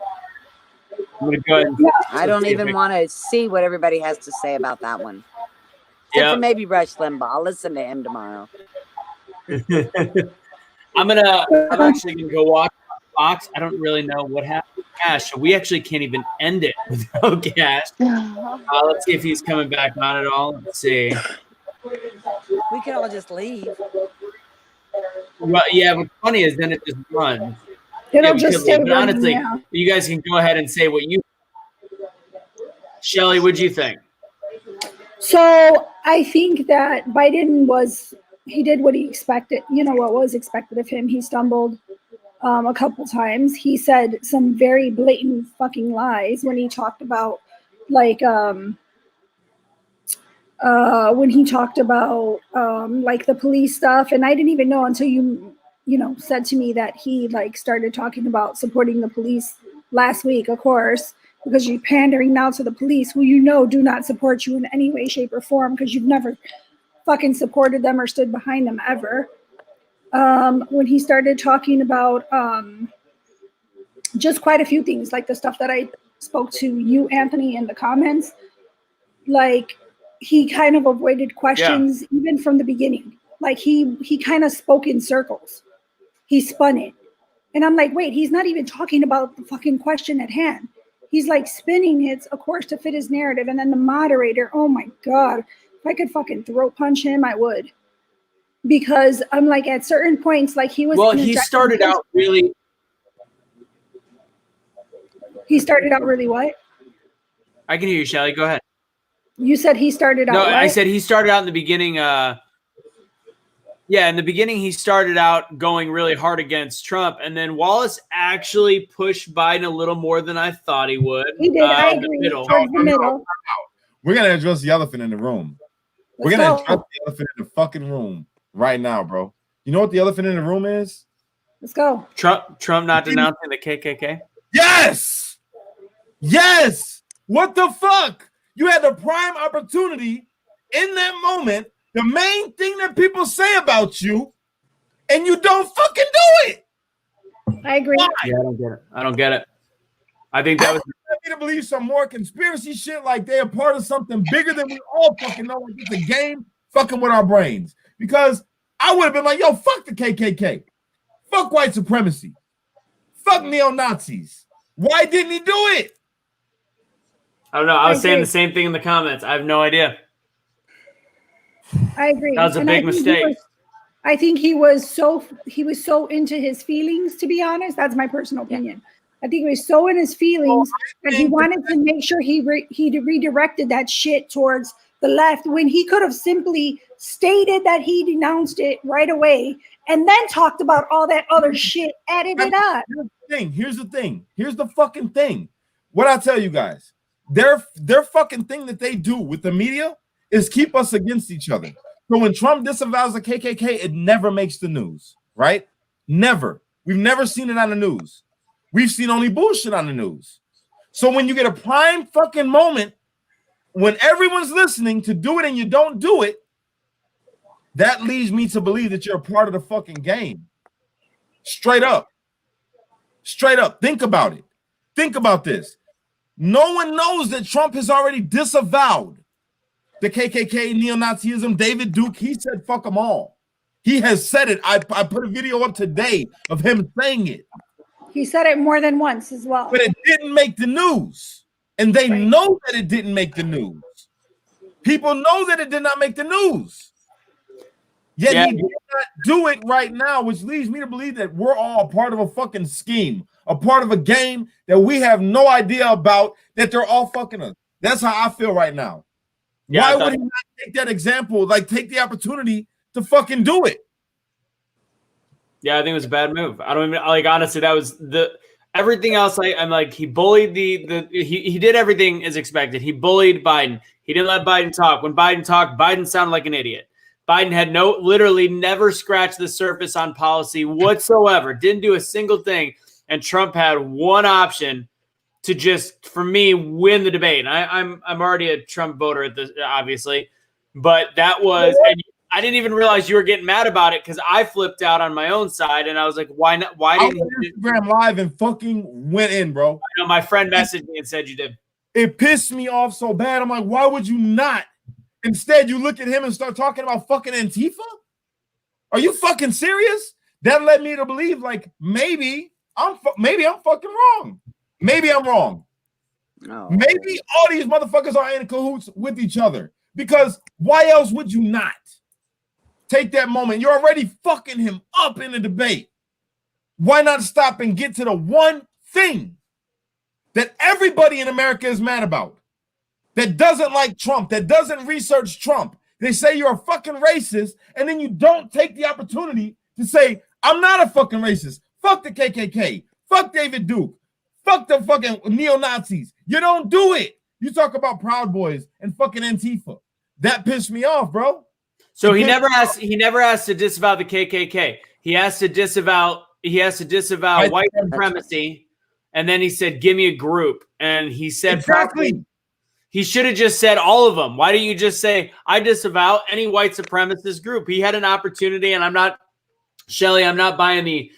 I'm gonna go ahead and I don't even want to see what everybody has to say about that one. Except for maybe Rush Limbaugh. I'll listen to him tomorrow. I'm actually gonna go watch Fox. I don't really know what happened to Cash, so we actually can't even end it without Cash. Let's see if he's coming back on at all. Let's see. We could all just leave. Well, yeah, what's funny is then it just runs. It'll just stay running, honestly, yeah. You guys can go ahead and say what you. Shelly, what'd you think? So I think that Biden he did what he expected, what was expected of him. He stumbled a couple times. He said some very blatant fucking lies when he talked about like the police stuff. And I didn't even know until you said to me that he started talking about supporting the police last week, of course, because you're pandering now to the police who do not support you in any way, shape, or form because you've never fucking supported them or stood behind them ever. When he started talking about just quite a few things, like the stuff that I spoke to you, Anthony, in the comments, he kind of avoided questions even from the beginning. He kind of spoke in circles. He spun it. And I'm like, wait, he's not even talking about the fucking question at hand. He's spinning it, of course, to fit his narrative. And then the moderator, oh my God, if I could fucking throat punch him, I would. Because I'm at certain points, he was. Well, he started out really. He started out really what? I can hear you, Shelly. Go ahead. You said he started out. No, what? I said he started out in the beginning. In the beginning, he started out going really hard against Trump, and then Wallace actually pushed Biden a little more than I thought he would. He did. I agree. The middle. We're gonna address the elephant in the room. We're gonna address the elephant in the fucking room right now, bro. You know what the elephant in the room is? Let's go. Trump not denouncing the KKK. Yes. What the fuck? You had the prime opportunity in that moment. The main thing that people say about you, and you don't fucking do it. I agree. Yeah, I don't get it. I think that was me to believe some more conspiracy shit like they're part of something bigger than we all fucking know. Like it's a game fucking with our brains. Because I would have been like, yo, fuck the KKK. Fuck white supremacy. Fuck neo-Nazis. Why didn't he do it? I don't know. I was saying the same thing in the comments. I have no idea. I agree. That was a And big mistake. I think he was so into his feelings, to be honest. That's my personal opinion. I think he was so in his feelings that he wanted to make sure he redirected that shit towards the left when he could have simply stated that he denounced it right away and then talked about all that other shit, added it up. Here's the thing. Here's the fucking thing. What I tell you guys, their fucking thing that they do with the media is keep us against each other. So when Trump disavows the KKK, it never makes the news, right? Never. We've never seen it on the news. We've seen only bullshit on the news. So when you get a prime fucking moment, when everyone's listening to do it and you don't do it, that leads me to believe that you're a part of the fucking game. Straight up. Straight up. Think about it. Think about this. No one knows that Trump has already disavowed the KKK, neo-Nazism. David Duke, he said fuck them all. He has said it. I put a video up today of him saying it. He said it more than once as well. But it didn't make the news. And they know that it didn't make the news. People know that it did not make the news. Yet he did not do it right now, which leads me to believe that we're all a part of a fucking scheme, a part of a game that we have no idea about, that they're all fucking us. That's how I feel right now. Yeah, why would he not take that example, like take the opportunity to fucking do it? Yeah, I think it was a bad move. I don't even like, honestly, that was everything else. I'm like, he bullied he did everything as expected. He bullied Biden. He didn't let Biden talk. When Biden talked, Biden sounded like an idiot. Biden had literally never scratched the surface on policy whatsoever. Didn't do a single thing. And Trump had one option to just, for me, win the debate. I'm already a Trump voter at this, obviously, but that was, and I didn't even realize you were getting mad about it because I flipped out on my own side and I was like, why not? Why didn't you Instagram live and fucking went in, bro? I know my friend messaged me and said you did. It pissed me off so bad. I'm like, why would you not? Instead, you look at him and start talking about fucking Antifa? Are you fucking serious? That led me to believe, like, maybe I'm fucking wrong. Maybe I'm wrong. No. Maybe all these motherfuckers are in cahoots with each other. Because why else would you not take that moment? You're already fucking him up in the debate. Why not stop and get to the one thing that everybody in America is mad about? That doesn't like Trump, that doesn't research Trump. They say you're a fucking racist, and then you don't take the opportunity to say, I'm not a fucking racist. Fuck the KKK. Fuck David Duke. Fuck the fucking neo-Nazis. You don't do it. You talk about Proud Boys and fucking Antifa. That pissed me off, bro. So he never asked to disavow the KKK. He asked to disavow white supremacy, and then he said, give me a group. And he said exactly. He should have just said all of them. Why don't you just say, I disavow any white supremacist group? He had an opportunity, and I'm not, Shelley, I'm not buying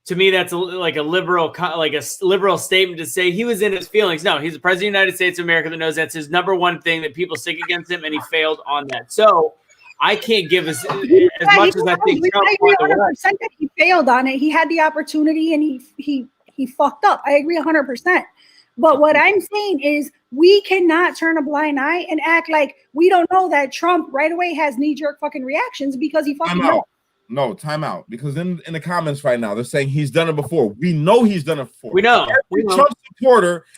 to me, that's like a liberal statement to say he was in his feelings. No, he's the president of the United States of America that knows that's his number one thing that people stick against him, and he failed on that. So I can't give as much as I think. I agree 100% that he failed on it. He had the opportunity, and he fucked up. I agree 100%. But what I'm saying is we cannot turn a blind eye and act like we don't know that Trump right away has knee-jerk fucking reactions because he fucking knows. No, time out. Because in the comments right now, they're saying he's done it before. We know he's done it before. We know.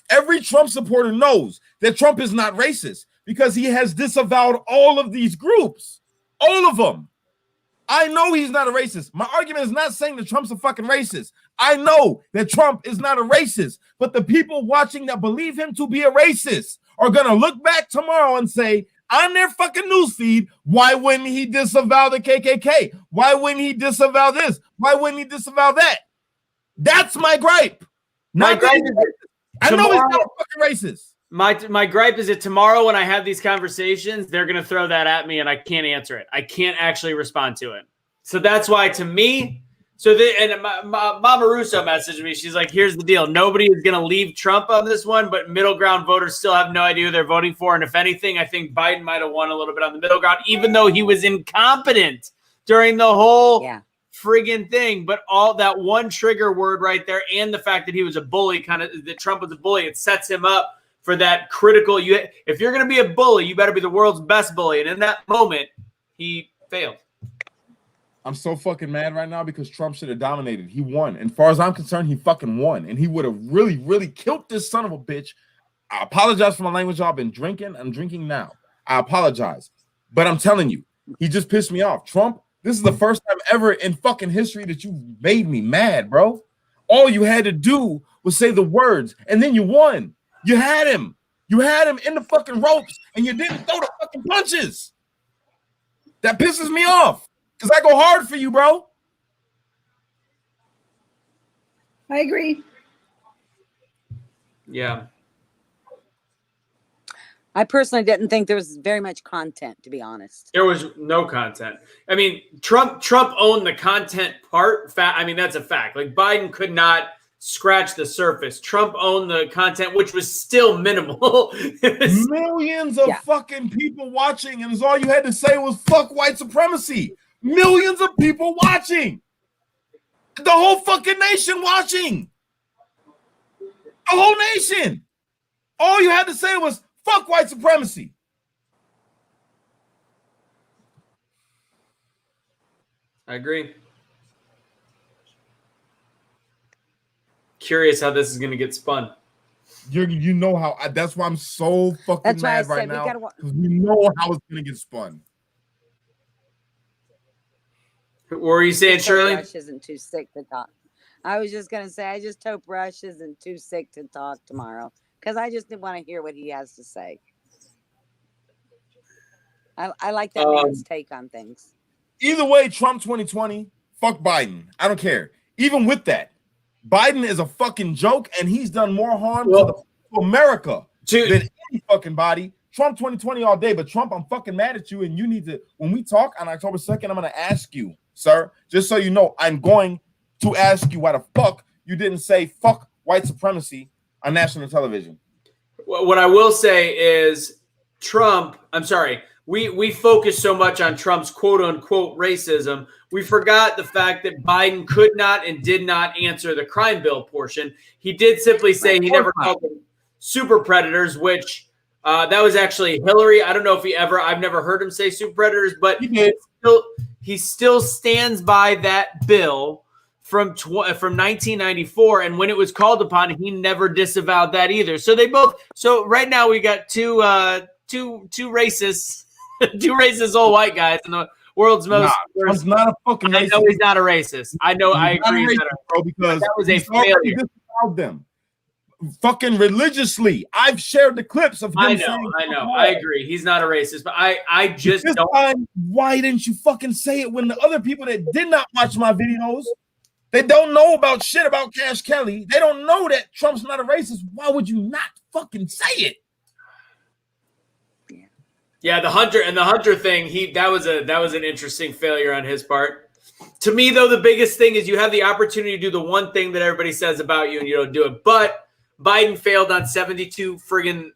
Every Trump supporter knows that Trump is not racist because he has disavowed all of these groups. All of them. I know he's not a racist. My argument is not saying that Trump's a fucking racist. I know that Trump is not a racist, but the people watching that believe him to be a racist are going to look back tomorrow and say, on their fucking newsfeed, why wouldn't he disavow the KKK? Why wouldn't he disavow this? Why wouldn't he disavow that? That's my gripe. I know he's not a fucking racist. My gripe is that tomorrow when I have these conversations, they're going to throw that at me and I can't answer it. I can't actually respond to it. So that's why, to me, So Mama Russo messaged me. She's like, here's the deal. Nobody is going to leave Trump on this one, but middle ground voters still have no idea who they're voting for. And if anything, I think Biden might have won a little bit on the middle ground, even though he was incompetent during the whole friggin' thing. But all that one trigger word right there and the fact that he was a bully, that Trump was a bully, it sets him up for that critical. If you're going to be a bully, you better be the world's best bully. And in that moment, he failed. I'm so fucking mad right now because Trump should have dominated. He won. And as far as I'm concerned, he fucking won. And he would have really, really killed this son of a bitch. I apologize for my language. I've been drinking. I'm drinking now. I apologize. But I'm telling you, he just pissed me off. Trump, this is the first time ever in fucking history that you made me mad, bro. All you had to do was say the words, and then you won. You had him. You had him in the fucking ropes, and you didn't throw the fucking punches. That pisses me off. Because I go hard for you, bro. I agree. Yeah. I personally didn't think there was very much content, to be honest. There was no content. I mean, Trump owned the content part. I mean, that's a fact. Like, Biden could not scratch the surface. Trump owned the content, which was still minimal. Millions of fucking people watching, and all you had to say was fuck white supremacy. Millions of people watching. The whole fucking nation watching. The whole nation. All you had to say was fuck white supremacy. I agree. Curious how this is going to get spun. You know how. That's why I'm so fucking mad right now. Because we know how it's going to get spun. What were you saying, Shirley? Rush isn't too sick to talk. I was just going to say, I just hope Rush isn't too sick to talk tomorrow. Because I just didn't want to hear what he has to say. I like that man's take on things. Either way, Trump 2020, fuck Biden. I don't care. Even with that, Biden is a fucking joke, and he's done more harm to America than any fucking body. Trump 2020 all day, but Trump, I'm fucking mad at you, and you need to, when we talk on October 2nd, I'm going to ask you, sir, just so you know, I'm going to ask you why the fuck you didn't say fuck white supremacy on national television. What I will say is Trump, I'm sorry, we focus so much on Trump's quote-unquote racism, we forgot the fact that Biden could not and did not answer the crime bill portion. He did simply say he never called them super predators, which that was actually Hillary. I don't know if I've never heard him say super predators, but he still stands by that bill from 1994. And when it was called upon, he never disavowed that either. So so right now we got two racist, two racist old white guys in the world's most. Trump's not a fucking racist. I know he's not a racist. I know. I agree. Bro, because that was a failure. Disavowed them fucking religiously. I've shared the clips of him. I know. I agree. He's not a racist, but I just don't. Time, why didn't you fucking say it when the other people that did not watch my videos, they don't know about shit about Cash Kelly. They don't know that Trump's not a racist. Why would you not fucking say it? Yeah, the Hunter thing, that was an interesting failure on his part. To me, though, the biggest thing is you have the opportunity to do the one thing that everybody says about you and you don't do it. But Biden failed on 72 friggin'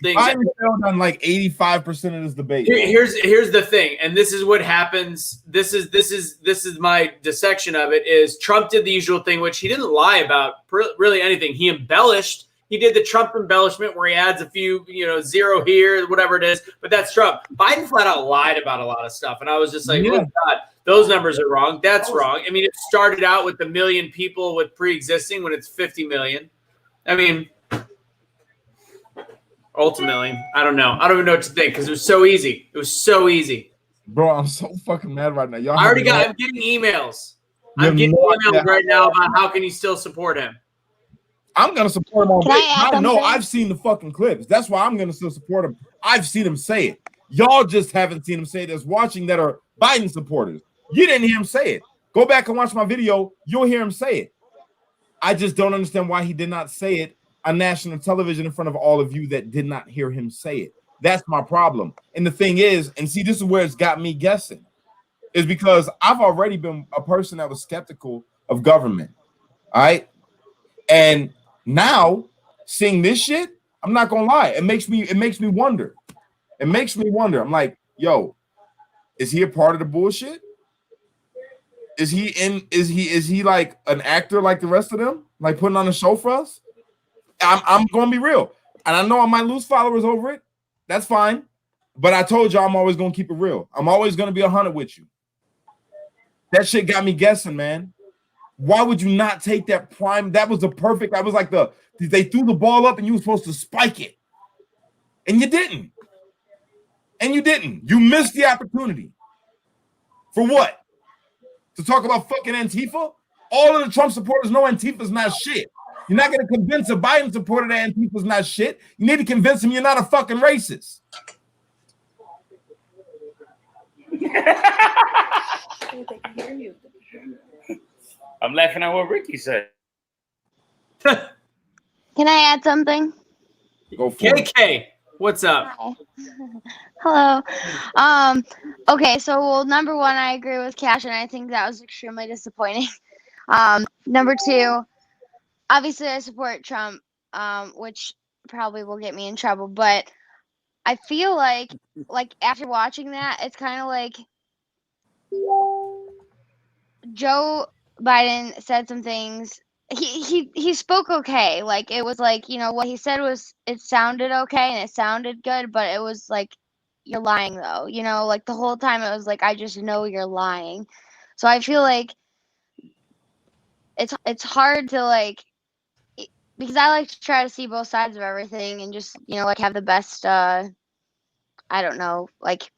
things. Biden failed on like 85% of this debate. Here's the thing, and this is what happens. This is my dissection of it. Is Trump did the usual thing, which he didn't lie about really anything. He embellished. He did the Trump embellishment where he adds a few, zero here, whatever it is. But that's Trump. Biden flat out lied about a lot of stuff. And I was just like, oh, God, those numbers are wrong. That's wrong. I mean, it started out with 1 million people with pre-existing when it's 50 million. I mean, ultimately, I don't know. I don't even know what to think because it was so easy. It was so easy. Bro, I'm so fucking mad right now. I'm getting emails. I'm getting emails right now about how can you still support him. I'm going to support him on I know I've seen the fucking clips. That's why I'm going to still support him. I've seen him say it. Y'all just haven't seen him say it. That's watching that are Biden supporters. You didn't hear him say it. Go back and watch my video. You'll hear him say it. I just don't understand why he did not say it on national television in front of all of you that did not hear him say it. That's my problem. And the thing is, and see, this is where it's got me guessing. is because I've already been a person that was skeptical of government. All right. And now seeing this shit, I'm not gonna lie, it makes me wonder. It makes me wonder. I'm like, yo, is he a part of the bullshit? Is he like an actor like the rest of them, like putting on a show for us? I'm gonna be real, and I know I might lose followers over it. That's fine, but I told you I'm always gonna keep it real. I'm always gonna be 100 with you. That shit got me guessing, man. Why would you not take that prime? That was the perfect. That was like they threw the ball up and you were supposed to spike it, and you didn't. And you didn't. You missed the opportunity. For what? To talk about fucking Antifa? All of the Trump supporters know Antifa's not shit. You're not going to convince a Biden supporter that Antifa's not shit. You need to convince him you're not a fucking racist. I'm laughing at what Ricky said. Can I add something? Go for KK, what's up? Hello. Okay, so well, number one, I agree with Cash, and I think that was extremely disappointing. Number two, obviously I support Trump, which probably will get me in trouble, but I feel like after watching that, it's kind of like Joe Biden said some things. He spoke okay. Like it was like, you know, what he said was, it sounded okay and it sounded good, but it was like, you're lying though, you know, like the whole time it was like, I just know you're lying. So I feel like it's hard to like, because I like to try to see both sides of everything and just, you know, like have the best I don't know, like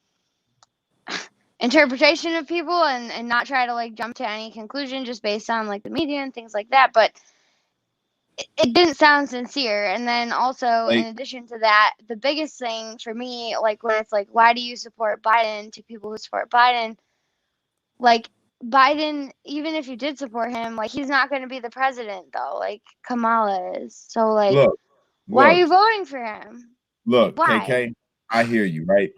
interpretation of people and not try to like jump to any conclusion just based on like the media and things like that. But it didn't sound sincere. And then also, in addition to that, the biggest thing for me, like when it's like, why do you support Biden, to people who support Biden, like Biden, even if you did support him, like he's not going to be the president though, like Kamala is. So like, why are you voting for him? Look, Why? KK, I hear you, right?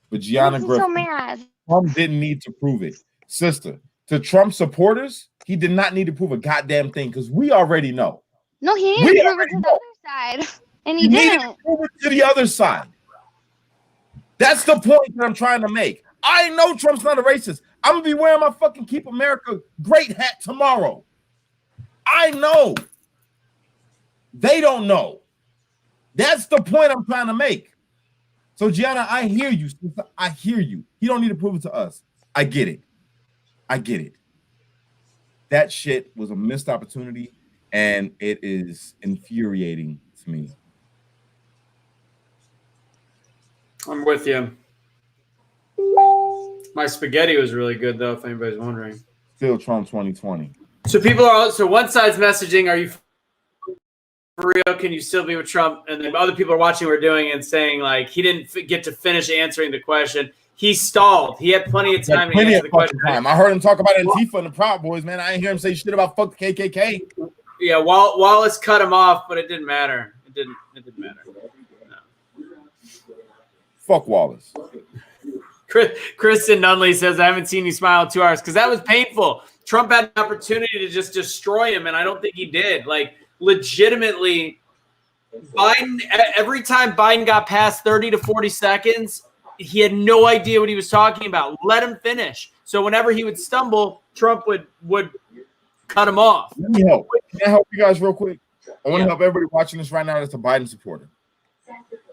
But It Gianna makes me Griffin, so mad. Trump didn't need to prove it. Sister, to Trump supporters, he did not need to prove a goddamn thing because we already know. No, he needed to prove it to the other side, and he needed didn't. to prove it to the other side. That's the point that I'm trying to make. I know Trump's not a racist. I'm going to be wearing my fucking Keep America Great hat tomorrow. I know. They don't know. That's the point I'm trying to make. So, Gianna, I hear you. I hear you. He don't need to prove it to us. I get it. I get it. That shit was a missed opportunity, and it is infuriating to me. I'm with you. My spaghetti was really good, though, if anybody's wondering. Still Trump 2020. So people are, so one side's messaging, are you for real? Can you still be with Trump? And then other people are watching what we're doing and saying, like, he didn't get to finish answering the question. He stalled. He had plenty of time to answer the question. I heard him talk about Antifa and the Proud Boys, man. I didn't hear him say shit about fuck the KKK. Yeah, Wallace cut him off, but it didn't matter. It didn't matter. No. Fuck Wallace. Kristen Nunley says, I haven't seen you smile in 2 hours because that was painful. Trump had an opportunity to just destroy him, and I don't think he did. Like, legitimately, Biden, every time Biden got past 30 to 40 seconds, he had no idea what he was talking about. Let him finish. So whenever he would stumble, Trump would cut him off. Let me help. Can I help you guys real quick? I want to help everybody watching this right now that's a Biden supporter.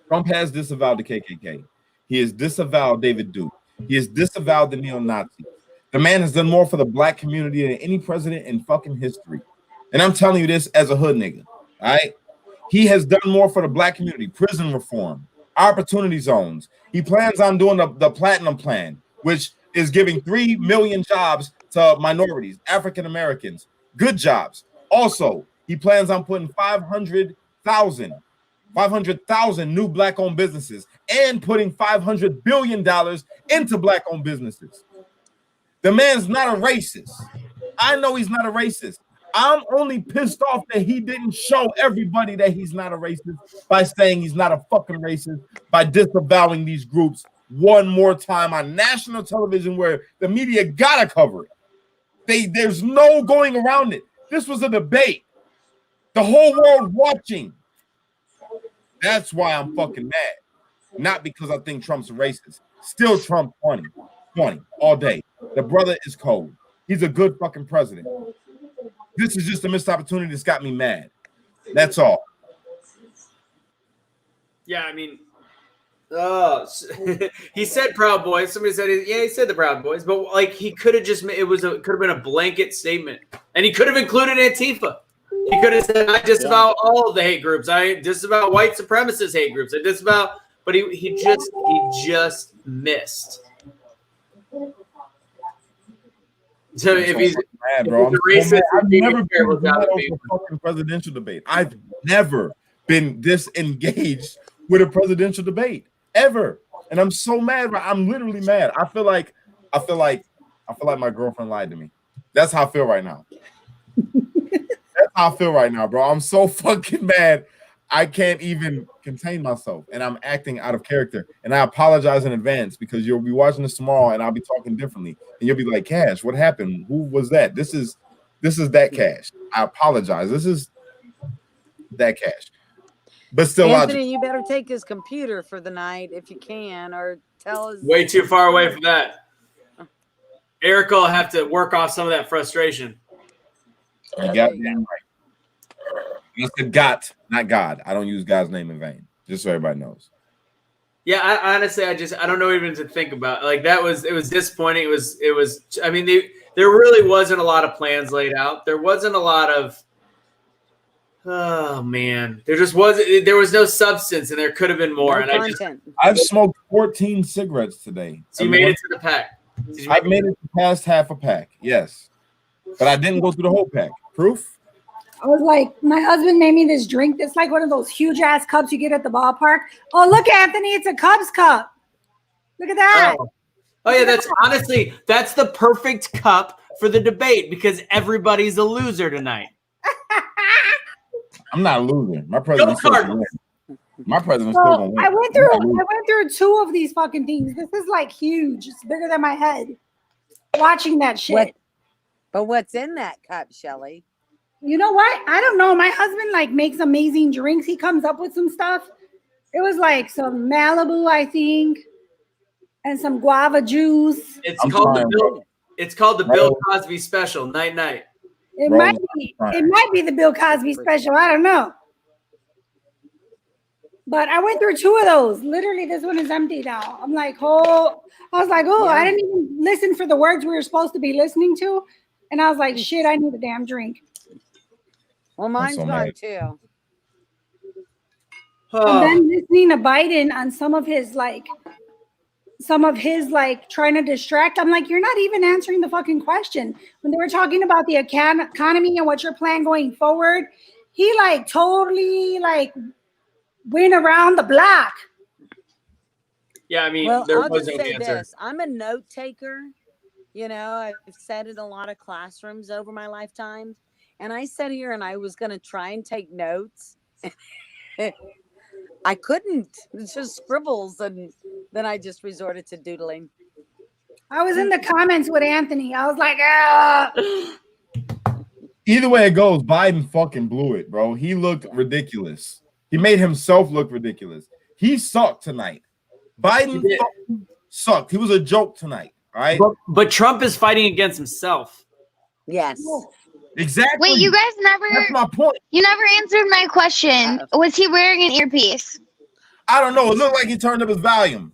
Trump has disavowed the KKK. He has disavowed David Duke. He has disavowed the neo-Nazis. The man has done more for the black community than any president in fucking history. And I'm telling you this as a hood nigga, all right? He has done more for the black community, prison reform, opportunity zones. He plans on doing the Platinum Plan, which is giving 3 million jobs to minorities, African Americans, good jobs. Also, he plans on putting 500,000 new black-owned businesses and putting $500 billion into black-owned businesses. The man's not a racist. I know he's not a racist. I'm only pissed off that he didn't show everybody that he's not a racist by saying he's not a fucking racist, by disavowing these groups one more time on national television where the media gotta cover it. There's no going around it. This was a debate. The whole world watching. That's why I'm fucking mad. Not because I think Trump's a racist. Still Trump 20 all day. The brother is cold. He's a good fucking president. This is just a missed opportunity that's got me mad. That's all. Yeah, I mean, he said Proud Boys. Somebody said, he said the Proud Boys, but like he could have just could have been a blanket statement, and he could have included Antifa. He could have said, I disavow all of the hate groups. I disavow white supremacist hate groups. I disavow, but he just missed. So if he's mad, bro, I'm so mad. I've never been mad over a fucking presidential debate. I've never been disengaged with a presidential debate ever, and I'm so mad. I'm literally mad. I feel like my girlfriend lied to me. That's how I feel right now. That's how I feel right now, bro. I'm so fucking mad. I can't even contain myself, and I'm acting out of character. And I apologize in advance because you'll be watching this tomorrow, and I'll be talking differently. And you'll be like, "Cash, what happened? Who was that?" This is that Cash. I apologize. This is that Cash. But still, Anthony, you better take his computer for the night if you can, or tell us. Way too far away from that. Eric will have to work off some of that frustration. You got damn right. You said "got," not God. I don't use God's name in vain. Just so everybody knows. Yeah, I honestly, I don't know even to think about. Like it was disappointing. It was. I mean, there really wasn't a lot of plans laid out. There wasn't a lot of. Oh man, there just wasn't. There was no substance, and there could have been more. No and I've smoked 14 cigarettes today. So you made it to the pack. I've made it past half a pack. Yes, but I didn't go through the whole pack. Proof. I was like, my husband made me this drink. It's like one of those huge ass cups you get at the ballpark. Oh, look, Anthony, it's a Cubs cup. Look at that. Oh yeah, that's the perfect cup for the debate because everybody's a loser tonight. I'm not a loser. My president's still gonna win. My president's still gonna win. I went through 2 of these fucking things. This is like huge. It's bigger than my head. Watching that shit. But what's in that cup, Shelly? You know what? I don't know. My husband like makes amazing drinks. He comes up with some stuff. It was like some Malibu, I think, and some guava juice. It's called the Bill Cosby Special. Night night. It might be the Bill Cosby Special. I don't know. But I went through 2 of those. Literally, this one is empty now. I'm like, I didn't even listen for the words we were supposed to be listening to. And I was like, shit, I need a damn drink. Well, mine's gone too. And then listening to Biden on some of his trying to distract. I'm like, you're not even answering the fucking question. When they were talking about the economy and what's your plan going forward, he like totally like went around the block. Yeah, I mean, well, there I'll was just no say answer. this. I'm a note taker. You know, I've sat in a lot of classrooms over my lifetime. And I sat here and I was going to try and take notes. I couldn't. It's just scribbles. And then I just resorted to doodling. I was in the comments with Anthony. I was like, ah. Either way it goes, Biden fucking blew it, bro. He looked ridiculous. He made himself look ridiculous. He sucked tonight. Biden sucked. He was a joke tonight, right? But Trump is fighting against himself. Yes. Exactly. Wait, you guys never. That's my point. You never answered my question. Was he wearing an earpiece? I don't know. It looked like he turned up his volume.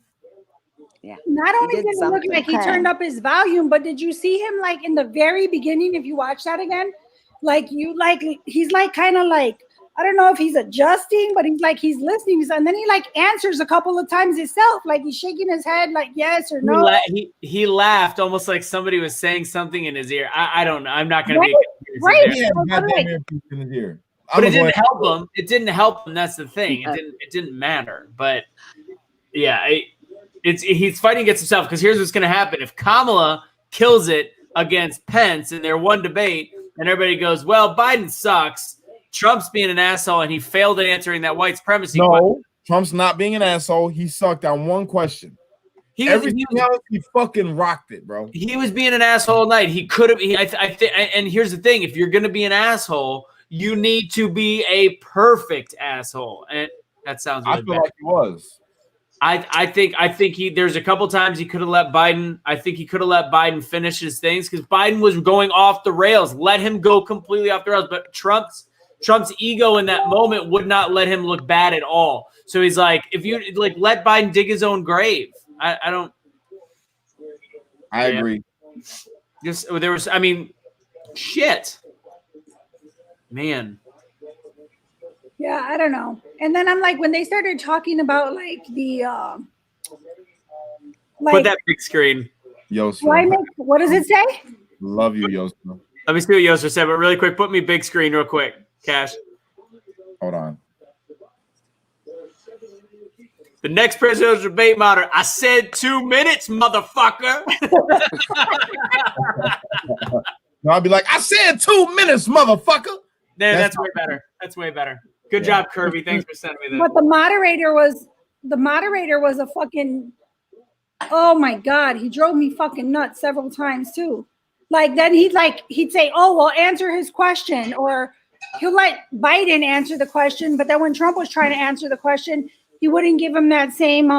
Yeah. Not only did it look like he turned up his volume, but did you see him like in the very beginning? If you watch that again, he's like kind of like, I don't know if he's adjusting, but he's listening. And then he like answers a couple of times himself, like he's shaking his head like yes or no. He laughed almost like somebody was saying something in his ear. I don't know. I'm not going to be right. Yeah, in his ear. But it didn't help him. It didn't help him. That's the thing. It didn't matter. But yeah, he's fighting against himself because here's what's going to happen. If Kamala kills it against Pence in their one debate and everybody goes, well, Biden sucks. Trump's being an asshole and he failed at answering that white supremacy question. Trump's not being an asshole. He sucked on one question. Everything else, he fucking rocked it, bro. He was being an asshole all night. He could have. And here's the thing: if you're gonna be an asshole, you need to be a perfect asshole. And that sounds really I feel bad. like he was. I think there's a couple times he could have let Biden. I think he could have let Biden finish his things because Biden was going off the rails. Let him go completely off the rails. But Trump's ego in that moment would not let him look bad at all. So he's like, if you like, let Biden dig his own grave. I don't. I agree. Just there was. I mean, shit, man. Yeah, I don't know. And then I'm like, when they started talking about like the Put that big screen. Yoster. What does it say? Love you, Yoster. Let me see what Yoster said, but really quick, put me big screen real quick, Cash. Hold on. The next presidential debate monitor. I said 2 minutes, motherfucker. No, I'll be like, I said 2 minutes, motherfucker. That's way better. That's way better. Good job, Kirby. Thanks for sending me that. But the moderator was a fucking, oh my God, he drove me fucking nuts several times too. Like then he'd say, oh, well, answer his question, or he'll let Biden answer the question, but then when Trump was trying to answer the question, he wouldn't give him that same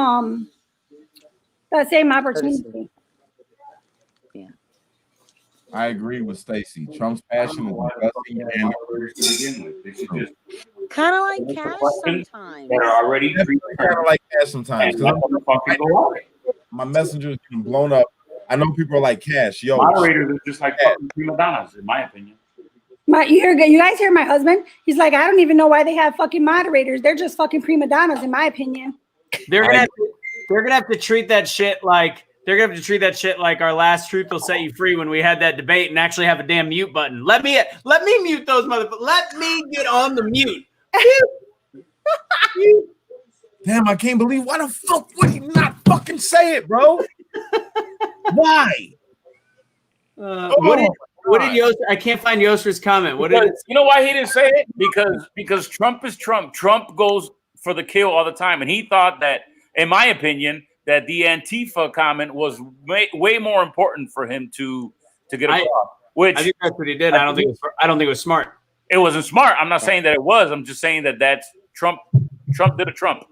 opportunity. I agree with Stacey. Trump's passion is disgusting. Kind of like Cash sometimes. That are already kind of like Cash sometimes. My messenger is getting blown up. I know people are like Cash. Yo, moderators are just like fucking prima donnas, in my opinion. You guys hear my husband? He's like, I don't even know why they have fucking moderators. They're just fucking prima donnas, in my opinion. They're gonna have to treat that shit like our last Truth Will Set You Free when we had that debate and actually have a damn mute button. Let me mute those motherfuckers. Let me get on the mute. Damn, I can't believe why the fuck would he not fucking say it, bro? Why? What did Yoster? I can't find Yoster's comment. What did You know why he didn't say it? Because Trump is Trump. Trump goes for the kill all the time, and he thought that, in my opinion, that the Antifa comment was way more important for him to get across. Which I think that's what he did. I don't think it was smart. It wasn't smart. I'm not saying that it was. I'm just saying that that's Trump. Trump did a Trump.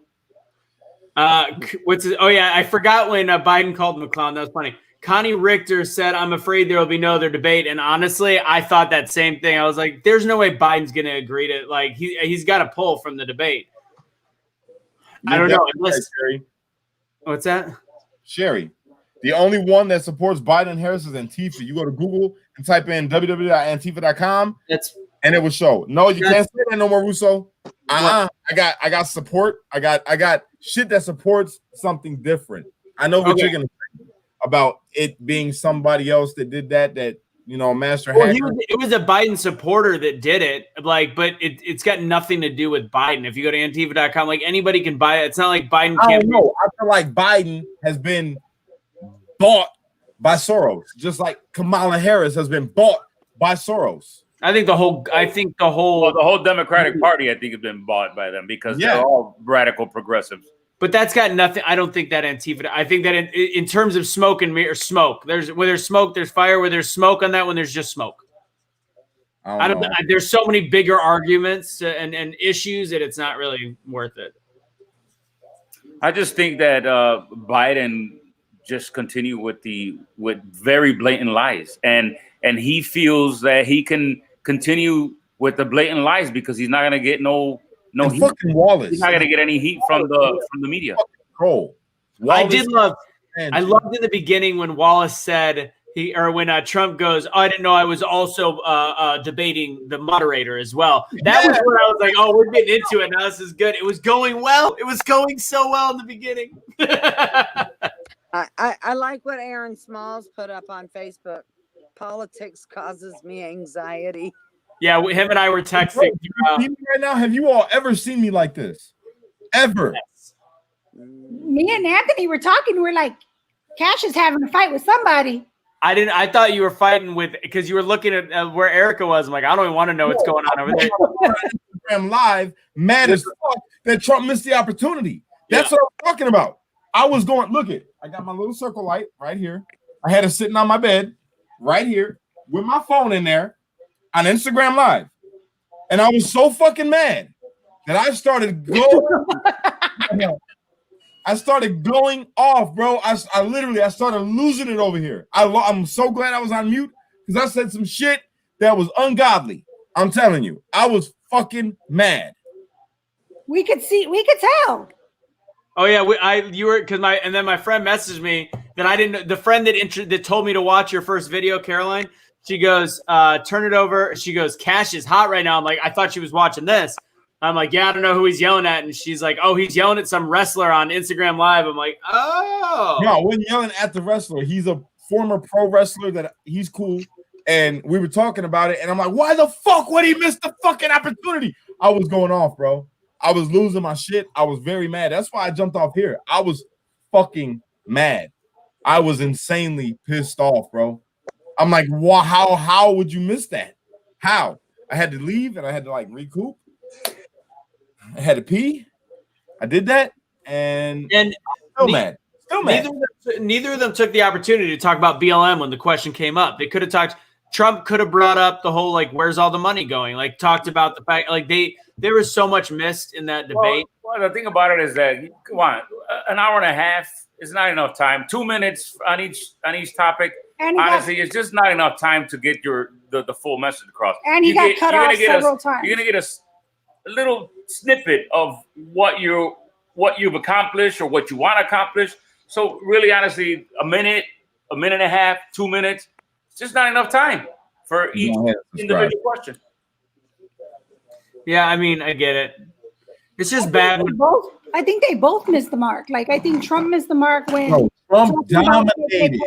Oh yeah, I forgot when Biden called him a clown. That was funny. Connie Richter said, "I'm afraid there will be no other debate." And honestly, I thought that same thing. I was like, "There's no way Biden's going to agree to like he's got to pull from the debate." I don't know. Sherry. What's that? Sherry. The only one that supports Biden and Harris is Antifa. You go to Google and type in www.antifa.com. And it will show. No, you can't say that no more, Russo. I got support. I got shit that supports something different. I know what you're gonna say about it being somebody else that did that Master Hacker. It was a Biden supporter that did it, but it's got nothing to do with Biden. If you go to Antifa.com, like anybody can buy it. It's not like Biden can't. I don't know. I feel like Biden has been bought by Soros, just like Kamala Harris has been bought by Soros. I think the whole Democratic Party, I think, has been bought by them because they're all radical progressives. But that's got nothing. I don't think that Antifa. I think that in terms of smoke and mirror, smoke. Where there's smoke, there's fire. Where there's smoke on that one, there's just smoke. I don't know. There's so many bigger arguments and issues that it's not really worth it. I just think that Biden just continue with very blatant lies, and he feels that he can continue with the blatant lies because he's not gonna get no heat. Fucking Wallace. He's not gonna get any heat from the media. I loved in the beginning when Wallace said when Trump goes, "Oh, I didn't know I was also debating the moderator as well." That was where I was like, "Oh, we're getting into it now. This is good." It was going well. It was going so well in the beginning. I like what Aaron Smalls put up on Facebook. Politics causes me anxiety. Yeah, him and I were texting. Bro, you see me right now? Have you all ever seen me like this? Ever? Yes. Me and Anthony were talking. We're like, Cash is having a fight with somebody. I thought you were fighting because you were looking at where Erica was. I'm like, I don't even want to know what's going on over there. Instagram Live, mad as fuck that Trump missed the opportunity. That's what I'm talking about. I was going, look it. I got my little circle light right here. I had it sitting on my bed right here with my phone in there on Instagram Live. And I was so fucking mad that I started going off, bro. I started losing it over here. I'm so glad I was on mute because I said some shit that was ungodly. I'm telling you, I was fucking mad. We could tell. Oh yeah, and then my friend messaged me that I didn't. The friend that told me to watch your first video, Caroline. She goes, turn it over. She goes, Cash is hot right now. I'm like, I thought she was watching this. I'm like, yeah, I don't know who he's yelling at. And she's like, oh, he's yelling at some wrestler on Instagram Live. I'm like, oh. No, I wasn't yelling at the wrestler. He's a former pro wrestler that he's cool. And we were talking about it. And I'm like, why the fuck would he miss the fucking opportunity? I was going off, bro. I was losing my shit. I was very mad. That's why I jumped off here. I was fucking mad. I was insanely pissed off, bro. I'm like, wow, how would you miss that? How? I had to leave and I had to like recoup. I had to pee. I did that, and still mad. Still mad. Neither of them took the opportunity to talk about BLM when the question came up. They could have talked. Trump could have brought up the whole like, where's all the money going? Like, talked about the fact like there was so much missed in that debate. Well, the thing about it is that come on, an hour and a half is not enough time. 2 minutes on each topic. Honestly, it's just not enough time to get the full message across. And he got cut off several times. You're gonna get a little snippet of what you've accomplished or what you want to accomplish. So really, honestly, a minute and a half, 2 minutes, it's just not enough time for each individual question. Yeah, I mean, I get it. It's just bad. I think they both missed the mark. Like, I think Trump missed the mark when Trump dominated.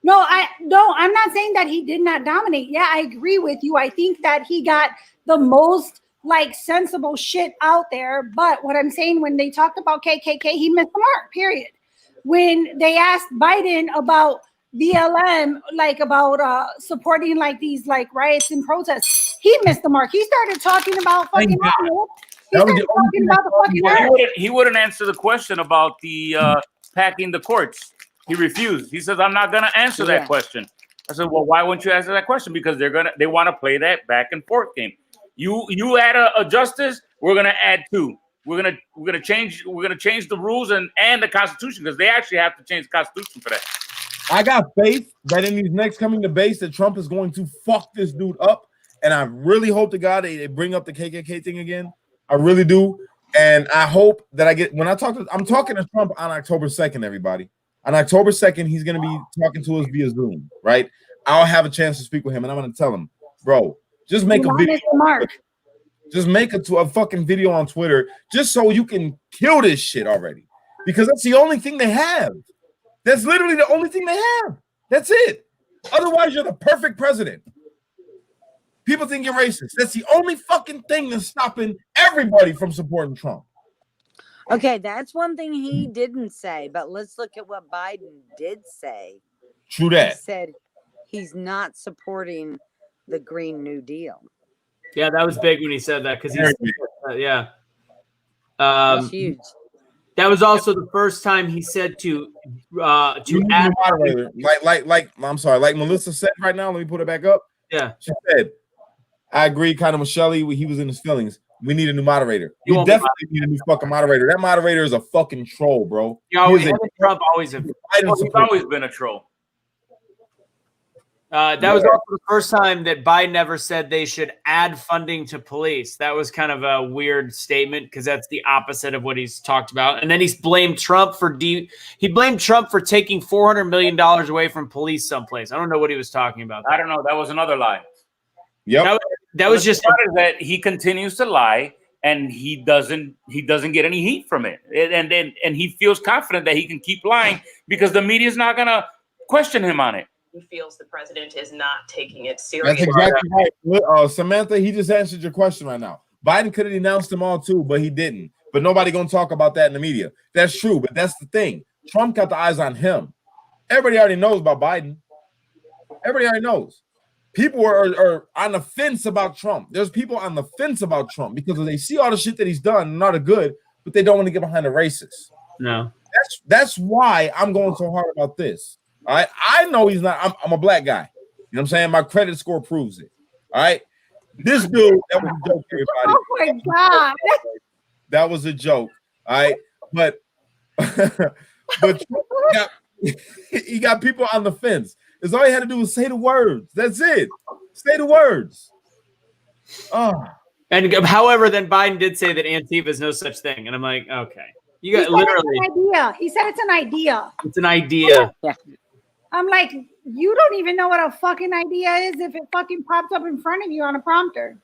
No, I'm not saying that he did not dominate. Yeah, I agree with you. I think that he got the most like sensible shit out there. But what I'm saying, when they talked about KKK, he missed the mark, period. When they asked Biden about BLM, like about supporting like these like riots and protests, he missed the mark. He started talking about fucking he wouldn't answer the question about the packing the courts. He refused. He says, I'm not going to answer that question. I said, well, why won't you answer that question? Because they want to play that back and forth game. You add a justice, we're going to add two. We're gonna change the rules and the Constitution, because they actually have to change the Constitution for that. I got faith that in these next coming debates that Trump is going to fuck this dude up, and I really hope to God they bring up the KKK thing again. I really do, and I hope that I'm talking to Trump on October 2nd, everybody. On October 2nd, he's going to be talking to us via Zoom, right? I'll have a chance to speak with him, and I'm going to tell him, bro, just make a video. Just make a fucking video on Twitter just so you can kill this shit already. Because that's the only thing they have. That's literally the only thing they have. That's it. Otherwise, you're the perfect president. People think you're racist. That's the only fucking thing that's stopping everybody from supporting Trump. Okay, that's one thing he didn't say, but let's look at what Biden did say. True that. He said he's not supporting the Green New Deal. Yeah, that was big when he said that, because That's huge. That was also the first time he said to add moderator, like Melissa said right now. Let me put it back up. Yeah, she said, I agree kind of with Shelly. He was in his feelings. We need a new moderator. We definitely need a new fucking moderator. That moderator is a fucking troll, bro. Trump always he's always been a troll. That was also the first time that Biden ever said they should add funding to police. That was kind of a weird statement, because that's the opposite of what he's talked about. And then he's blamed Trump for taking $400 million away from police someplace. I don't know what he was talking about. I don't know. That was another lie. Yep. That was just that he continues to lie, and he doesn't get any heat from it. And he feels confident that he can keep lying because the media is not going to question him on it. He feels the president is not taking it seriously. That's exactly right. Samantha, he just answered your question right now. Biden could have denounced them all too, but he didn't. But nobody gonna talk about that in the media. That's true, but that's the thing. Trump got the eyes on him. Everybody already knows about Biden. Everybody already knows. People are on the fence about Trump. There's people on the fence about Trump because they see all the shit that he's done, not a good, but they don't want to get behind the racists. No. That's why I'm going so hard about this. All right. I know he's not. I'm a black guy. You know what I'm saying? My credit score proves it. All right. This dude, that was a joke, everybody. Oh my God. That was a joke. All right. But he got people on the fence. It's all he had to do was say the words. That's it. Say the words. Oh. And however, then Biden did say that Antifa is no such thing. And I'm like, okay. You got literally. It's an idea. He said it's an idea. It's an idea. Yeah. I'm like, you don't even know what a fucking idea is if it fucking pops up in front of you on a prompter.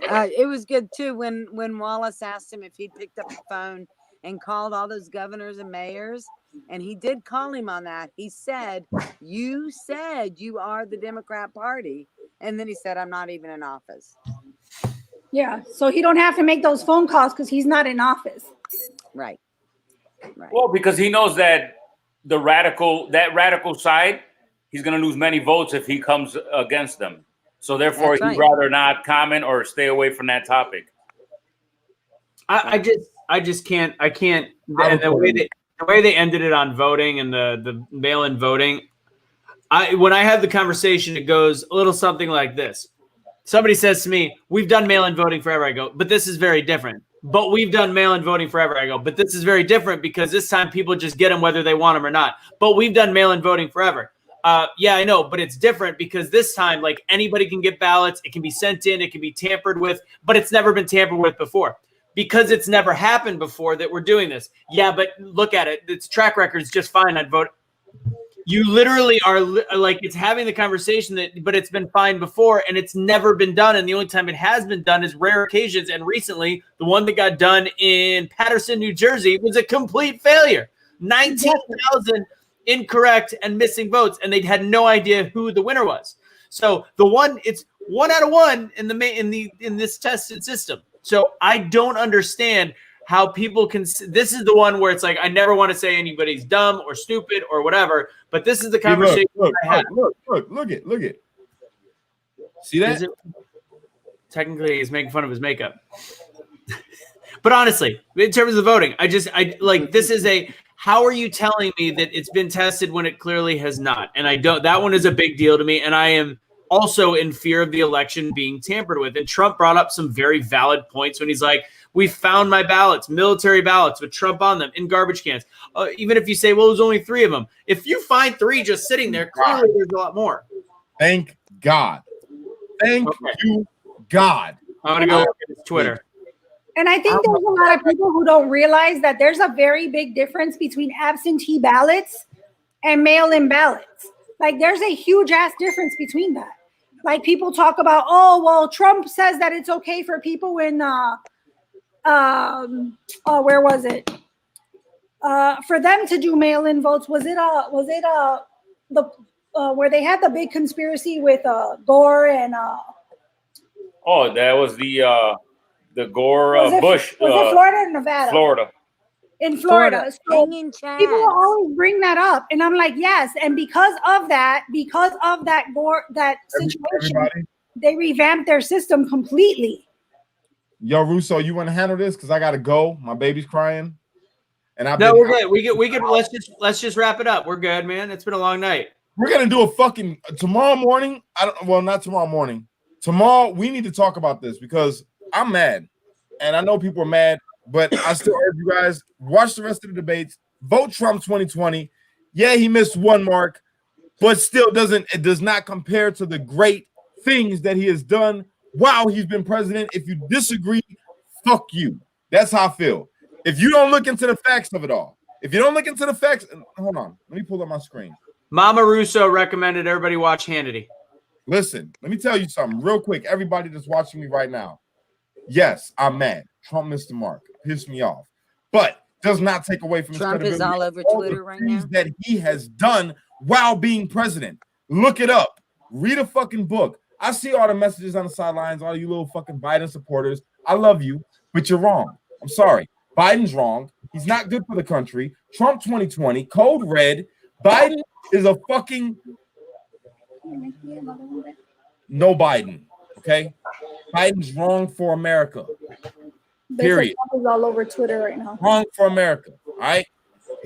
It was good too when Wallace asked him if he picked up the phone and called all those governors and mayors, and he did call him on that. He said, "You said you are the Democrat Party," and then he said, "I'm not even in office." Yeah, so he don't have to make those phone calls because he's not in office. Right. Right. Well, because he knows that that radical side, he's going to lose many votes if he comes against them. So therefore, he'd rather not comment or stay away from that topic. I just can't. I can't. And the way they ended it on voting and the mail-in voting. When I have the conversation, it goes a little something like this. Somebody says to me, "We've done mail-in voting forever." I go, "But this is very different." But we've done mail-in voting forever. I go, "But this is very different because this time people just get them whether they want them or not." But we've done mail-in voting forever. Yeah, I know, but it's different because this time, like, anybody can get ballots. It can be sent in. It can be tampered with, but it's never been tampered with before because it's never happened before that we're doing this. Yeah, but look at it. Its track record is just fine on vote. You literally are like, it's having the conversation but it's been fine before and it's never been done. And the only time it has been done is rare occasions. And recently, the one that got done in Paterson, New Jersey was a complete failure. 19,000 incorrect and missing votes, and they had no idea who the winner was. So it's 1 out of 1 in this tested system. So I don't understand how people can. This is the one where it's like, I never want to say anybody's dumb or stupid or whatever, but this is the conversation I had. Look it. See that? Technically, he's making fun of his makeup. But honestly, in terms of the voting, this is how are you telling me that it's been tested when it clearly has not? And that one is a big deal to me. And I am also in fear of the election being tampered with. And Trump brought up some very valid points when he's like, we found my ballots, military ballots with Trump on them in garbage cans. Even if you say, well, there's only 3 of them. If you find 3 just sitting there, clearly there's a lot more. Thank God. Thank you, God. I'm going to go look at his Twitter. And I think there's a lot of people who don't realize that there's a very big difference between absentee ballots and mail-in ballots. Like, there's a huge ass difference between that. Like, people talk about, oh, well, Trump says that it's okay for people in, where was it? For them to do mail-in votes. Was it where they had the big conspiracy with Gore and Oh, that was the Gore Bush. Was it Florida or Nevada? Florida. In Florida. So people will always bring that up. And I'm like, yes. And because of that Gore, that situation, they revamped their system completely. Yo, Russo, you want to handle this? Because I got to go. My baby's crying. And we're good. We could let's just wrap it up. We're good, man. It's been a long night. We're going to do a fucking tomorrow morning. Not tomorrow morning. Tomorrow, we need to talk about this because I'm mad. And I know people are mad, but I still urge you guys, watch the rest of the debates. Vote Trump 2020. Yeah, he missed 1 mark, but still it does not compare to the great things that he has done while he's been president. If you disagree, fuck you. That's how I feel. If you don't look into the facts of it all, hold on. Let me pull up my screen. Mama Russo recommended everybody watch Hannity. Listen, let me tell you something real quick. Everybody that's watching me right now. Yes, I'm mad. Trump missed the mark. Pissed me off. But does not take away from Trump his is all over Twitter right now. That he has done while being president. Look it up. Read a fucking book. I see all the messages on the sidelines, all you little fucking Biden supporters. I love you, but you're wrong. I'm sorry. Biden's wrong. He's not good for the country. Trump 2020, code red. Biden is a fucking no Biden. Okay? Biden's wrong for America. Period. Trump is all over Twitter right now. Wrong for America. All right.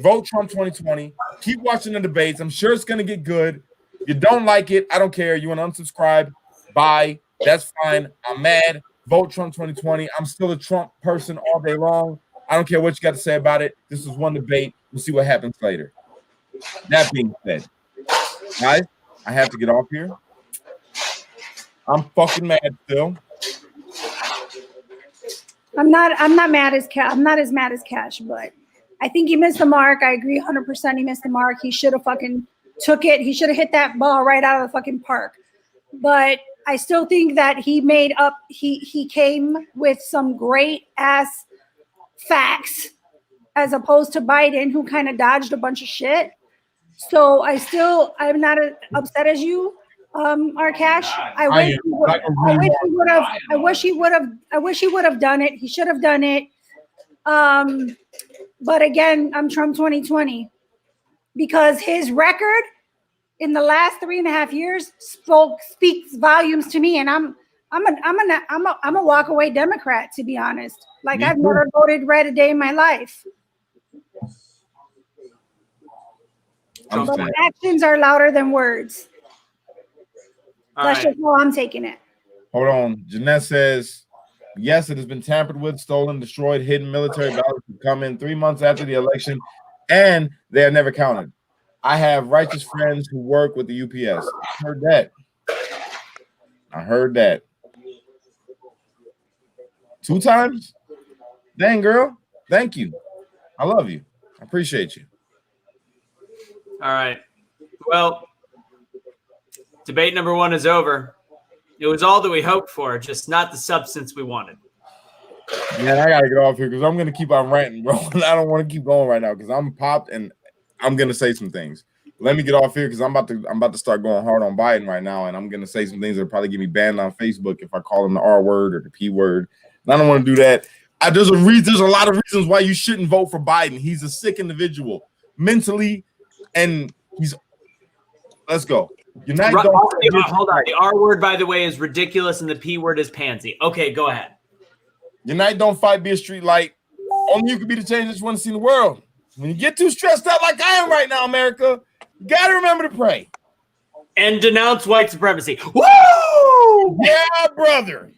Vote Trump 2020. Keep watching the debates. I'm sure it's gonna get good. If you don't like it, I don't care. You want to unsubscribe? Bye. That's fine. I'm mad. Vote Trump 2020. I'm still a Trump person all day long. I don't care what you got to say about it. This is one debate. We'll see what happens later. That being said, guys, I have to get off here. I'm fucking mad still. I'm not mad as I'm not as mad as Cash, but I think he missed the mark. I agree 100% he missed the mark. He should have fucking took it. He should have hit that ball right out of the fucking park. But I still think that he made up, he came with some great ass facts as opposed to Biden, who kind of dodged a bunch of shit. So I'm not as upset as you, Cash. I wish he would have done it. He should have done it. But again, I'm Trump 2020 because his record in the last 3.5 years speaks volumes to me, and I'm a walk away Democrat, to be honest. Like, I've never voted red a day in my life. But actions are louder than words. That's just how I'm taking it. Hold on. Jeanette says, yes, it has been tampered with, stolen, destroyed, hidden military ballots have come in 3 months after the election, and they are never counted. I have righteous friends who work with the UPS. I heard that. 2 times? Dang, girl. Thank you. I love you. I appreciate you. All right. Well, debate number 1 is over. It was all that we hoped for, just not the substance we wanted. Man, I gotta get off here because I'm gonna keep on ranting, bro. I don't want to keep going right now because I'm popped and I'm gonna say some things. Let me get off here because I'm about to start going hard on Biden right now, and I'm gonna say some things that'll probably get me banned on Facebook if I call him the R word or the P word. And I don't want to do that. There's a lot of reasons why you shouldn't vote for Biden. He's a sick individual mentally, and let's go. Hold on. The R word, by the way, is ridiculous, and the P word is pansy. Okay, go ahead. Unite, don't fight, be a street light. Only you can be the change that you want to see in the world. When you get too stressed out like I am right now, America, you got to remember to pray. And denounce white supremacy. Woo! Yeah, brother.